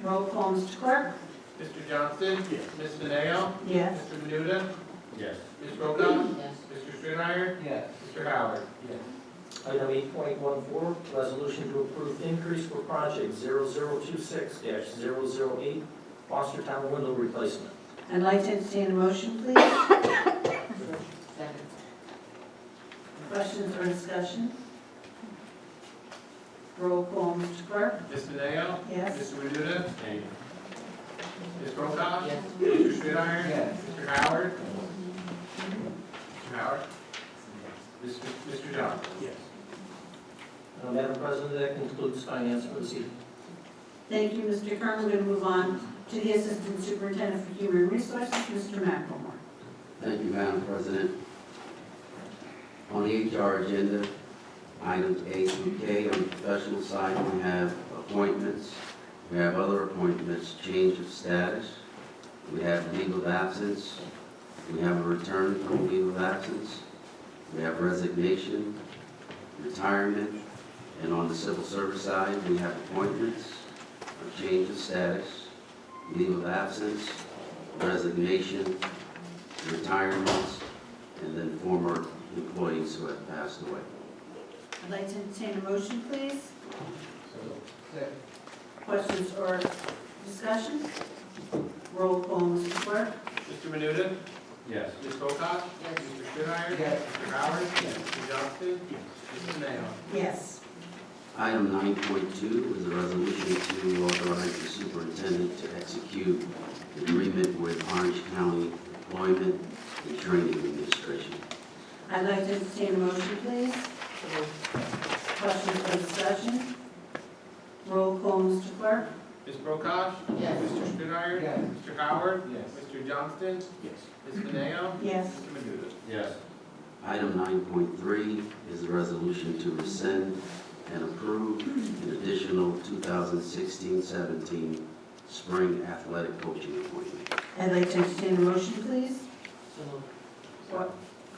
Roll call, Mr. Clerk? Mr. Johnston? Yes. Ms. Mayo? Yes. Mr. Menuda? Yes. Ms. Prokop? Yes. Mr. Stridheimer? Yes. Mr. Howard? Yes. Item 8.14, resolution to approve increase for project 0026-008, Foster Town window replacement. I'd like to entertain a motion, please. Second. Questions or discussion? Roll call, Mr. Clerk? Ms. Mayo? Yes. Mr. Menuda? Ms. Prokop? Yes. Mr. Stridheimer? Yes. Mr. Howard? Mr. Howard? Mr. Johnson? Yes. Madam President, that concludes finance for this evening. Thank you, Mr. Kern. We're going to move on to the Assistant Superintendent for Human Resources, Mr. McElmore. Thank you, Madam President. On the HR agenda, items A through K, on the professional side, we have appointments. We have other appointments, change of status. We have leave of absence. We have a return from leave of absence. We have resignation, retirement, and on the civil service side, we have appointments, a change of status, leave of absence, resignation, retirements, and then former employees who have passed away. I'd like to entertain a motion, please. Second. Questions or discussion? Roll call, Mr. Clerk? Mr. Menuda? Yes. Ms. Bocock? Yes. Mr. Schreier? Yes. Mr. Howard? Mr. Johnston? Mrs. Nail? Yes. Item 9.2 is a resolution to authorize the superintendent to execute an agreement with Orange County Employment and Training Administration. I'd like to entertain a motion, please. Questions or discussion? Roll call, Mr. Clerk. Ms. Bocock? Yes. Mr. Schreier? Yes. Mr. Howard? Yes. Mr. Johnston? Yes. Ms. Mineo? Yes. Mr. Menuda? Yes. Item 9.3 is a resolution to rescind and approve an additional 2016-17 spring athletic coaching appointment. I'd like to entertain a motion, please. So moved.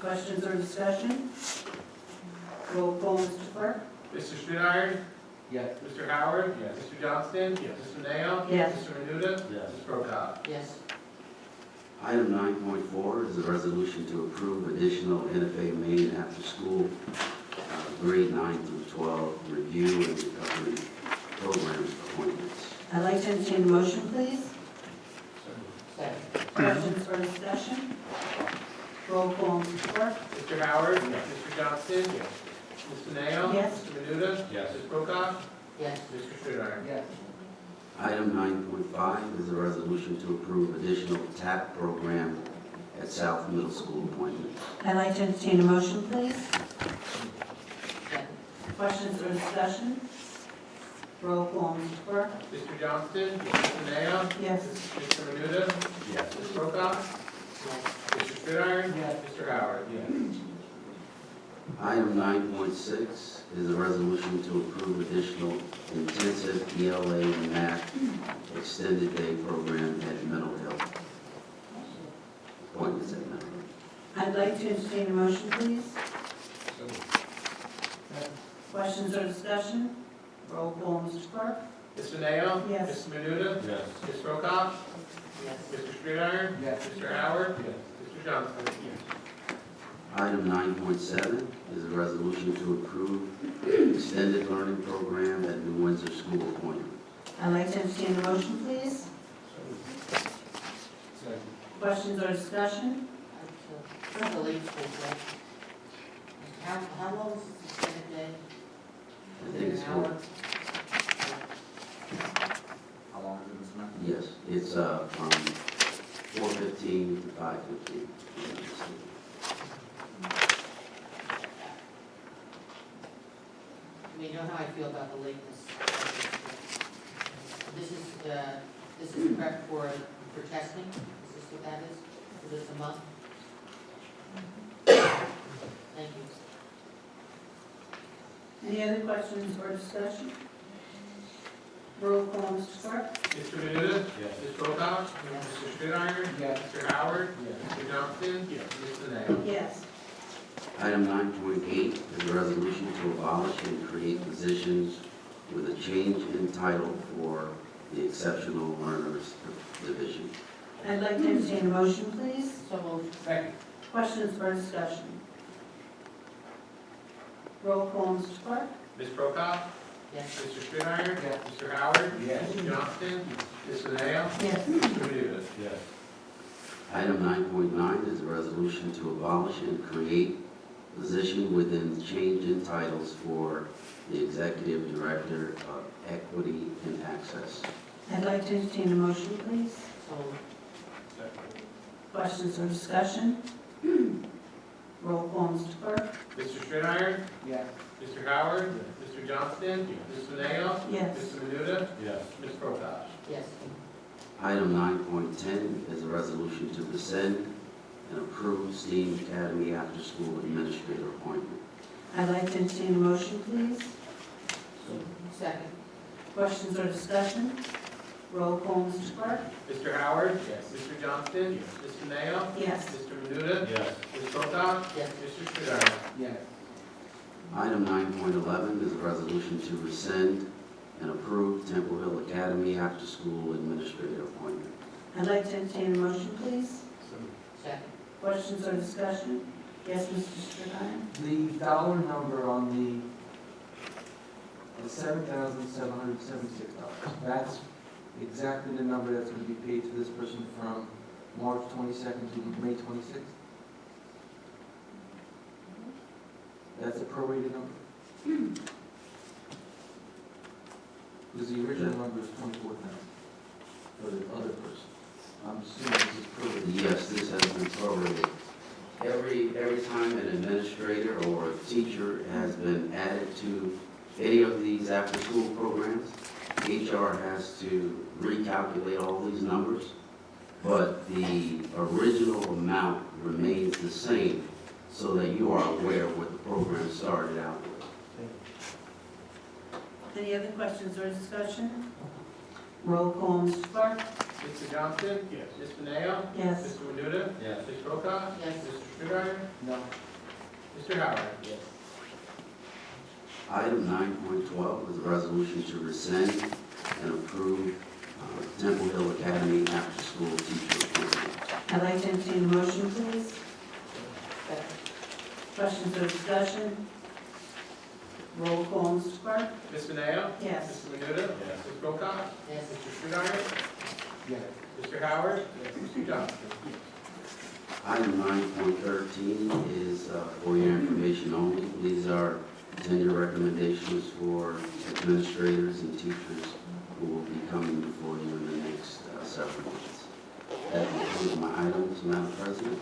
Questions or discussion? Roll call, Mr. Clerk. Mr. Schreier? Yes. Mr. Howard? Yes. Mr. Johnston? Yes. Ms. Mineo? Yes. Mr. Menuda? Yes. Ms. Bocock? Yes. Item 9.4 is a resolution to approve additional NFA Maine after-school grade 9 through 12 review and recovery program appointments. I'd like to entertain a motion, please. Second. Questions or discussion? Roll call, Mr. Clerk. Mr. Howard? Mr. Johnston? Ms. Mineo? Yes. Mr. Menuda? Yes. Ms. Bocock? Yes. Mr. Schreier? Yes. Item 9.5 is a resolution to approve additional TAP program at South Middle School appointments. I'd like to entertain a motion, please. Second. Questions or discussion? Roll call, Mr. Clerk. Mr. Johnston? Ms. Mineo? Yes. Mr. Menuda? Yes. Ms. Bocock? Mr. Schreier? Yes. Mr. Howard? Item 9.6 is a resolution to approve additional intensive ELA math extended day program at mental health. Appointments at mental health. I'd like to entertain a motion, please. Questions or discussion? Roll call, Mr. Clerk. Ms. Mineo? Yes. Mr. Menuda? Yes. Ms. Bocock? Yes. Mr. Schreier? Yes. Mr. Howard? Mr. Johnston? Item 9.7 is a resolution to approve extended learning program at New Windsor School appointment. I'd like to entertain a motion, please. Second. Questions or discussion? For the late school day. How long is this extended day? I think it's An hour? How long is it, Ms. Smith? Yes, it's from 4:15 to 5:15. You know how I feel about the lateness. This is prep for testing? Is this what that is? Is this a month? Thank you. Any other questions or discussion? Roll call, Mr. Clerk. Mr. Menuda? Yes. Ms. Bocock? Mr. Schreier? Yes. Mr. Howard? Yes. Mr. Johnston? Ms. Mineo? Yes. Item 9.8 is a resolution to abolish and create positions with a change in title for the Exceptional Learners Division. I'd like to entertain a motion, please. So moved. Second. Questions or discussion? Roll call, Mr. Clerk. Ms. Bocock? Yes. Mr. Schreier? Yes. Mr. Howard? Yes. Mr. Johnston? Ms. Mineo? Yes. Mr. Menuda? Yes. Item 9.9 is a resolution to abolish and create position within the change in titles for the Executive Director of Equity and Access. I'd like to entertain a motion, please. So moved. Questions or discussion? Roll call, Mr. Clerk. Mr. Schreier? Yes. Mr. Howard? Mr. Johnston? Ms. Mineo? Yes. Mr. Menuda? Yes. Ms. Bocock? Yes. Item 9.10 is a resolution to rescind and approve STEAM Academy after-school administrator appointment. I'd like to entertain a motion, please. Second. Questions or discussion? Roll call, Mr. Clerk. Mr. Howard? Yes. Mr. Johnston? Ms. Mineo? Yes. Mr. Menuda? Yes. Ms. Bocock? Yes. Mr. Schreier? Yes. Item 9.11 is a resolution to rescind and approve Temple Hill Academy after-school administrator appointment. I'd like to entertain a motion, please. Second. Questions or discussion? Yes, Mr. Stradine? The dollar number on the $7,776. That's exactly the number that's going to be paid to this person from March 22nd to May 26th? That's a prorated number? Because the original number is 24,000 for the other person. I'm assuming this is prorated. Yes, this has been prorated. Every time an administrator or a teacher has been added to any of these after-school programs, HR has to recalculate all these numbers, but the original amount remains the same so that you are aware of what the program started out with. Any other questions or discussion? Roll call, Mr. Clark. Mr. Johnson? Yes. Ms. Beneo? Yes. Mr. Menuda? Yes. Ms. Prokop? Yes. Mr. Strumeyer? No. Mr. Howard? Yes. Item 9.12 is a resolution to rescind and approve Temple Hill Academy after-school teacher appointment. I'd like to entertain a motion, please. Questions or discussion? Roll call, Mr. Clark. Ms. Beneo? Yes. Mr. Menuda? Yes. Ms. Prokop? Yes. Mr. Strumeyer? Yes. Mr. Howard? Mr. Johnson? Item 9.13 is for your information only. These are tenure recommendations for administrators and teachers who will be coming before you in the next several months. That concludes my items, Madam President.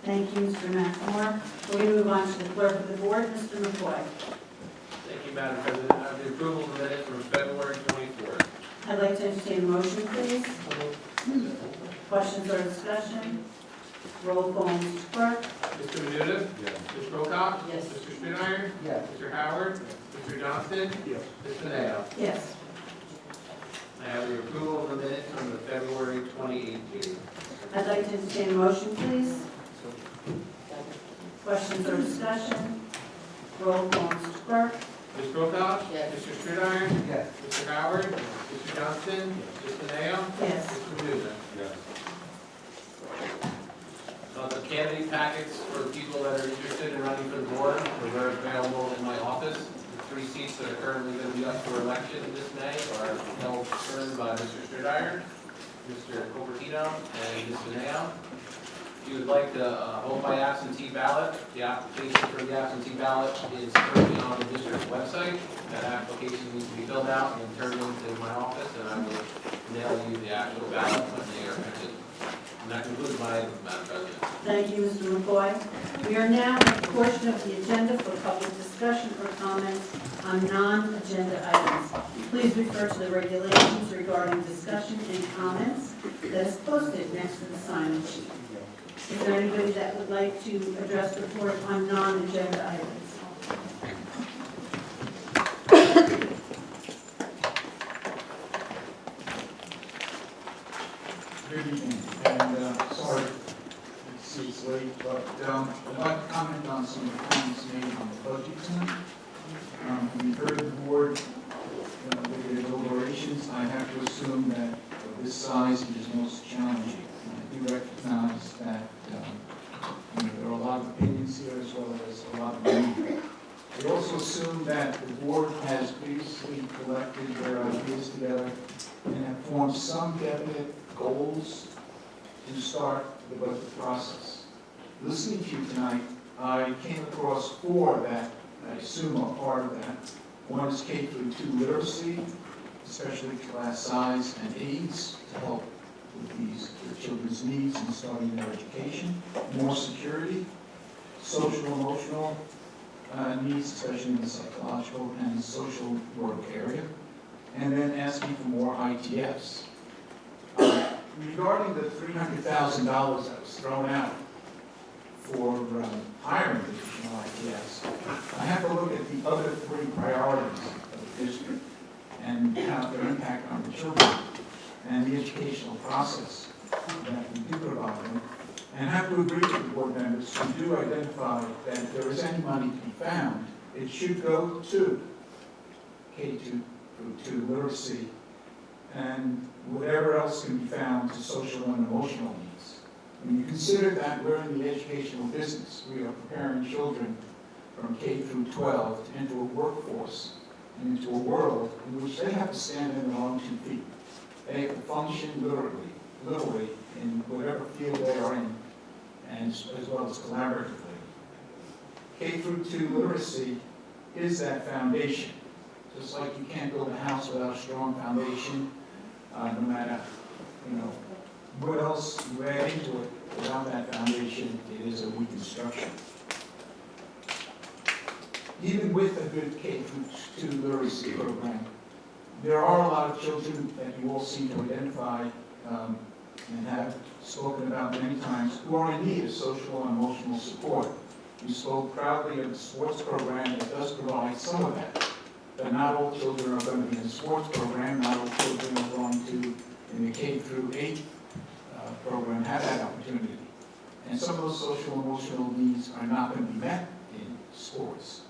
Thank you, Mr. McLemore. We're going to move on to the clerk of the board, Mr. McCoy. Thank you, Madam President. I have the approval of the minutes from February 24th. I'd like to entertain a motion, please. Questions or discussion? Roll call, Mr. Clark. Mr. Menuda? Yes. Ms. Prokop? Yes. Mr. Strumeyer? Yes. Mr. Howard? Mr. Johnson? Yes. Ms. Beneo? Yes. I have the approval of the minutes from the February 28th meeting. I'd like to entertain a motion, please. Questions or discussion? Roll call, Mr. Clark. Ms. Prokop? Yes. Mr. Strumeyer? Yes. Mr. Howard? Mr. Johnson? Ms. Beneo? Yes. Mr. Menuda? Yes. The candidate packets for people that are interested in running for the board are available in my office. The 3 seats that are currently going to be up for election this May are held firm by Mr. Strumeyer, Mr. Cupertino, and Ms. Beneo. If you would like to vote by absentee ballot, the application for the absentee ballot is currently on the district website. That application needs to be filled out and turned into my office, and I will mail you the actual ballot when they are printed. And that concludes my item, Madam President. Thank you, Mr. McCoy. We are now at the portion of the agenda for public discussion or comments on non-agenda items. Please refer to the regulations regarding discussion and comments that is posted next to the sign-in sheet. Is there anybody that would like to address the board on non-agenda items? Good evening, and sorry it's late, but I'd like to comment on some of the comments made on the budget tonight. We've heard the board with their deliberations. I have to assume that of this size it is most challenging. I do recognize that there are a lot of opinions here as well as a lot of need. I also assume that the board has previously collected their ideas together and have formed some definite goals to start the budget process. Listening to you tonight, I came across 4 that I assume are part of that. One is K-2 literacy, especially class size and aids to help with the children's needs in starting their education. More security, social emotional needs, especially in the psychological and social work area. And then asking for more ITFs. Regarding the $300,000 that was thrown out for hiring additional ITFs, I have to look at the other 3 priorities of the district and how their impact on the children and the educational process that we do provide them. And have to agree with the board members who do identify that if there is any money to be found, it should go to K-2 literacy and whatever else can be found to social and emotional needs. When you consider that we're in the educational business, we are preparing children from K-12 to enter a workforce and into a world in which they have to stand on their own 2 feet. They have to function literally literally in whatever field they are in, and as well as collaboratively. K through 2 literacy is that foundation. Just like you can't build a house without a strong foundation, no matter, what else you add into it, without that foundation, it is a weakened structure. Even with a good K through 2 literacy program, there are a lot of children that you all seem to identify and have spoken about many times who are in need of social and emotional support. You spoke proudly of the sports program that does provide some of that, but not all children are going to be in the sports program, not all children are going to, in the K through 8 program, have that opportunity. And some of those social and emotional needs are not going to be met in sports.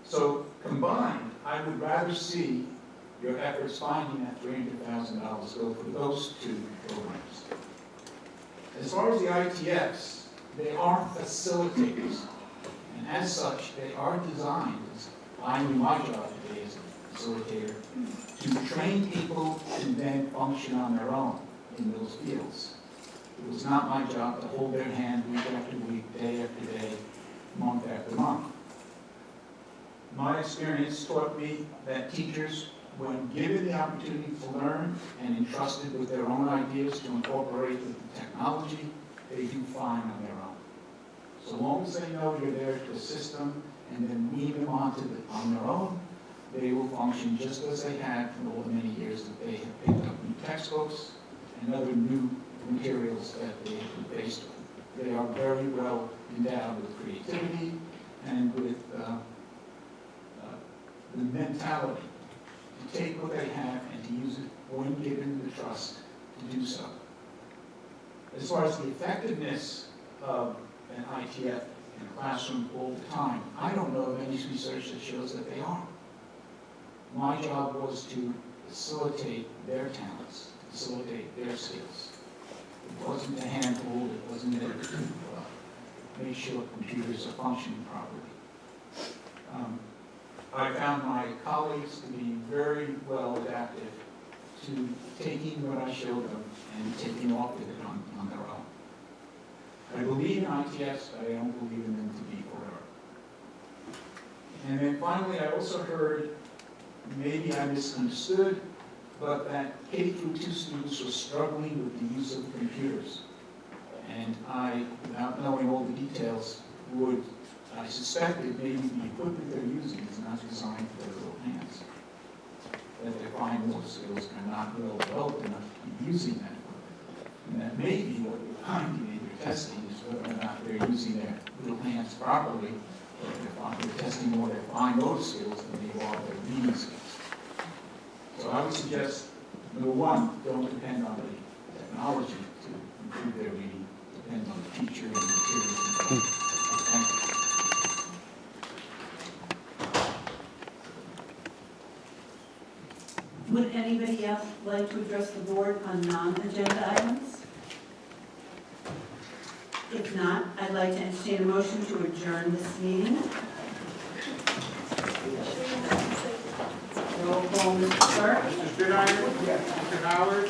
So combined, I would rather see your efforts finding that $300,000 go for those 2 programs. As far as the ITFs, they are facilitators. And as such, they are designed, as I knew my job today as a facilitator, to train people to then function on their own in those fields. It was not my job to hold their hand week after week, day after day, month after month. My experience taught me that teachers, when given the opportunity to learn and entrusted with their own ideas to incorporate with the technology, they do fine on their own. So long as they know you're there to assist them and then wean them on their own, they will function just as they have for all the many years that they have picked up new textbooks and other new materials that they have been faced with. They are very well endowed with creativity and with the mentality to take what they have and to use it when given the trust to do so. As far as the effectiveness of an ITF in a classroom all the time, I don't know of any research that shows that they are. My job was to facilitate their talents, to facilitate their skills. It wasn't to handhold, it wasn't there to make sure computers are functioning properly. I found my colleagues to be very well adapted to taking what I showed them and taking off with it on their own. I believe in ITFs, but I don't believe in them to be forever. And then finally, I also heard, maybe I misunderstood, but that K through 2 students were struggling with the use of computers. And I, without knowing all the details, I suspected maybe the equipment they're using is not designed for their little hands. That their fine motor skills are not well developed enough to be using that equipment. And that may be what you're finding in your testing is whether or not they're using their little hands properly, or they're testing more their fine motor skills than they are their reading skills. So I would suggest, number one, don't depend on the technology to improve their reading. Depend on the teacher and the materials. Thank you. Would anybody else like to address the board on non-agenda items? If not, I'd like to entertain a motion to adjourn this meeting. Roll call, Mr. Clerk. Mr. Stridiron? Yes. Mr. Howard?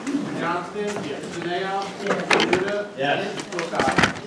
Mr. Johnston? Yes. Mr. Nail? Yes. Mr. Ruda? Yes. Mr. Wilcox?